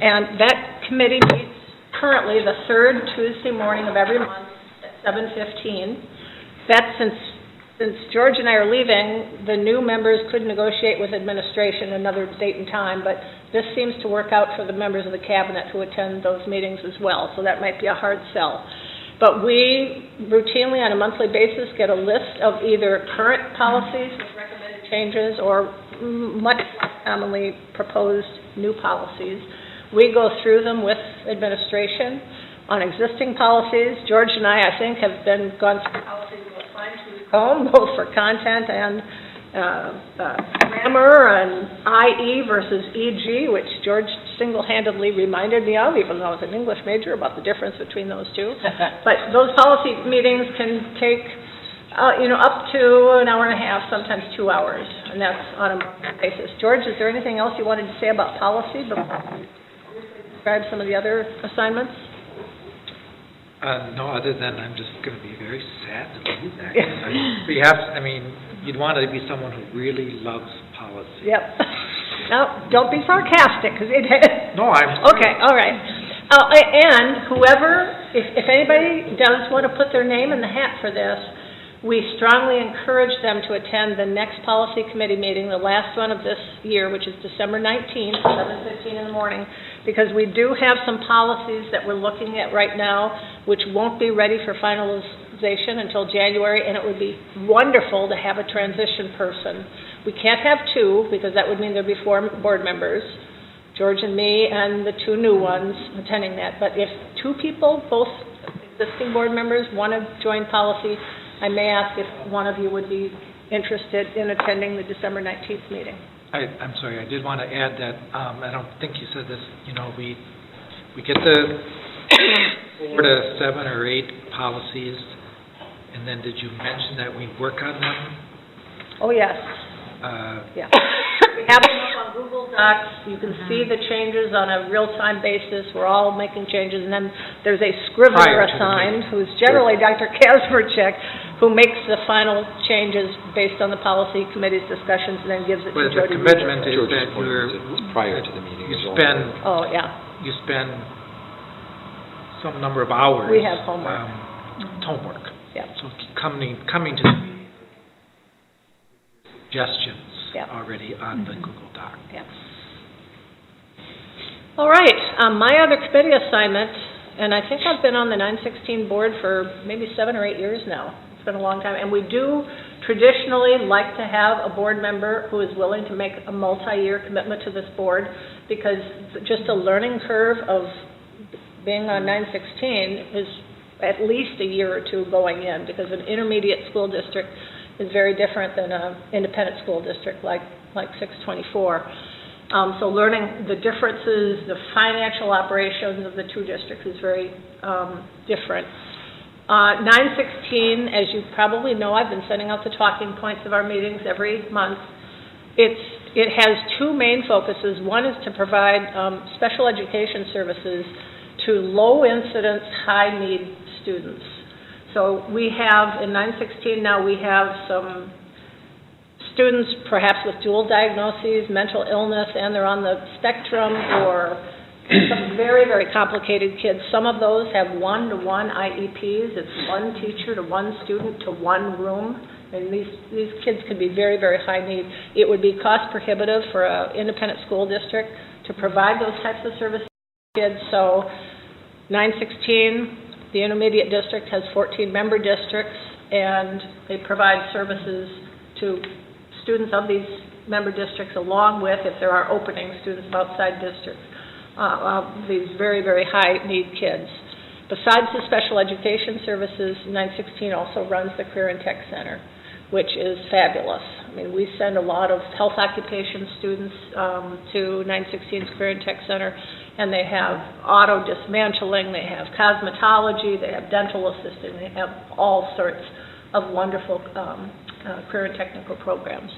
and that committee meets currently the third Tuesday morning of every month at 7:15. That's since George and I are leaving, the new members could negotiate with administration another date and time, but this seems to work out for the members of the cabinet who attend those meetings as well, so that might be a hard sell. But we routinely, on a monthly basis, get a list of either current policies with recommended changes or much less commonly proposed new policies. We go through them with administration on existing policies. George and I think, have gone through policies with a fine-tooth comb, both for content and grammar and IE versus EG, which George single-handedly reminded me of, even though I was an English major, about the difference between those two. But those policy meetings can take, up to an hour and a half, sometimes 2 hours, and that's on a monthly basis. George, is there anything else you wanted to say about policy before we describe some of the other assignments? No, other than I'm just going to be very sad to leave that. You'd want to be someone who really loves policy. Yep. No, don't be sarcastic, because it. No, I'm. Okay, all right. And whoever, if anybody does want to put their name in the hat for this, we strongly encourage them to attend the next policy committee meeting, the last one of this year, which is December 19th, 7:15 in the morning, because we do have some policies that we're looking at right now, which won't be ready for finalization until January, and it would be wonderful to have a transition person. We can't have two, because that would mean there'd be 4 board members, George and me, and the 2 new ones attending that. But if 2 people, both existing board members, want to join policy, I may ask if one of you would be interested in attending the December 19th meeting. I'm sorry, I did want to add that, I don't think you said this, we get the 4 to 7 or 8 policies, and then did you mention that we work on them? Oh, yes. Yeah. We have them up on Google Docs. You can see the changes on a real-time basis. We're all making changes. And then there's a scrivener assigned, who's generally Dr. Kasperchek, who makes the final changes based on the policy committee's discussions and then gives it to Jody. But the commitment is that prior to the meeting. You spend. Oh, yeah. You spend some number of hours. We have homework. Homework. Yeah. So coming to the meeting, suggestions already on the Google Doc. Yeah. All right. My other committee assignment, and I think I've been on the 916 board for maybe 7 or 8 years now. It's been a long time. And we do traditionally like to have a board member who is willing to make a multi-year commitment to this board, because just a learning curve of being on 916 is at least a year or 2 going in, because an intermediate school district is very different than an independent school district like 624. So learning the differences, the financial operations of the 2 districts is very different. 916, as you probably know, I've been sending out the talking points of our meetings every month. It has 2 main focuses. One is to provide special education services to low-incidence, high-need students. So we have, in 916 now, we have some students perhaps with dual diagnoses, mental illness, and they're on the spectrum, or some very, very complicated kids. Some of those have 1-to-1 IEPs. It's 1 teacher to 1 student to 1 room. And these kids can be very, very high need. It would be cost prohibitive for an independent school district to provide those types of services to kids. So 916, the intermediate district, has 14 member districts, and they provide services to students of these member districts, along with, if there are openings, students of outside districts, these very, very high need kids. Besides the special education services, 916 also runs the Career and Tech Center, which is fabulous. I mean, we send a lot of health occupation students to 916's Career and Tech Center, and they have auto dismantling, they have cosmetology, they have dental assisting, they have all sorts of wonderful career and technical programs.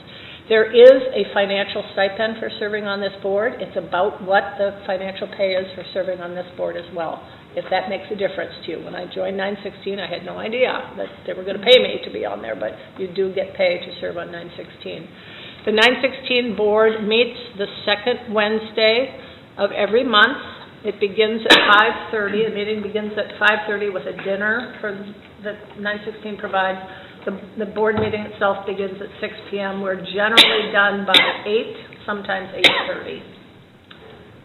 There is a financial stipend for serving on this board. It's about what the financial pay is for serving on this board as well, if that makes a difference to you. When I joined 916, I had no idea that they were going to pay me to be on there, but you do get paid to serve on 916. The 916 board meets the second Wednesday of every month. It begins at 5:30. The meeting begins at 5:30 with a dinner that 916 provides. The board meeting itself begins at 6 p.m. We're generally done by 8, sometimes 8:30.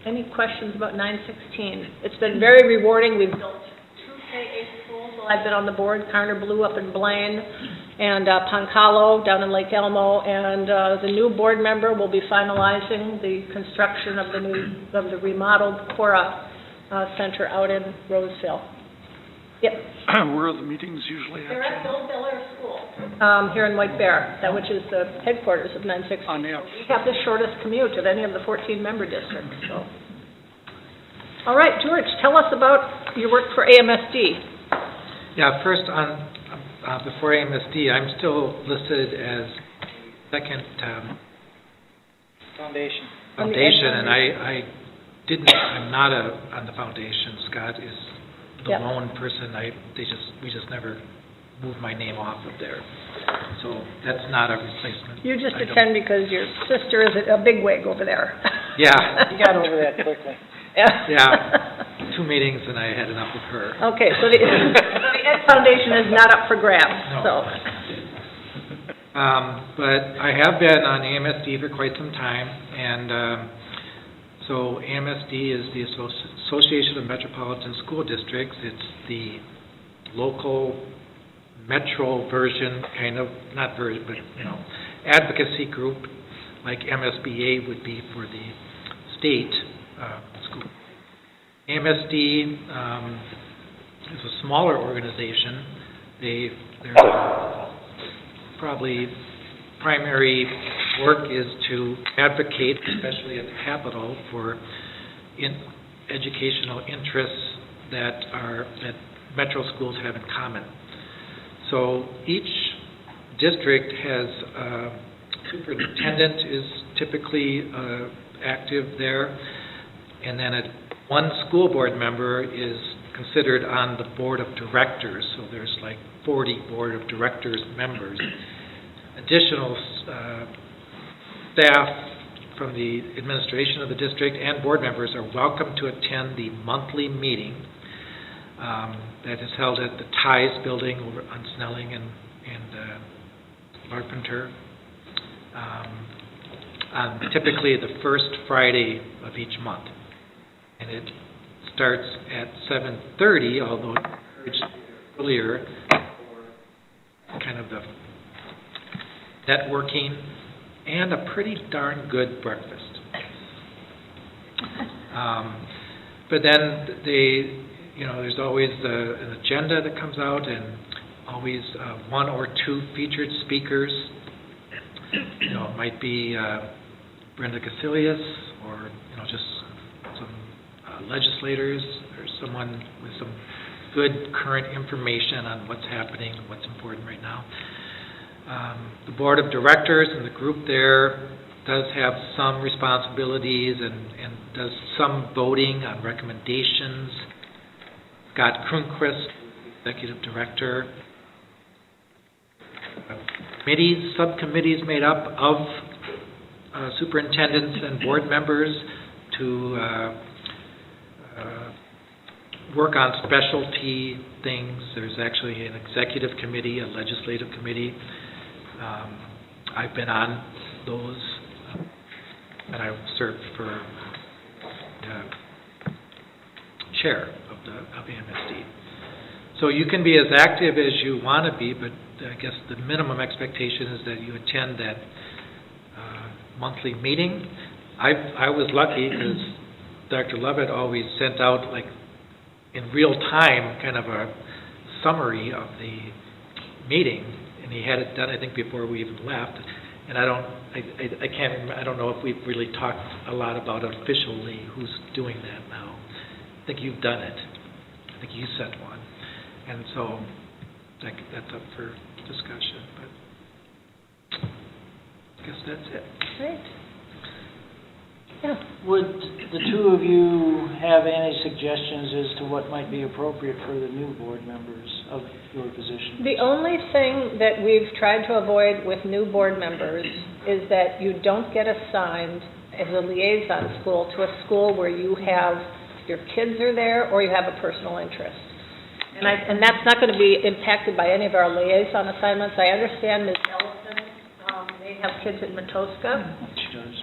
Any questions about 916? It's been very rewarding. We've built 2 K-8 schools people I've been on the board, Carner Blue up in Blaine, and Poncalo down in Lake Elmo, and the new board member will be finalizing the construction of the remodeled Cora Center out in Roseville. Yep. Where are the meetings usually They're at at? Bill Miller School, here in White Bear, which is the headquarters of 960. On the We have the shortest commute of any of the 14-member districts, so. All right, George, tell us about your work for AMSD. Yeah, first on, before AMSD, I'm still listed as second Foundation. foundation, and I'm not on the foundation. Scott is the Yep. lone person. We just never moved my name off of there. So that's not a replacement. You just I don't- attend because your sister is a bigwig over there. Yeah. You got over that quickly. Yeah, 2 meetings and I had enough of her. Okay, so the Ed Foundation is not up for grabs, so. But I have been on AMSD for quite some time, and so AMSD is the Association of Metropolitan School Districts. It's the local metro version, kind of, not version, but, advocacy group, like MSBA would be for the state school. AMSD is a smaller organization. Their probably primary work is to advocate, especially at the Capitol, for educational interests that metro schools have in common. So each district has superintendent is typically active there, and then one school board member is considered on the board of directors, so there's like 40 board of directors members. Additional staff from the administration of the district and board members are welcome to attend the monthly meeting that is held at the Ties building over on Snelling and Larpenteur, on typically the first Friday of each month. And it starts at 7:30, although encouraged earlier for kind of the networking and a pretty darn good breakfast. But then there's always an agenda that comes out, and always 1 or 2 featured speakers. It might be Brenda Casilius, or just some legislators, or someone with some good current information on what's happening, what's important right now. The board of directors and the group there does have some responsibilities and does some voting on recommendations. Scott Kronquist, executive director. Subcommittees made up of superintendents and board members to work on specialty things. There's actually an executive committee, a legislative committee. I've been on those, and I've served for chair of AMSD. So you can be as active as you want to be, but I guess the minimum expectation is that you attend that monthly meeting. I was lucky because Dr. Lovett always sent out, like, in real time, kind of a summary of the meeting, and he had it done, I think, before we even left. And I don't know if we've really talked a lot about officially who's doing that now. I think you've done it. I think you sent one. And so that's up for discussion, but I guess that's it. Great. Would the two of you have any suggestions as to what might be appropriate for the new board members of your position? The only thing that we've tried to avoid with new board members is that you don't get assigned as a liaison school to a school where you have, your kids are there, or you have a personal interest. And that's not going to be impacted by any of our liaison assignments. I understand Ms. Ellison, they have kids at Matoska.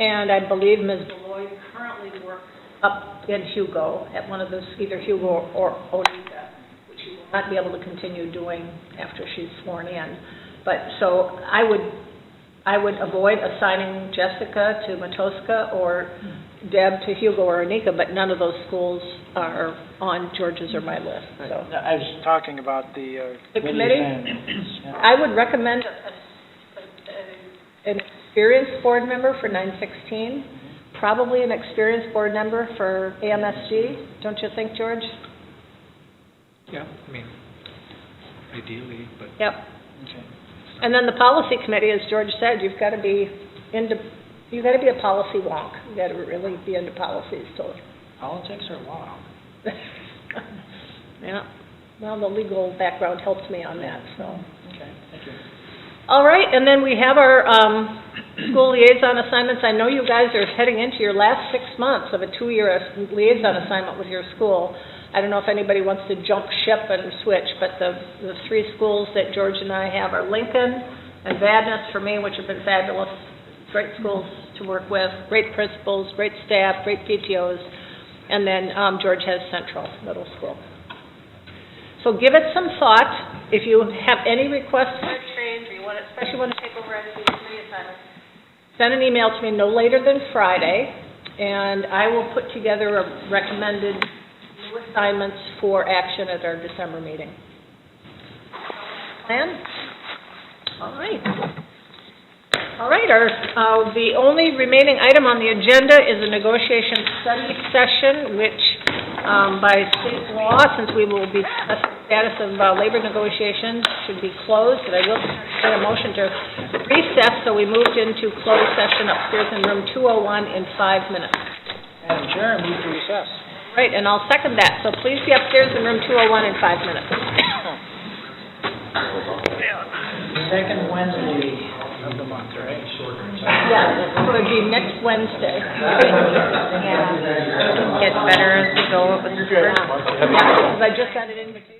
And I believe Ms. Beloy currently works up in Hugo at one of those, either Hugo or Oneida, which you will not be able to continue doing after she's sworn in. But, so I would avoid assigning Jessica to Matoska or Deb to Hugo or Anika, but none of those schools are on George's or my list, so. I was talking about the committee? Yeah. I would recommend an experienced board member for 916, probably an experienced board member for AMSG, don't you think, George? Yeah, I mean, ideally, but. Yep. Okay. And then the policy committee, as George said, you've got to be a policy wonk. You've got to really be into policies, so. Politics or law? Yeah, well, the legal background helps me on that, so. Okay, thank you. All right, and then we have our school liaison assignments. I know you guys are heading into your last 6 months of a 2-year liaison assignment with your school. I don't know if anybody wants to jump ship and switch, but the 3 schools that George and I have are Lincoln and Vadnais for me, which have been fabulous, great schools to work with, great principals, great staff, great PTOs, and then George has Central Middle School. So give it some thought. If you have any requests for a change, or you want, especially want to take over any of these committee assignments, send an email to me no later than Friday, and I will put together a recommended new assignments for action at our December meeting. Plan? All right. All right, the only remaining item on the agenda is a negotiation study session, which by state law, since we will be discussing the status of labor negotiations, should be closed. And I will make a motion to recess, so we moved into closed session upstairs in room 201 in 5 minutes. Madam Chair, I move to recess. Right, and I'll second that. So please be upstairs in room 201 in 5 minutes. Second Wednesday of the month, right? Yeah, so it'd be next Wednesday. Get better as we go with the first. Yeah, because I just got an invitation.